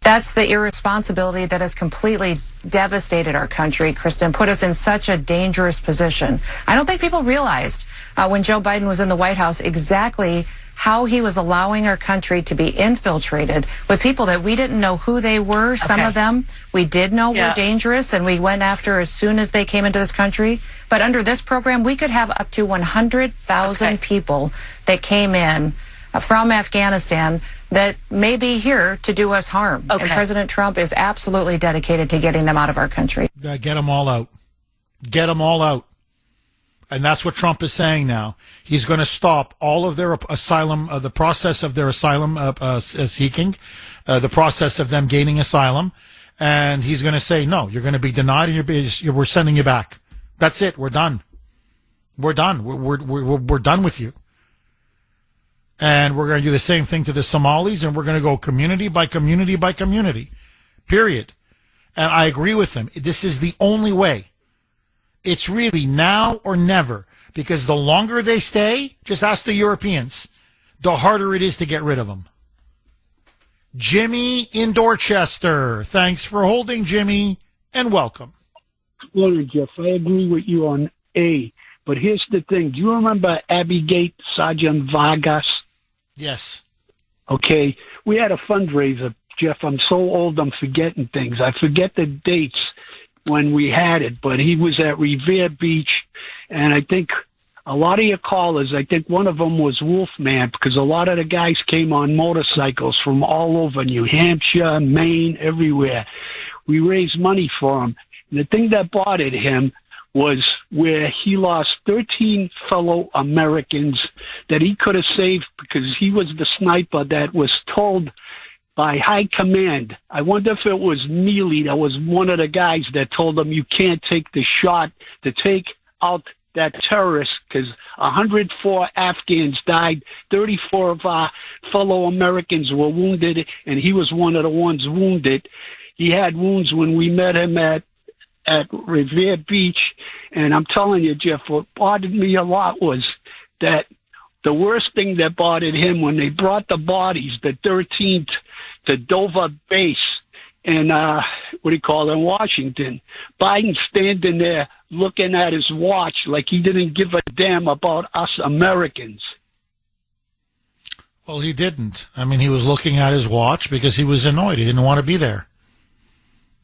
That's the irresponsibility that has completely devastated our country, Kristen, put us in such a dangerous position. I don't think people realized when Joe Biden was in the White House exactly how he was allowing our country to be infiltrated with people that we didn't know who they were. Some of them we did know were dangerous, and we went after as soon as they came into this country. But under this program, we could have up to 100,000 people that came in from Afghanistan that may be here to do us harm. Okay. And President Trump is absolutely dedicated to getting them out of our country. Get them all out. Get them all out. And that's what Trump is saying now. He's going to stop all of their asylum, the process of their asylum seeking, the process of them gaining asylum. And he's going to say, no, you're going to be denied and we're sending you back. That's it. We're done. We're done. We're done with you. And we're going to do the same thing to the Somalis, and we're going to go community by community by community. Period. And I agree with him. This is the only way. It's really now or never, because the longer they stay, just ask the Europeans, the harder it is to get rid of them. Jimmy in Dorchester. Thanks for holding, Jimmy, and welcome. Morning, Jeff. I agree with you on A, but here's the thing. Do you remember Abbey Gate, Sergeant Vargas? Yes. Okay. We had a fundraiser, Jeff. I'm so old I'm forgetting things. I forget the dates when we had it, but he was at Revere Beach, and I think a lot of your callers, I think one of them was Wolfman, because a lot of the guys came on motorcycles from all over New Hampshire, Maine, everywhere. We raised money for him. And the thing that bothered him was where he lost 13 fellow Americans that he could have saved because he was the sniper that was told by high command. I wonder if it was Neely that was one of the guys that told him you can't take the shot to take out that terrorist, because 104 Afghans died, 34 of our fellow Americans were wounded, and he was one of the ones wounded. He had wounds when we met him at Revere Beach, and I'm telling you, Jeff, what bothered me a lot was that the worst thing that bothered him when they brought the bodies, the 13th, to Dover base in, in Washington, Biden standing there looking at his watch like he didn't give a damn about us Americans. Well, he didn't. I mean, he was looking at his watch because he was annoyed. He didn't want to be there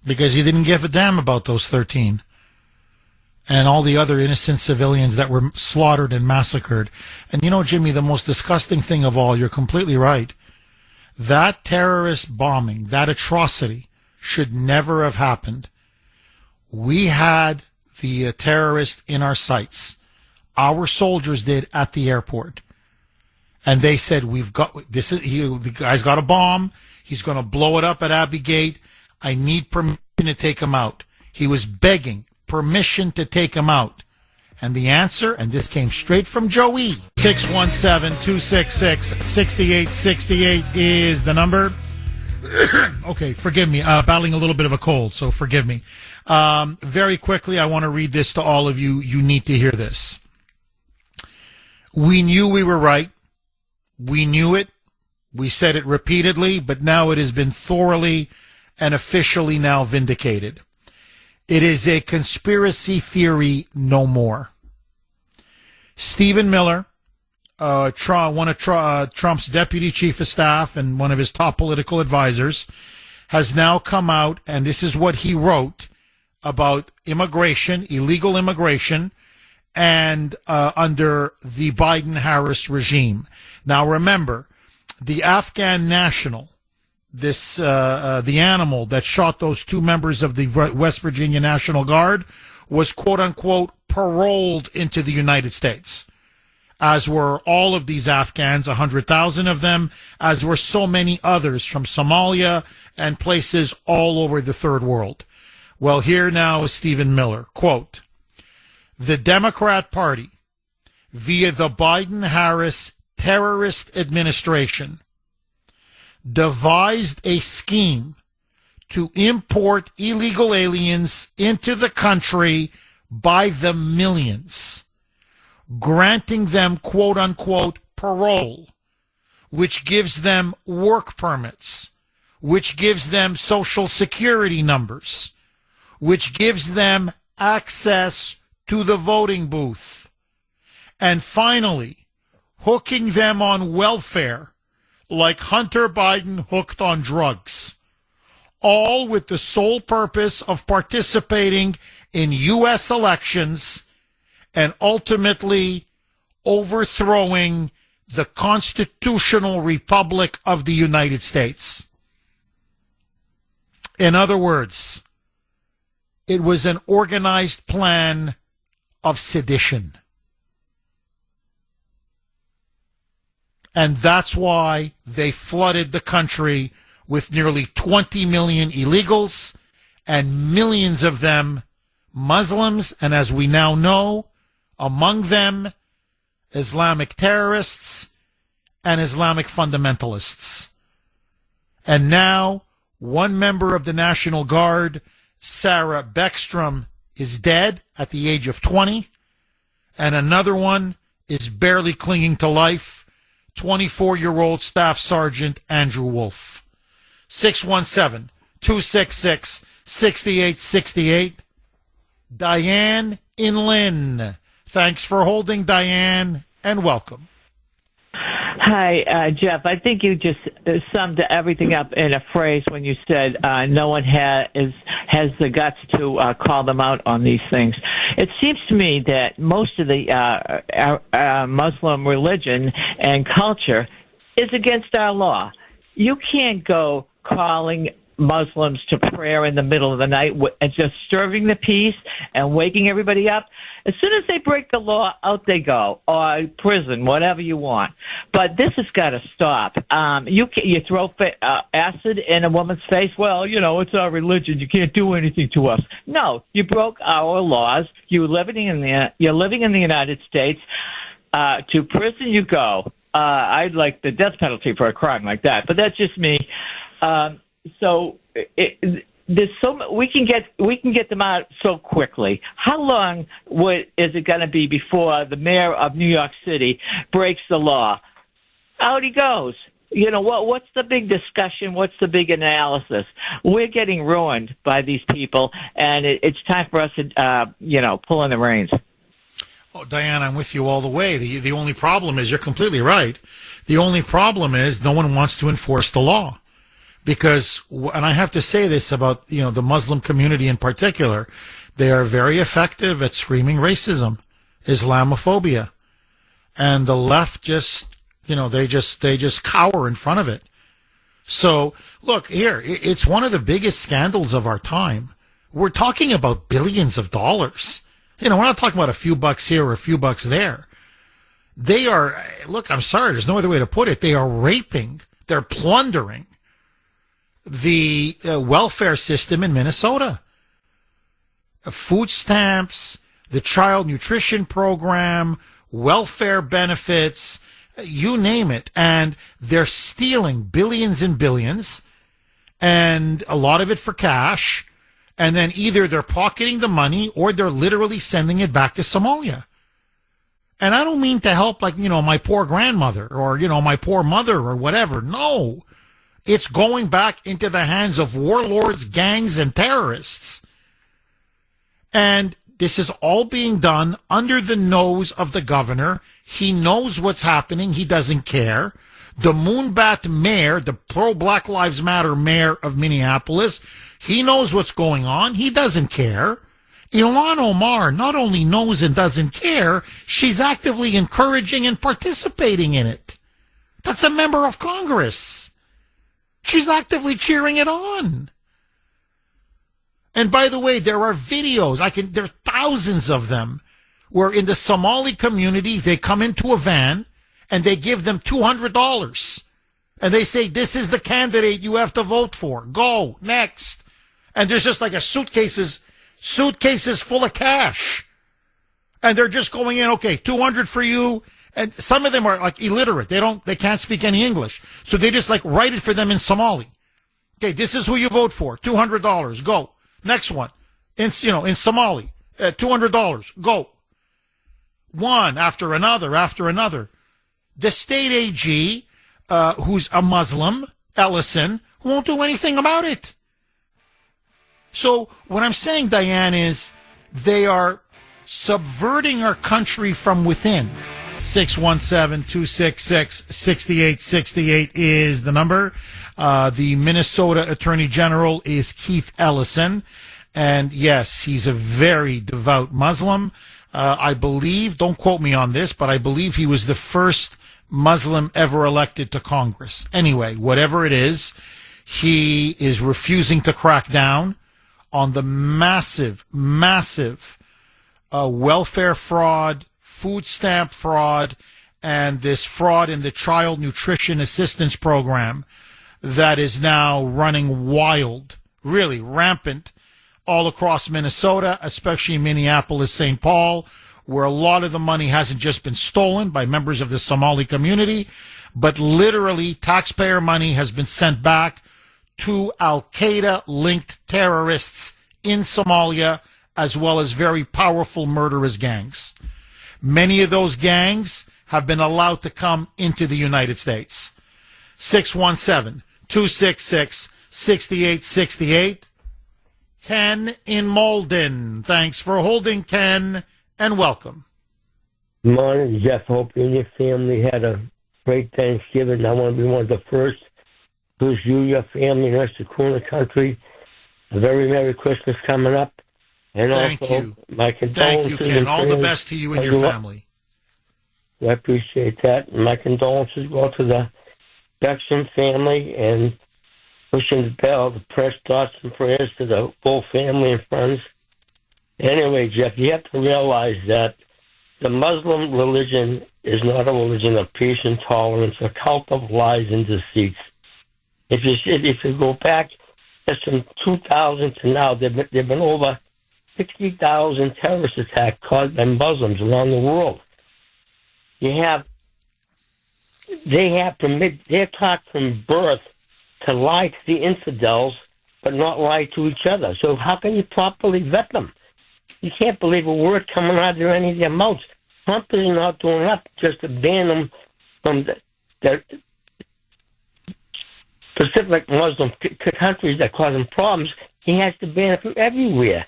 because he didn't give a damn about those 13 and all the other innocent civilians that were slaughtered and massacred. And you know, Jimmy, the most disgusting thing of all, you're completely right. That terrorist bombing, that atrocity should never have happened. We had the terrorist in our sights. Our soldiers did at the airport. And they said, the guy's got a bomb. He's going to blow it up at Abbey Gate. I need permission to take him out. He was begging permission to take him out. And the answer, and this came straight from Joey, 617-266-6868 is the number. Okay, forgive me. Battling a little bit of a cold, so forgive me. Very quickly, I want to read this to all of you. You need to hear this. We knew we were right. We knew it. We said it repeatedly, but now it has been thoroughly and officially now vindicated. It is a conspiracy theory no more. Stephen Miller, one of Trump's deputy chief of staff and one of his top political advisors, has now come out, and this is what he wrote about immigration, illegal immigration, and under the Biden-Harris regime. Now remember, the Afghan national, the animal that shot those two members of the West Virginia National Guard, was quote-unquote paroled into the United States, as were all of these Afghans, 100,000 of them, as were so many others from Somalia and places all over the third world. Well, here now is Stephen Miller. Quote, the Democrat Party, via the Biden-Harris terrorist administration, devised a scheme to import illegal aliens into the country by the millions, granting them quote-unquote parole, which gives them work permits, which gives them social security numbers, which gives them access to the voting booth, and finally, hooking them on welfare like Hunter Biden hooked on drugs, all with the sole purpose of participating in U.S. elections and ultimately overthrowing the constitutional republic of the United States. In other words, it was an organized plan of sedition. And that's why they flooded the country with nearly 20 million illegals, and millions of them Muslims, and as we now know, among them Islamic terrorists and Islamic fundamentalists. And now, one member of the National Guard, Sarah Beckstrom, is dead at the age of 20, and another one is barely clinging to life, 24-year-old Staff Sergeant Andrew Wolf. 617-266-6868. Diane in Lynn. Thanks for holding, Diane, and welcome. Hi, Jeff. I think you just summed everything up in a phrase when you said no one has the guts to call them out on these things. It seems to me that most of the Muslim religion and culture is against our law. You can't go calling Muslims to prayer in the middle of the night and disturbing the peace and waking everybody up. As soon as they break the law, out they go, or prison, whatever you want. But this has got to stop. You throw acid in a woman's face. Well, you know, it's our religion. You can't do anything to us. No, you broke our laws. You're living in the United States. To prison you go. I'd like the death penalty for a crime like that, but that's just me. So there's we can get them out so quickly. How long is it going to be before the mayor of New York City breaks the law? Out he goes. You know what's the big discussion? What's the big analysis? We're getting ruined by these people, and it's time for us to pull in the reins. Oh, Diane, I'm with you all the way. The only problem is, you're completely right. The only problem is no one wants to enforce the law. Because, and I have to say this about, the Muslim community in particular, they are very effective at screaming racism, Islamophobia. And the left just, they just cower in front of it. So, look, here, it's one of the biggest scandals of our time. We're talking about billions of dollars. We're not talking about a few bucks here or a few bucks there. They are, look, I'm sorry, there's no other way to put it. They are raping, they're plundering the welfare system in Minnesota. Food stamps, the child nutrition program, welfare benefits, you name it. And they're stealing billions and billions, and a lot of it for cash. And then either they're pocketing the money or they're literally sending it back to Somalia. And I don't mean to help my poor grandmother or, my poor mother or whatever. No. It's going back into the hands of warlords, gangs, and terrorists. And this is all being done under the nose of the governor. He knows what's happening. He doesn't care. The Moonbat mayor, the pro-Black Lives Matter mayor of Minneapolis, he knows what's going on. He doesn't care. Ilhan Omar not only knows and doesn't care, she's actively encouraging and participating in it. That's a member of Congress. She's actively cheering it on. And by the way, there are videos, there are thousands of them, where in the Somali community, they come into a van and they give them $200. And they say, this is the candidate you have to vote for. Go, next. And there's just like suitcases full of cash. And they're just going in, okay, 200 for you. And some of them are illiterate. They can't speak any English. So they just write it for them in Somali. Okay, this is who you vote for. $200. Go. Next one. In Somali. $200. Go. One after another. The state AG, who's a Muslim, Ellison, won't do anything about it. So what I'm saying, Diane, is they are subverting our country from within. 617-266-6868 is the number. The Minnesota Attorney General is Keith Ellison. And yes, he's a very devout Muslim. I believe, don't quote me on this, but I believe he was the first Muslim ever elected to Congress. Anyway, whatever it is, he is refusing to crack down on the massive welfare fraud, food stamp fraud, and this fraud in the Child Nutrition Assistance Program that is now running wild, really rampant, all across Minnesota, especially Minneapolis, St. Paul, where a lot of the money hasn't just been stolen by members of the Somali community, but literally taxpayer money has been sent back to Al-Qaeda-linked terrorists in Somalia, as well as very powerful murderous gangs. Many of those gangs have been allowed to come into the United States. 617-266-6868. Ken in Malden. Thanks for holding, Ken, and welcome. Good morning, Jeff. Hope you and your family had a great Thanksgiving. I want to be one of the first to wish you, your family, and the rest of Kuhner country a very Merry Christmas coming up. And Thank also, you. my condolences. Thank you, Ken. All the best to you and your family. I appreciate that. And my condolences go to the Beckson family, and wishing the prayers, thoughts, and prayers to the whole family and friends. Anyway, Jeff, you have to realize that the Muslim religion is not a religion of peace and tolerance, a cult of lies and deceits. If you go back just from 2000 to now, there have been over 60,000 terrorist attacks caused by Muslims around the world. They're taught from birth to lie to the infidels, but not lie to each other. So how can you properly vet them? You can't believe a word coming out of any of their mouths. Trump is not doing enough just to ban them from the specific Muslim countries that cause them problems. He has to ban it from everywhere.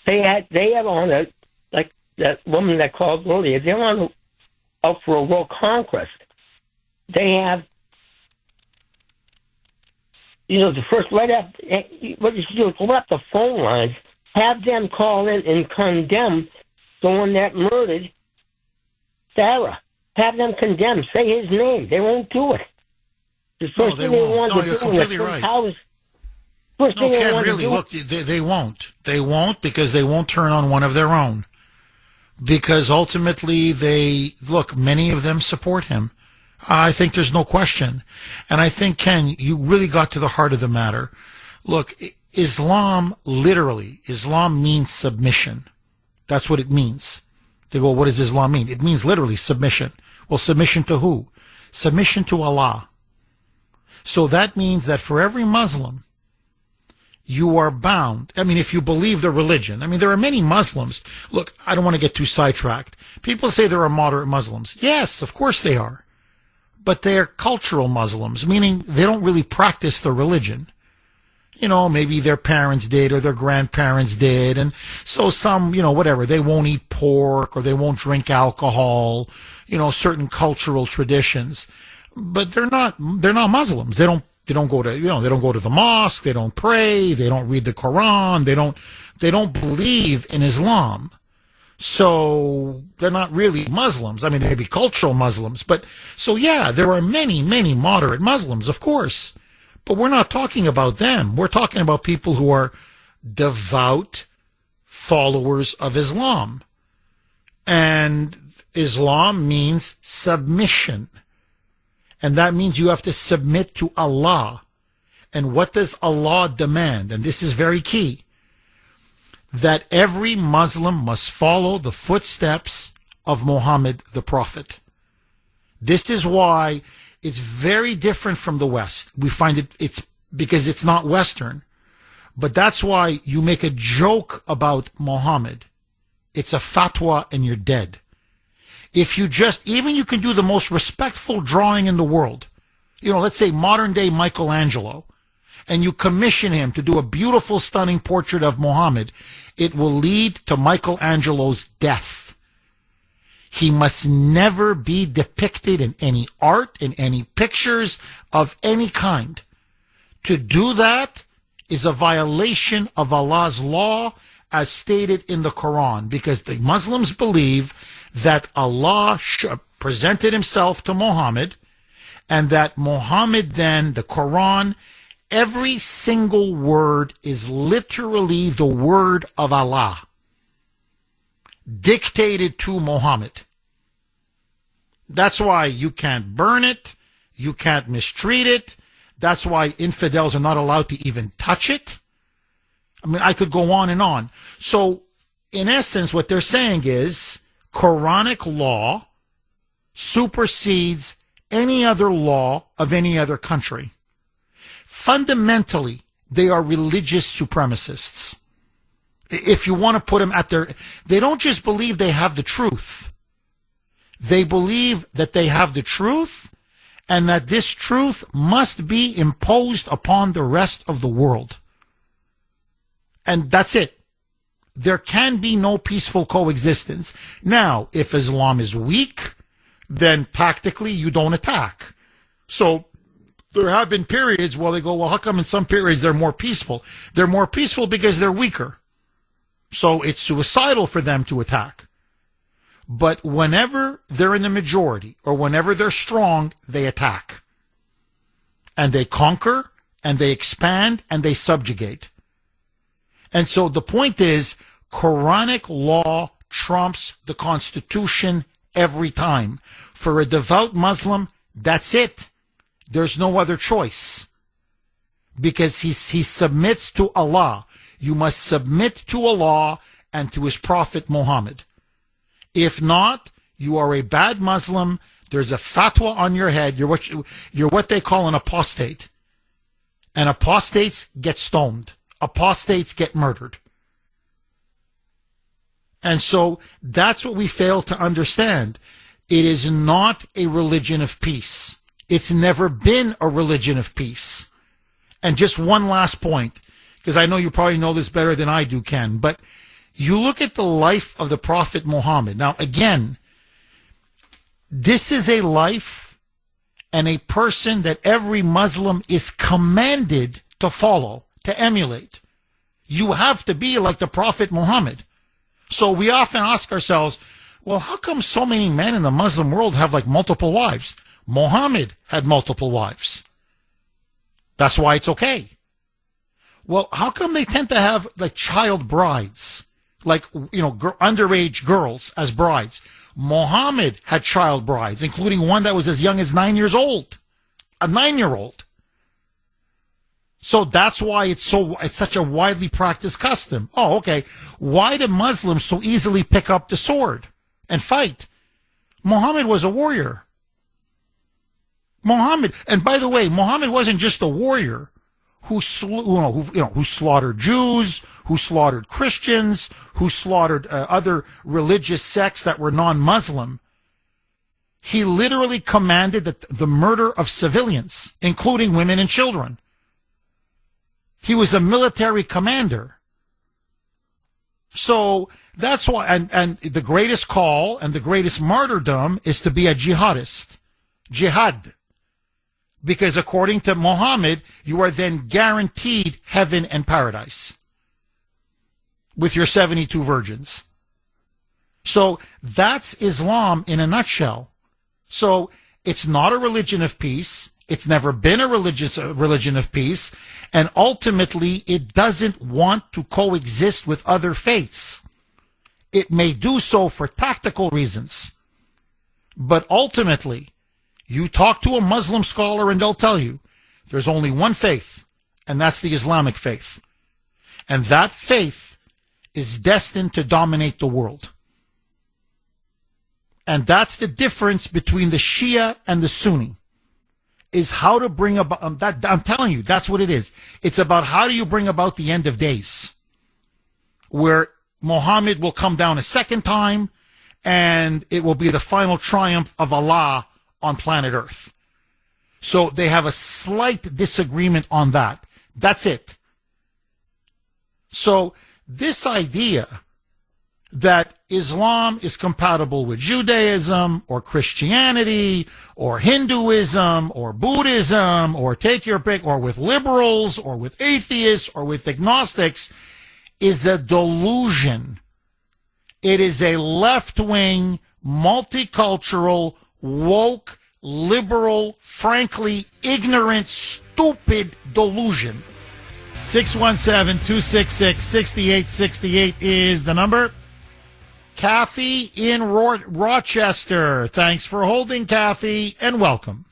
They have on it, like that woman that called earlier, they're out for a world conquest. They have, the first, right after, what you should do is open up the phone lines, have them call in and condemn the one that murdered Sarah. Have them condemn, say his name. They won't do it. The first thing they want to do you're completely right. No, Ken, really, look, they won't. They won't because they won't turn on one of their own. Because ultimately many of them support him. I think there's no question. And I think, Ken, you really got to the heart of the matter. Look, Islam means submission. That's what it means. They go, what does Islam mean? It means literally submission. Well, submission to who? Submission to Allah. So that means that for every Muslim, you are bound. I mean, if you believe the religion. I mean, there are many Muslims. Look, I don't want to get too sidetracked. People say there are moderate Muslims. Yes, of course they are. But they are cultural Muslims, meaning they don't really practice the religion. Maybe their parents did or their grandparents did. And so some, whatever, they won't eat pork or they won't drink alcohol, certain cultural traditions. But they're not Muslims. They don't go to the mosque, they don't pray, they don't read the Quran, they don't believe in Islam. So they're not really Muslims. I mean, they may be cultural Muslims, but so yeah, there are many, many moderate Muslims, of course. But we're not talking about them. We're talking about people who are devout followers of Islam. And Islam means submission. And that means you have to submit to Allah. And what does Allah demand? And this is very key. That every Muslim must follow the footsteps of Muhammad the Prophet. This is why it's very different from the West. We find it's because it's not Western. But that's why you make a joke about Muhammad. It's a fatwa and you're dead. If you you can do the most respectful drawing in the world. Let's say modern day Michelangelo. And you commission him to do a beautiful, stunning portrait of Muhammad. It will lead to Michelangelo's death. He must never be depicted in any art, in any pictures of any kind. To do that is a violation of Allah's law as stated in the Quran, because the Muslims believe that Allah presented himself to Muhammad, and that Muhammad then, the Quran, every single word is literally the word of Allah, dictated to Muhammad. That's why you can't burn it, you can't mistreat it. That's why infidels are not allowed to even touch it. I mean, I could go on and on. So, in essence, what they're saying is Quranic law supersedes any other law of any other country. Fundamentally, they are religious supremacists. If you want to put them at their... They don't just believe they have the truth. They believe that they have the truth and that this truth must be imposed upon the rest of the world. And that's it. There can be no peaceful coexistence. Now, if Islam is weak, then tactically you don't attack. So there have been periods where they go, well, how come in some periods they're more peaceful? They're more peaceful because they're weaker. So it's suicidal for them to attack. But whenever they're in the majority or whenever they're strong, they attack. And they conquer, and they expand, and they subjugate. And so the point is, Quranic law trumps the Constitution every time. For a devout Muslim, that's it. There's no other choice. Because he submits to Allah. You must submit to Allah and to his Prophet Muhammad. If not, you are a bad Muslim. There's a fatwa on your head. You're what they call an apostate. And apostates get stoned. Apostates get murdered. And so that's what we fail to understand. It is not a religion of peace. It's never been a religion of peace. And just one last point, because I know you probably know this better than I do, Ken, but you look at the life of the Prophet Muhammad. Now, again, this is a life and a person that every Muslim is commanded to follow, to emulate. You have to be like the Prophet Muhammad. So we often ask ourselves, well, how come so many men in the Muslim world have like multiple wives? Muhammad had multiple wives. That's why it's okay. Well, how come they tend to have like child brides? Like, underage girls as brides. Muhammad had child brides, including one that was as young as 9 years old. A 9-year-old. So that's why it's such a widely practiced custom. Oh, okay. Why do Muslims so easily pick up the sword and fight? Muhammad was a warrior. And by the way, Muhammad wasn't just a warrior who slaughtered Jews, who slaughtered Christians, who slaughtered other religious sects that were non-Muslim. He literally commanded the murder of civilians, including women and children. He was a military commander. So that's why, and the greatest call and the greatest martyrdom is to be a jihadist. Jihad. Because according to Muhammad, you are then guaranteed heaven and paradise with your 72 virgins. So that's Islam in a nutshell. So it's not a religion of peace. It's never been a religion of peace. And ultimately, it doesn't want to coexist with other faiths. It may do so for tactical reasons. But ultimately, you talk to a Muslim scholar and they'll tell you there's only one faith, and that's the Islamic faith. And that faith is destined to dominate the world. And that's the difference between the Shia and the Sunni, is how to bring about that. I'm telling you, that's what it is. It's about how do you bring about the end of days, where Muhammad will come down a second time and it will be the final triumph of Allah on planet Earth. So they have a slight disagreement on that. That's it. So this idea that Islam is compatible with Judaism or Christianity or Hinduism or Buddhism or take your pick, or with liberals or with atheists or with agnostics is a delusion. It is a left-wing, multicultural, woke, liberal, frankly, ignorant, stupid delusion. 617-266-6868 is the number. Kathy in Rochester. Thanks for holding, Kathy, and welcome.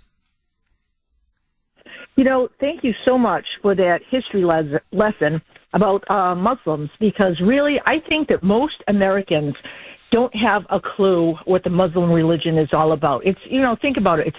Thank you so much for that history lesson about Muslims, because really I think that most Americans don't have a clue what the Muslim religion is all about. It's, think about it.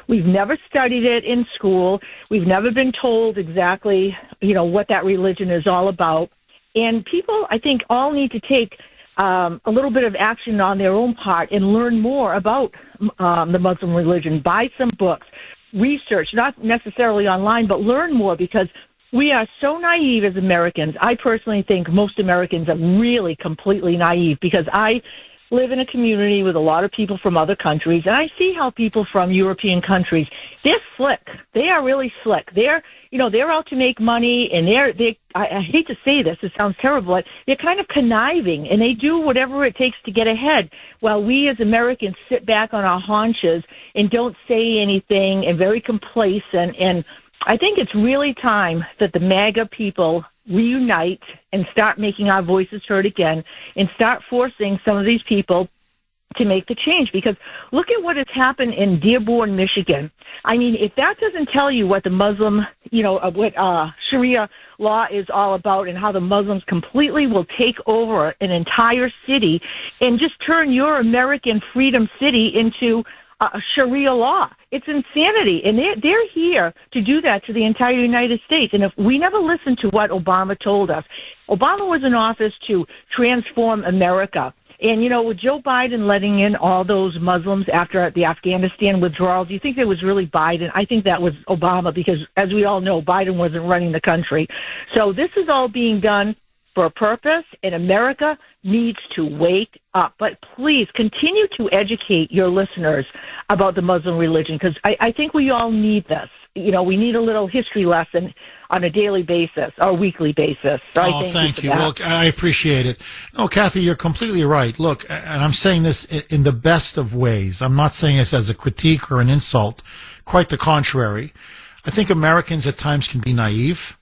We've never studied it in school. We've never been told exactly, what that religion is all about. And people, I think, all need to take a little bit of action on their own part and learn more about the Muslim religion. Buy some books, research, not necessarily online, but learn more, because we are so naive as Americans. I personally think most Americans are really completely naive, because I live in a community with a lot of people from other countries, and I see how people from European countries, they're slick. They are really slick. They're out to make money, and I hate to say this, it sounds terrible, but they're kind of conniving, and they do whatever it takes to get ahead, while we as Americans sit back on our haunches and don't say anything and very complacent. And I think it's really time that the MAGA people reunite and start making our voices heard again, and start forcing some of these people to make the change. Because look at what has happened in Dearborn, Michigan. I mean, if that doesn't tell you what the Muslim, what Sharia law is all about, and how the Muslims completely will take over an entire city and just turn your American freedom city into Sharia law. It's insanity. And they're here to do that to the entire United States. And if we never listened to what Obama told us, Obama was in office to transform America. And, with Joe Biden letting in all those Muslims after the Afghanistan withdrawal, do you think it was really Biden? I think that was Obama, because, as we all know, Biden wasn't running the country. So this is all being done for a purpose, and America needs to wake up. But please continue to educate your listeners about the Muslim religion, because I think we all need this. We need a little history lesson on a daily basis or weekly basis. So thank you. Well, I appreciate it. No, Kathy, you're completely right. Look, and I'm saying this in the best of ways. I'm not saying this as a critique or an insult. Quite the contrary. I think Americans at times can be naive.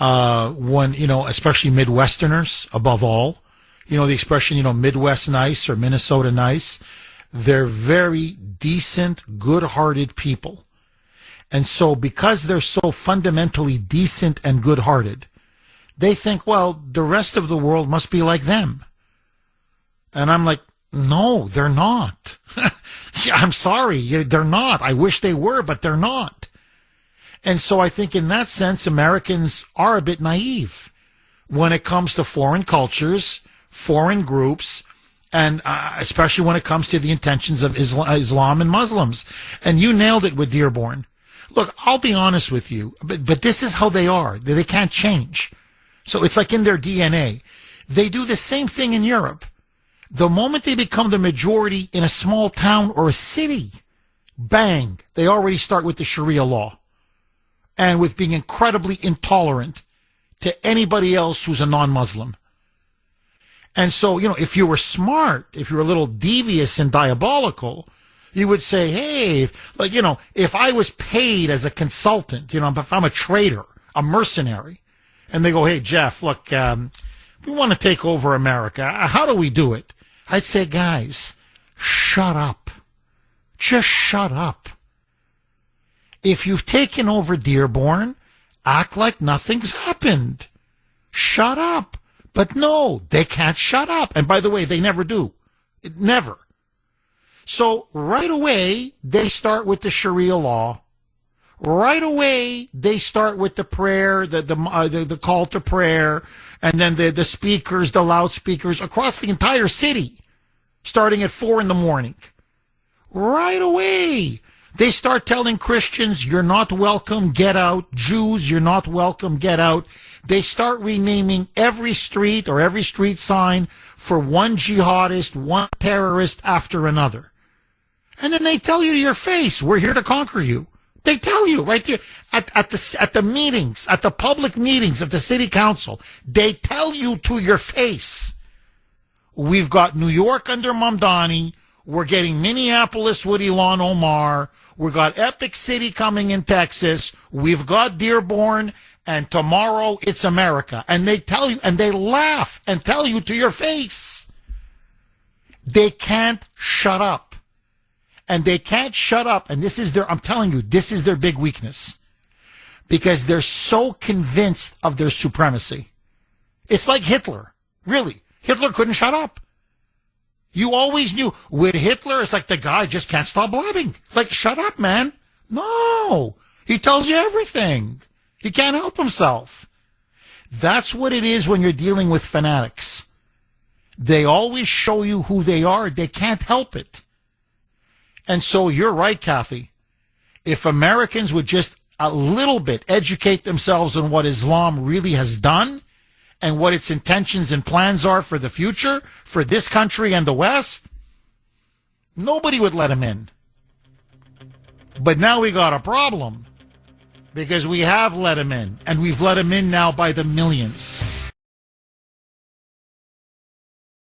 When, especially Midwesterners above all, the expression, Midwest nice or Minnesota nice. They're very decent, good-hearted people. And so because they're so fundamentally decent and good-hearted, they think, well, the rest of the world must be like them. And I'm like, no, they're not. I'm sorry, they're not. I wish they were, but they're not. And so I think in that sense, Americans are a bit naive when it comes to foreign cultures, foreign groups, and especially when it comes to the intentions of Islam and Muslims. And you nailed it with Dearborn. Look, I'll be honest with you, but this is how they are. They can't change. So it's like in their DNA. They do the same thing in Europe. The moment they become the majority in a small town or a city, bang, they already start with the Sharia law and with being incredibly intolerant to anybody else who's a non-Muslim. And so, if you were smart, if you were a little devious and diabolical, you would say, hey, if I was paid as a consultant, if I'm a traitor, a mercenary, and they go, hey, Jeff, look, we want to take over America. How do we do it? I'd say, guys, shut up. Just shut up. If you've taken over Dearborn, act like nothing's happened. Shut up. But no, they can't shut up. And by the way, they never do. Never. So right away, they start with the Sharia law. Right away, they start with the prayer, the call to prayer, and then the speakers, the loudspeakers across the entire city, starting at 4 a.m. Right away, they start telling Christians, you're not welcome, get out. Jews, you're not welcome, get out. They start renaming every street or every street sign for one jihadist, one terrorist after another. And then they tell you to your face, we're here to conquer you. They tell you right there at the meetings, at the public meetings of the city council, they tell you to your face, we've got New York under Mamdani, We're getting Minneapolis with Ilhan Omar. We've got Epic City coming in Texas. We've got Dearborn. And tomorrow it's America. And they tell you, and they laugh and tell you to your face. They can't shut up. And they can't shut up. And this is I'm telling you, this is their big weakness. Because they're so convinced of their supremacy. It's like Hitler. Really. Hitler couldn't shut up. You always knew with Hitler, it's like the guy just can't stop blabbing. Like, shut up, man. No. He tells you everything. He can't help himself. That's what it is when you're dealing with fanatics. They always show you who they are. They can't help it. And so you're right, Kathy. If Americans would just a little bit educate themselves on what Islam really has done and what its intentions and plans are for the future, for this country and the West, nobody would let him in. But now we got a problem because we have let him in, and we've let him in now by the millions.